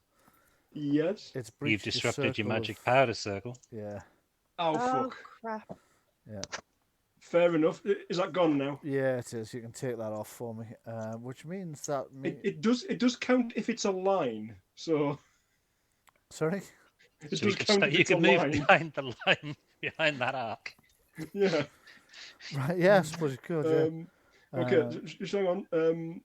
Yes. It's You've breached disrupted your magic of, powder circle. Yeah. Oh, Oh, fuck. crap. Yeah. Fair enough. Is that gone now? Yeah, it is. You can take that off for me. Which means that It does count if it's a line. So Sorry. it So does count if you it's a could move line. behind the line, behind that arc. Yeah. Right. Yeah, I suppose you could. Yeah. Okay. Just hang on.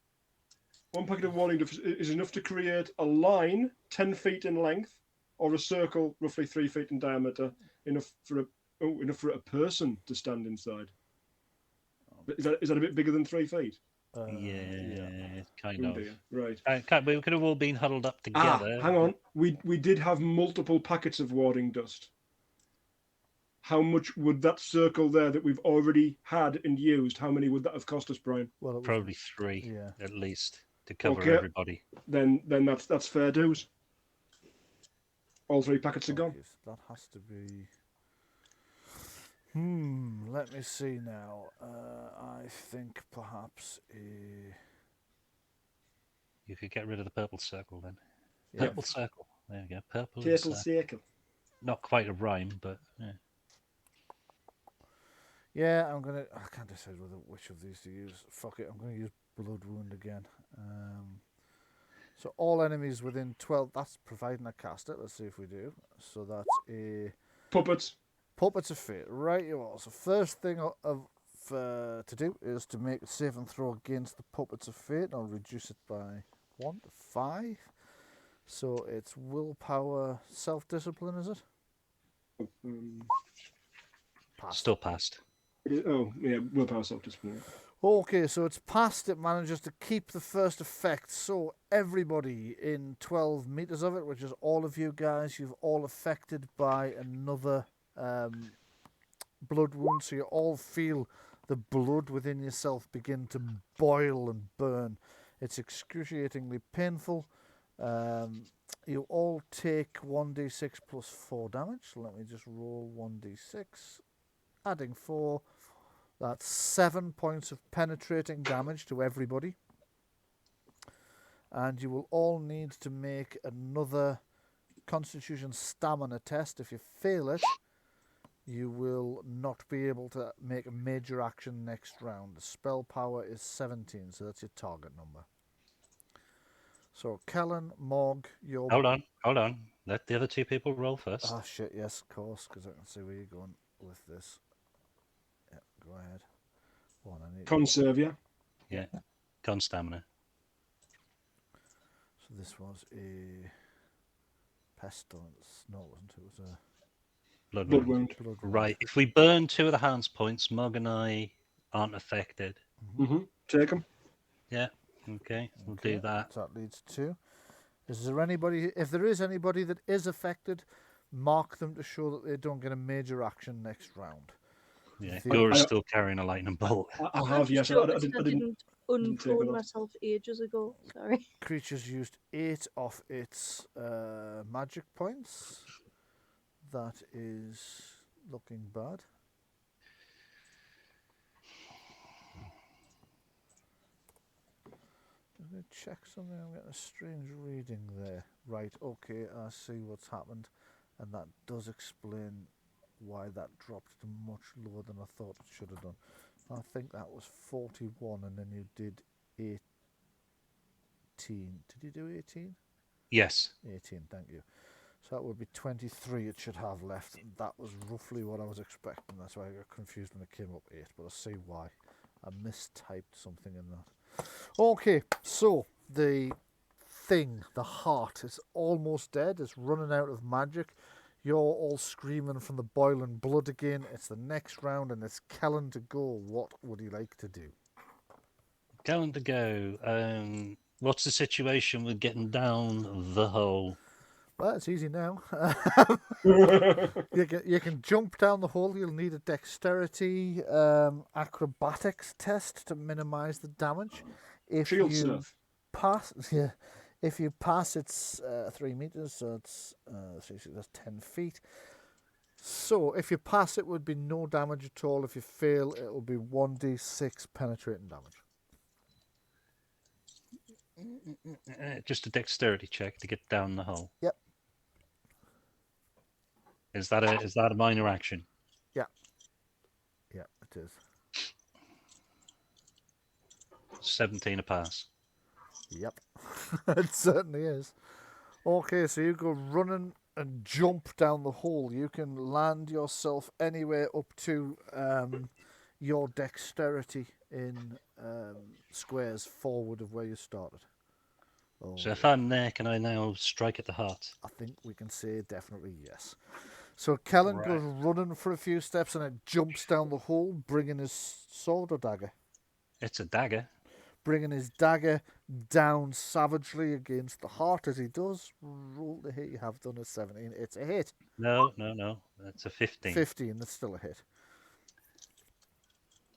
One packet of warning is enough to create a line 10 feet in length, or a circle roughly 3 feet in diameter, enough for a person to stand inside. But is that a bit bigger than 3 feet? Yeah, kind Oh of. dear. Right. We could have all been huddled up together. Hang on. We did have multiple packets of warding dust. How much would that circle there that we've already had and used? How many would that have cost us, Brian? Well, it was, Probably 3 Yeah. at least to cover Okay. everybody. Then that's fair dues. All 3 packets are gone. Okay, so that has to be. Let me see now. I think perhaps a. You could get rid of the purple circle then. Yeah. Purple circle. There we go. Purple Purple is circle. not quite a rhyme, but yeah. Yeah, I can't decide which of these to use. Fuck it, I'm gonna use Blood Wound again. So all enemies within 12. That's providing I cast it. Let's see if we do. So that's a Puppets. Puppets of Fate. Right, you all. So first thing to do is to make a save and throw against the Puppets of Fate. I'll reduce it by 1 to 5. So it's willpower, self-discipline, is it? Passed. Still passed. Willpower self-discipline. Okay, so it's passed. It manages to keep the first effect. So everybody in 12 meters of it, which is all of you guys, you've all affected by another blood wound. So you all feel the blood within yourself begin to boil and burn. It's excruciatingly painful. You all take 1d6 plus 4 damage. Let me just roll 1d6. Adding 4. That's 7 points of penetrating damage to everybody. And you will all need to make another Constitution Stamina test. If you fail it, you will not be able to make a major action next round. The spell power is 17, so that's your target number. So, Kellen, Morg, your... Hold on. Let the other 2 people roll first. Oh, shit, yes, of course, because I can see where you're going with this. Yeah, go ahead. Conserve, yeah. Yeah. Con stamina. So this was a pestilence. No, it wasn't. It was a Blood wound. blood wound. Right. If we burn 2 of the hands points, Mug and I aren't affected. Take them. Yeah. Okay. We'll do that. So that leads to. Is there anybody? If there is anybody that is affected, mark them to show that they don't get a major action next round. Yeah. The- Gora's still carrying a lightning bolt. I have, yes. I didn't I didn't didn't take unprone it off. myself ages ago. Sorry. Creature's used 8 of its magic points. That is looking bad. I'm going to check something. I'm getting a strange reading there. Right, okay, I see what's happened. And that does explain why that dropped to much lower than I thought it should have done. I think that was 41, and then you did 18. Did you do 18? Yes. 18, thank you. So that would be 23 it should have left. That was roughly what I was expecting. That's why I got confused when it came up 8, but I see why. I mistyped something in that. Okay, so the thing, the heart, is almost dead. It's running out of magic. You're all screaming from the boiling blood again. It's the next round and it's Kellen to go. What would he like to do? Going to go. What's the situation with getting down the hole? Well, it's easy now. You can jump down the hole. You'll need a dexterity acrobatics test to minimise the damage. If Shield you surf. pass, yeah, if you pass, it's 3 meters, so it's that's 10 feet. So if you pass, it would be no damage at all. If you fail, it will be 1d6 penetrating damage. Just a dexterity check to get down the hole. Yep. Is that a minor action? Yeah, it is. 17 a pass. Yep, it certainly is. Okay, so you go running and jump down the hole. You can land yourself anywhere up to your dexterity in squares forward of where you started. Oh, So if I'm there, can I now strike at the heart? I think we can say definitely yes. So Kellen Right. goes running for a few steps and it jumps down the hole, bringing his sword or dagger. It's a dagger. Bringing his dagger down savagely against the heart as he does. Roll the hit. You have done a 17. It's a hit. No. That's a 15. 15. That's still a hit.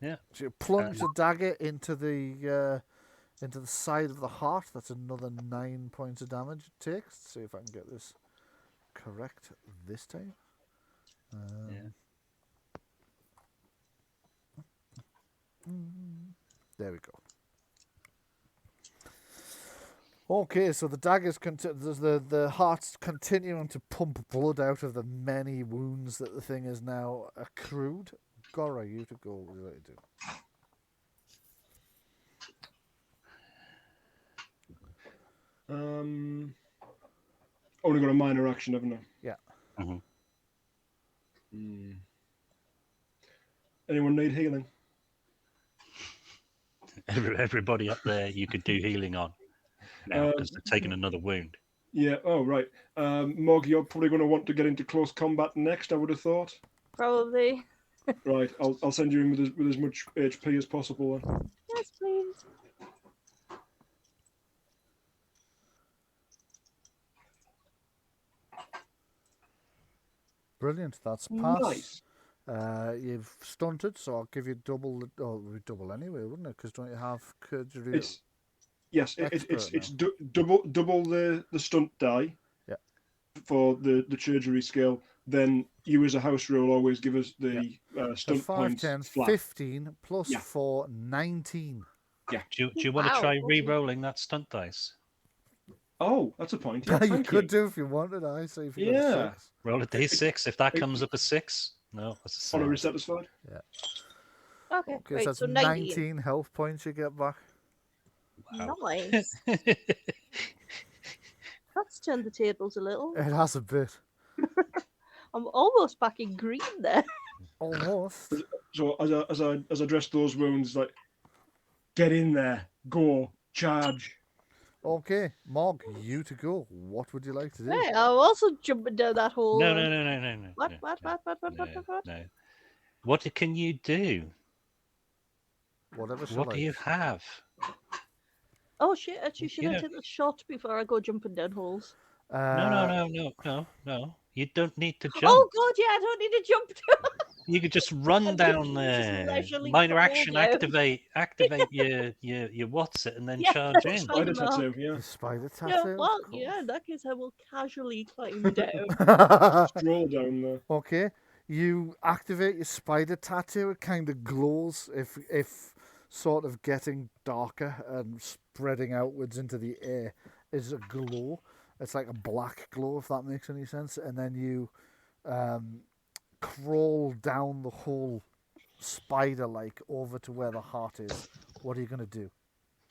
Yeah. So you plunge the dagger into the side of the heart. That's another 9 points of damage it takes. Let's see if I can get this correct this time. There we go. Okay, so the daggers the heart's continuing to pump blood out of the many wounds that the thing has now accrued. Gora, you to go. What would you like to do? Only got a minor action, haven't I? Yeah. Anyone need healing? Everybody up there, you could do healing on now because they're taking another wound. Yeah. Oh, right. Mog, you're probably going to want to get into close combat next, I would have thought. Probably. Right. I'll send you in with as much HP as possible then. Yes, please. Brilliant. That's pass. Nice. You've stunted, so I'll give you double. Oh, it would be double anyway, wouldn't it? Because don't you have surgery? It's double the stunt die. Yeah. For the surgery skill, then you as a house rule always give us the stunt 5, points 10, flat. 15 plus 4, 19. Yeah. Do you want to try re-rolling that stunt dice? Oh, that's a point. Yeah, you thank could do if you wanted. I see if you got a 6. Roll a d6. If that comes up a 6, no, that's a Honorary 7. satisfied. Okay, Okay, right, so that's so 19 health points you get back. Wow. Nice. That's turned the tables a little. It has a bit. I'm almost back in green there. Almost. So as I dress those wounds, like, get in there, go, charge. Okay, Mog, you to go. What would you like to do? Hey, I'm also jumping down that hole. No. What? No. What can you do? Whatever she What do you likes. have? Oh shit! Actually, should I Yeah. take the shot before I go jumping down holes? No. You don't need to jump. Oh god, yeah, I don't need to jump down. You could just run And down just there. leisurely Minor crawl action, down. activate your what's it, and then Yeah, charge that's in. fine. Spider tattoo, yeah. The spider tattoo. Yeah, of well, course. yeah, in that case, I will casually climb down. Stroll down there. Okay, you activate your spider tattoo. It kind of glows, if sort of getting darker and spreading outwards into the air is a glow. It's like a black glow, if that makes any sense. And then you crawl down the hole spider-like over to where the heart is, what are you going to do?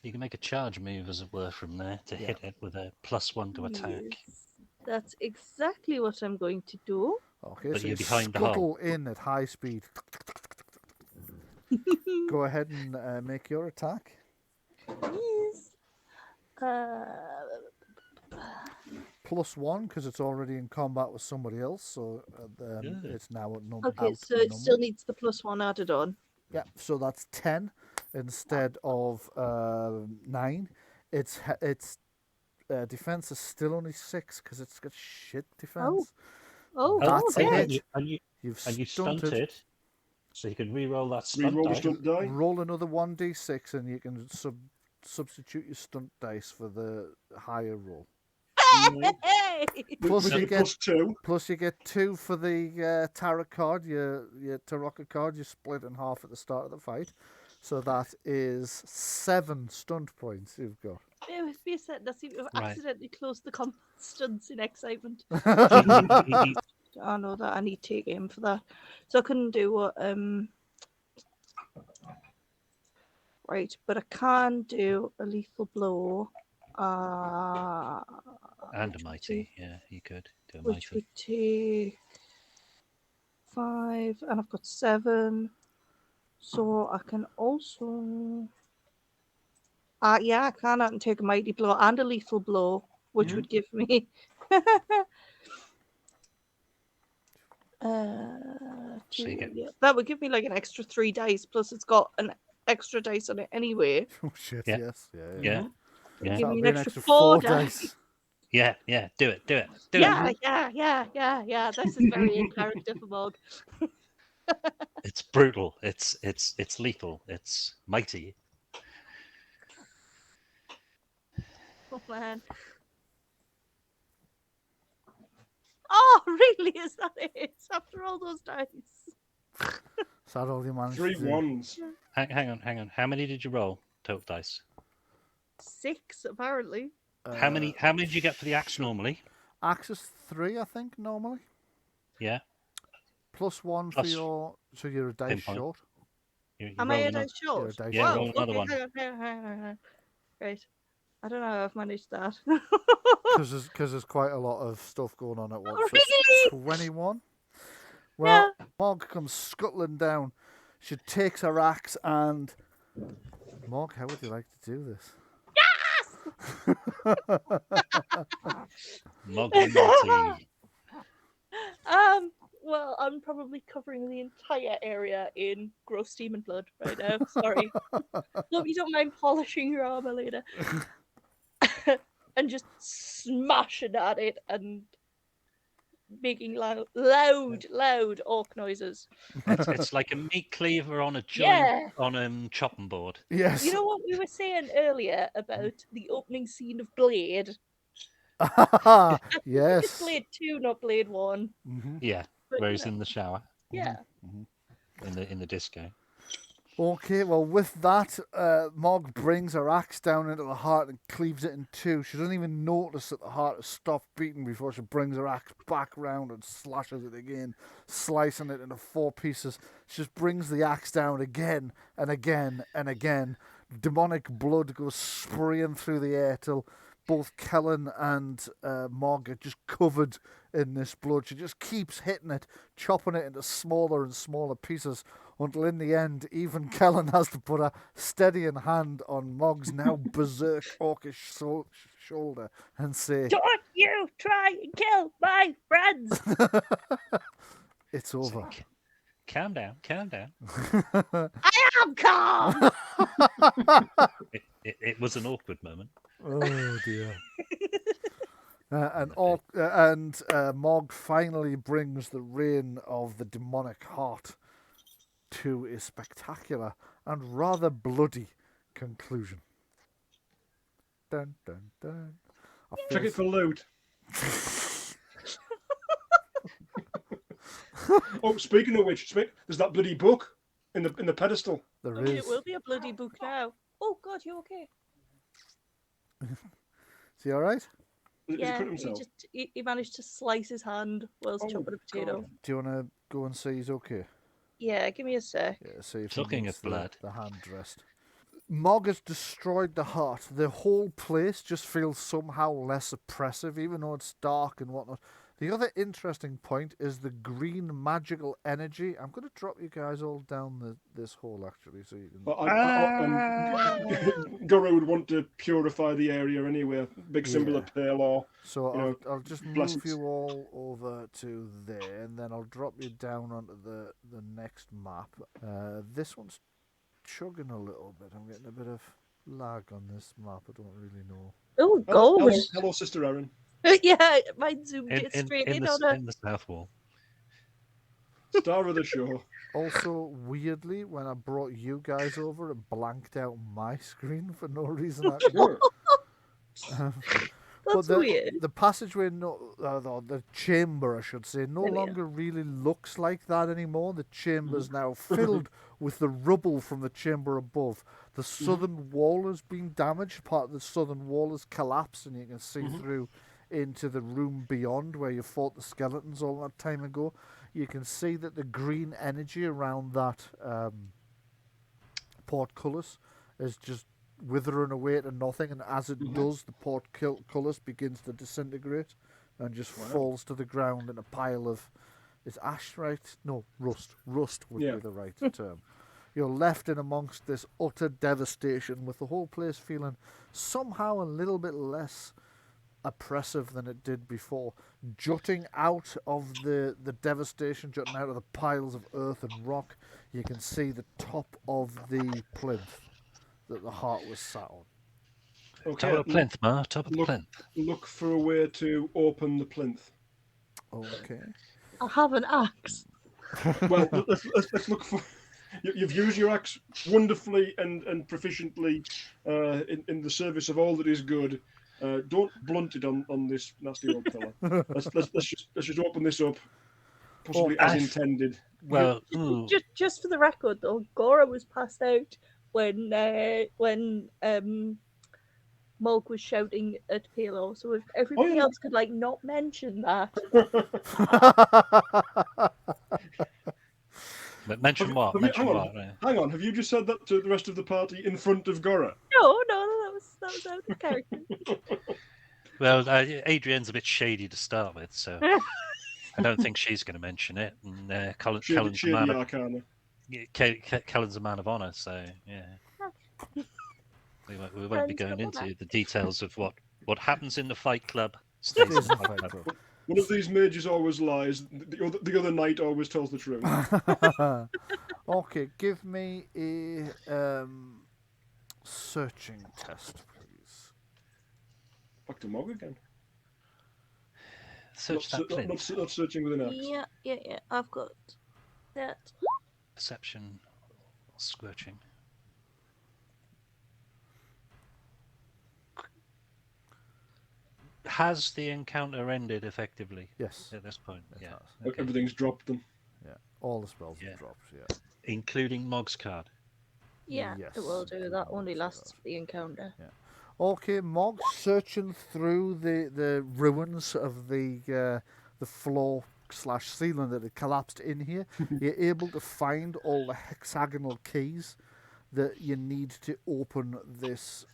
You can make a charge move, as it were, from there to hit it with a +1 to attack. Yes, that's exactly what I'm going to do. Okay, But so you're you behind the hole. scuttle in at high speed. Go ahead and make your attack. Yes. +1 because it's already in combat with somebody else, so Good. it's now Okay, so it still needs the +1 added on. Yeah, so that's 10 instead of 9. Its defense is still only 6 because it's got shit defense. Oh, That's okay. it. You've you stunted. stunted, so you can re-roll that stunt Reroll the die. stunt die. Roll another 1d6 and you can substitute your stunt dice for the higher roll. Hey! Plus With you your get +2. Plus, you get 2 for the tarot card, your Tarocca card. You split in half at the start of the fight. So that is 7 stunt points you've got. Bear with me a second. I seem to have Right. accidentally closed the combat stunts in excitement. You- I know that I need to take aim for that. So I couldn't do what right, but I can do a lethal blow. and Which a would mighty, yeah, you could do a which mighty. would take 5, and I've got 7. So I can also yeah, I can take a mighty blow and a lethal blow, which Mhm. would give me So you get- that would give me like an extra 3 dice, plus it's got an extra dice on it anyway. Oh, shit, Yeah. yes. Yeah. Yeah, It'd yeah, give That'll me be an extra 4 dice. yeah. Do it. Do Yeah, it. yeah. This is very in character for Mog. It's brutal. It's lethal. It's mighty. Oh man. Oh, really? Is that it? After all those dice? Is that all you managed 3 to do? 1s. Hang on. How many did you roll? Total dice. 6, apparently. How many did you get for the axe normally? Axe is 3, I think, normally. Yeah. +1 for Plus your... So you're a dice pinpoint. short. You Am I roll a another. dice short? You're a dice Yeah, short. roll another okay, one. hang on. Right. I don't know how I've managed that. Because there's quite a lot of stuff going on at once. Oh, So it's really? 21. Well, Yeah. Mog comes scuttling down. She takes her axe and... Mog, how would you like to do this? Mog the mighty. Well, I'm probably covering the entire area in gross steam and blood right now. Sorry. Hope you don't mind polishing your armor later. And just smashing at it and making loud orc noises. It's like a meat cleaver on a Yeah. giant on chopping board. Yes. You know what we were saying earlier about the opening scene of Blade? Yes. It's Blade 2, not Blade 1. Mhm. Yeah, But, where you he's know, in the shower yeah. in the disco. Okay, well, with that, Mog brings her axe down into the heart and cleaves it in 2. She doesn't even notice that the heart has stopped beating before she brings her axe back round and slashes it again, slicing it into 4 pieces. She just brings the axe down again and again and again. Demonic blood goes spraying through the air till both Kellen and Mog are just covered in this blood. She just keeps hitting it, chopping it into smaller and smaller pieces, until in the end, even Kellen has to put a steadying hand on Mog's now berserk orcish shoulder and say, Don't you try and kill my friends! it's over. Calm down. I am calm! It was an awkward moment. Oh dear. And Mog finally brings the reign of the demonic heart to a spectacular and rather bloody conclusion. Dun dun dun. Check it for loot. Oh, speaking of which, there's that bloody book in the pedestal. There I mean, is. it will be a bloody book now. Oh God, you okay? Is he all right? Has he Yeah, cut himself? he managed to slice his hand whilst Oh, chopping a potato. God. Do you want to go and see he's okay? Yeah, give me a sec. Yeah, see if Talking he of needs blood. the hand dressed. Mog has destroyed the heart. The whole place just feels somehow less oppressive, even though it's dark and whatnot. The other interesting point is the green magical energy. I'm going to drop you guys all down this hole, actually, so you can... But Goro would want to purify the area anyway. Big symbol of pale or So I'll just move blessed. you all over to there, and then I'll drop you down onto the next map. This one's chugging a little bit. I'm getting a bit of lag on this map. I don't really know. Oh, Hello, gosh. hello, Sister Erin. Yeah, mine zoomed it straight in on her. in the south wall. Star of the show. Also, weirdly, when I brought you guys over, it blanked out my screen for no reason. Sure. That's weird. The passageway, the chamber, I should say, no There we are. longer really looks like that anymore. The chamber's now filled with the rubble from the chamber above. The southern wall has been damaged. Part of the southern wall has collapsed, and you can see through into the room beyond where you fought the skeletons all that time ago. You can see that the green energy around that portcullis is just withering away to nothing, and as it does, the portcullis begins to disintegrate and just falls to the ground in a pile of... Is ash right? No, rust. Rust would be the right term. You're left in amongst this utter devastation, with the whole place feeling somehow a little bit less oppressive than it did before. Jutting out of the devastation, jutting out of the piles of earth and rock, you can see the top of the plinth that the heart was sat on. Okay. Top of the plinth, Ma. Top of the plinth. Look for a way to open the plinth. Okay. I have an axe. Well, let's look for... You've used your axe wonderfully and proficiently in the service of all that is good. Don't blunt it on this nasty old fella. Let's just open this up, possibly as intended. Well, Just for the record, though, Gora was passed out when Mulk was shouting at Palo. So if everybody else could not mention that. but mention what? Mention what? Hang on. Have you just said that to the rest of the party in front of Gora? No, that was out of character. Well, Adrienne's a bit shady to start with, so I don't think she's going to mention it. And Cullen's a man of Cullen's a man of honor, so yeah. We won't be going into the details of what happens in the Fight Club. Stays in the Fight Club. One of these mages always lies. The other knight always tells the truth. Okay, give me a searching test, please. Back to Mog again. Search that plinth. Not searching with an axe. Yeah. I've got that. Perception, squirching. Has the encounter ended effectively? Yes. At this point, It yeah. has. Okay. Everything's dropped them. Yeah, all the spells have dropped, yeah. Including Mog's card. Yeah, Yes, it will do. That only Mog's lasts for the encounter. Yeah. Okay, Mog, searching through the ruins of the floor / ceiling that had collapsed in here, you're able to find all the hexagonal keys that you need to open this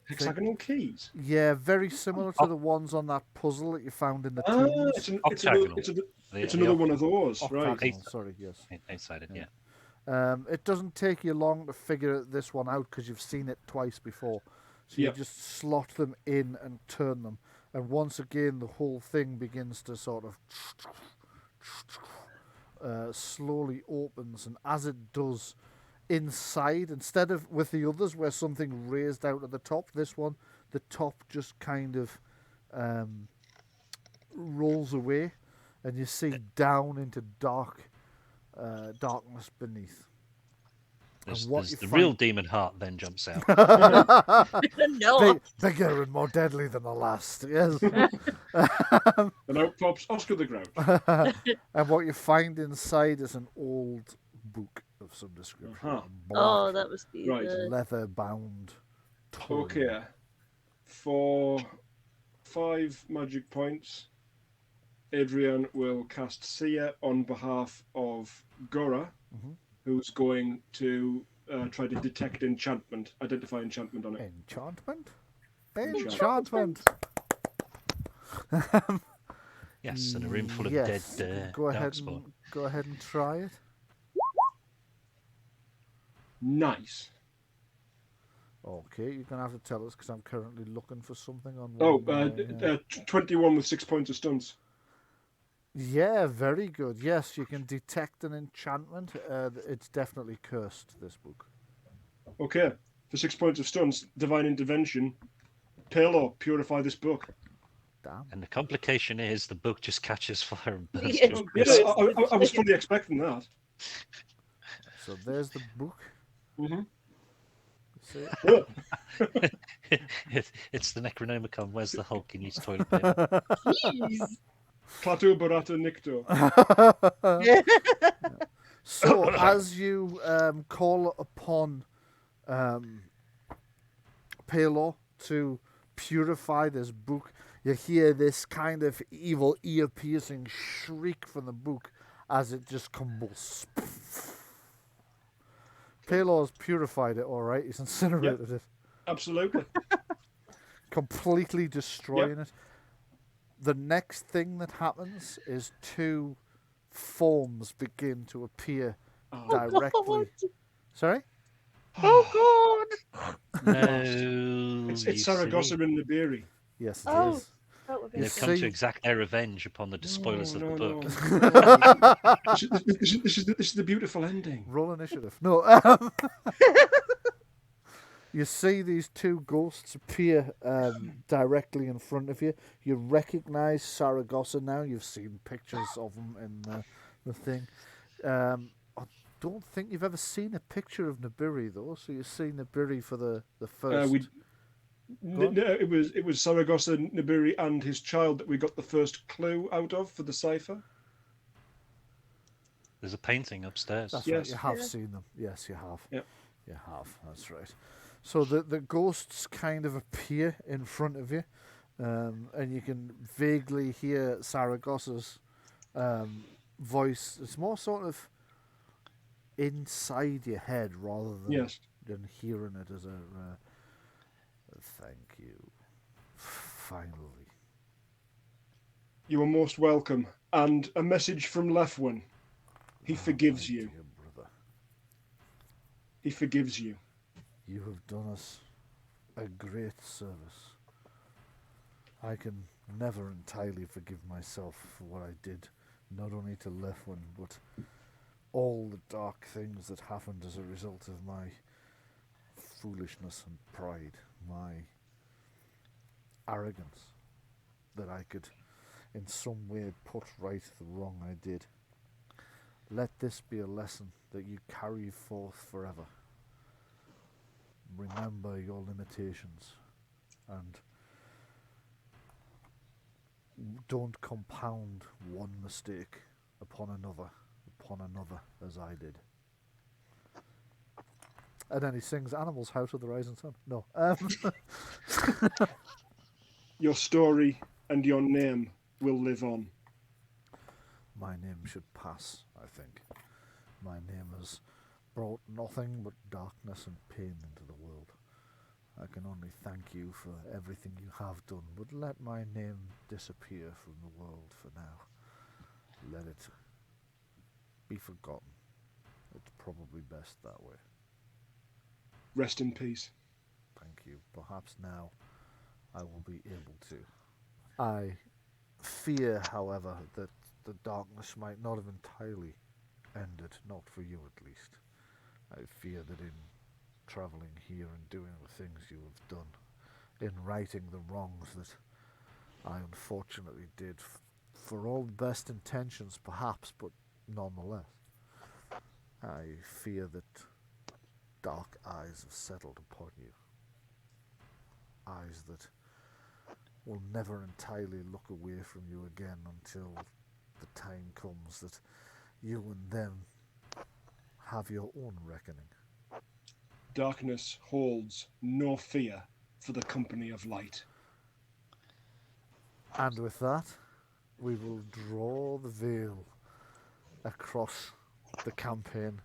hexagonal keys? Yeah, very similar to the ones on that puzzle that you found in the tombs. It's another one of those, right? Sorry, yes. Eight-sided, yeah. It doesn't take you long to figure this one out because you've seen it twice before. So you just slot them in and turn them. And once again, the whole thing begins to sort of slowly opens. And as it does, inside, instead of with the others where something raised out at the top, this one, the top just kind of rolls away. And you see down into darkness beneath. There's the real demon heart then jumps out. No. Bigger and more deadly than the last, yes. And out pops Oscar the Grouch. And what you find inside is an old book of some description. Oh, that was the leather-bound. Okay. For 5 magic points, Adrian will cast Seer on behalf of Gora, who's going to try to detect enchantment, identify enchantment on it. Enchantment? Enchantment. Yes, in a room full of Yes. dead Go ahead darkspawn. go ahead and try it. Nice. Okay, you're gonna have to tell us because I'm currently looking for something on. 21 with 6 points of stunts. Yeah, very good. Yes, you can detect an enchantment. It's definitely cursed, this book. Okay, for 6 points of stunts, divine intervention. Palo, purify this book. Damn. And the complication is the book just catches fire and burns Yeah, to Yes, crisp. I was fully expecting that. So there's the book. Mm-hmm. See? It's the Necronomicon. Where's the Hulk? He needs toilet paper. Jeez. Klaatu Barata Nikto. So as you call upon Palo to purify this book, you hear this kind of evil ear-piercing shriek from the book as it just convulses. Palo's purified it, all right. He's incinerated it. Absolutely. Completely destroying it. The next thing that happens is two forms begin to appear directly. God. Sorry? Oh God! No, It's Saragosa and Nibiri. Yes, it Oh. is. That would be You They've come see- to exact their revenge upon the despoilers of the book. No. This is the beautiful ending. Roll initiative. No. You see these two ghosts appear directly in front of you. You recognise Saragosa now. You've seen pictures of them in the thing. I don't think you've ever seen a picture of Nibiri, though. So you've seen Nibiri for the first... It was Saragosa, Nibiri, and his child that we got the first clue out of for the cipher. There's a painting upstairs. That's Yes. right, you have seen them. Yes, you have. Yep. You have, that's right. So the ghosts kind of appear in front of you, and you can vaguely hear Saragosa's voice. It's more sort of inside your head rather than hearing it as a thank you. Finally. You are most welcome. And a message from Lefwin. He forgives my you. dear brother. He forgives you. You have done us a great service. I can never entirely forgive myself for what I did, not only to Lefwin, but all the dark things that happened as a result of my foolishness and pride, my arrogance, that I could in some way put right the wrong I did. Let this be a lesson that you carry forth forever. Remember your limitations and don't compound one mistake upon another, as I did. And then he sings Animals House of the Rising Sun. No. Your story and your name will live on. My name should pass, I think. My name has brought nothing but darkness and pain into the world. I can only thank you for everything you have done, but let my name disappear from the world for now. Let it be forgotten. It's probably best that way. Rest in peace. Thank you. Perhaps now I will be able to. I fear, however, that the darkness might not have entirely ended, not for you at least. I fear that in travelling here and doing the things you have done, in righting the wrongs that I unfortunately did, for all the best intentions perhaps, but nonetheless, I fear that dark eyes have settled upon you. Eyes that will never entirely look away from you again until the time comes that you and them have your own reckoning. Darkness holds no fear for the company of light. And with that, we will draw the veil across the campaign,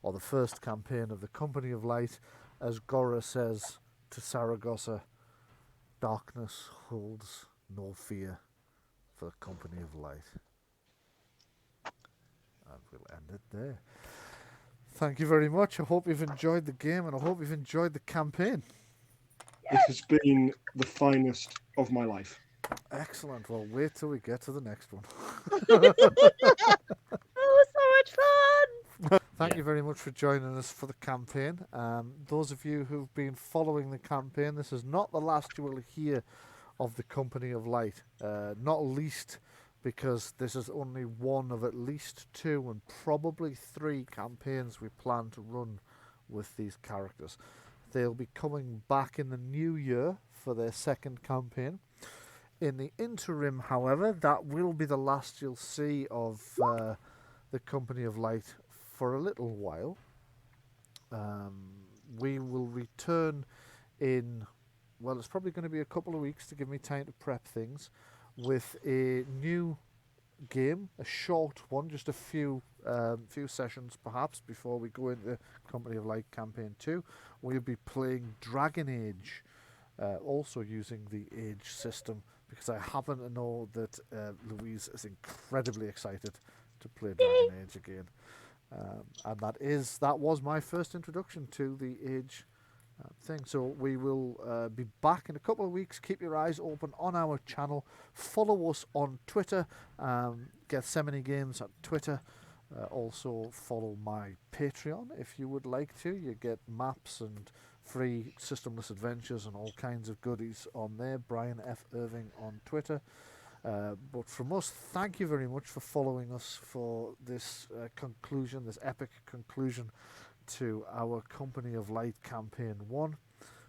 or the first campaign of the Company of Light, as Gora says to Saragosa, darkness holds no fear for the Company of Light. And we'll end it there. Thank you very much. I hope you've enjoyed the game, and I hope you've enjoyed the campaign. It has been the finest of my life. Excellent. Well, wait till we get to the next one. Oh, so much fun! Thank you very much for joining us for the campaign. Those of you who've been following the campaign, this is not the last you will hear of the Company of Light. Not least because this is only one of at least 2 and probably 3 campaigns we plan to run with these characters. They'll be coming back in the new year for their second campaign. In the interim, however, that will be the last you'll see of the Company of Light for a little while. We will return in, well, it's probably going to be a couple of weeks to give me time to prep things, with a new game, a short one, just a few sessions perhaps before we go into Company of Light Campaign 2. We'll be playing Dragon Age, also using the Age system, because I happen to know that Louise is incredibly excited to play Dragon Age again. And that was my first introduction to the Age thing. So we will be back in a couple of weeks. Keep your eyes open on our channel. Follow us on Twitter, Gethsemane Games on Twitter. Also follow my Patreon if you would like to. You get maps and free systemless adventures and all kinds of goodies on there. Bryan F. Irving on Twitter. But from us, thank you very much for following us for this conclusion, this epic conclusion to our Company of Light Campaign 1.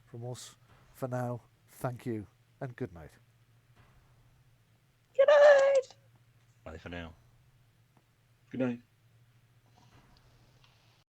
From us, for now, thank you and good night. Good night! Bye for now. Good night.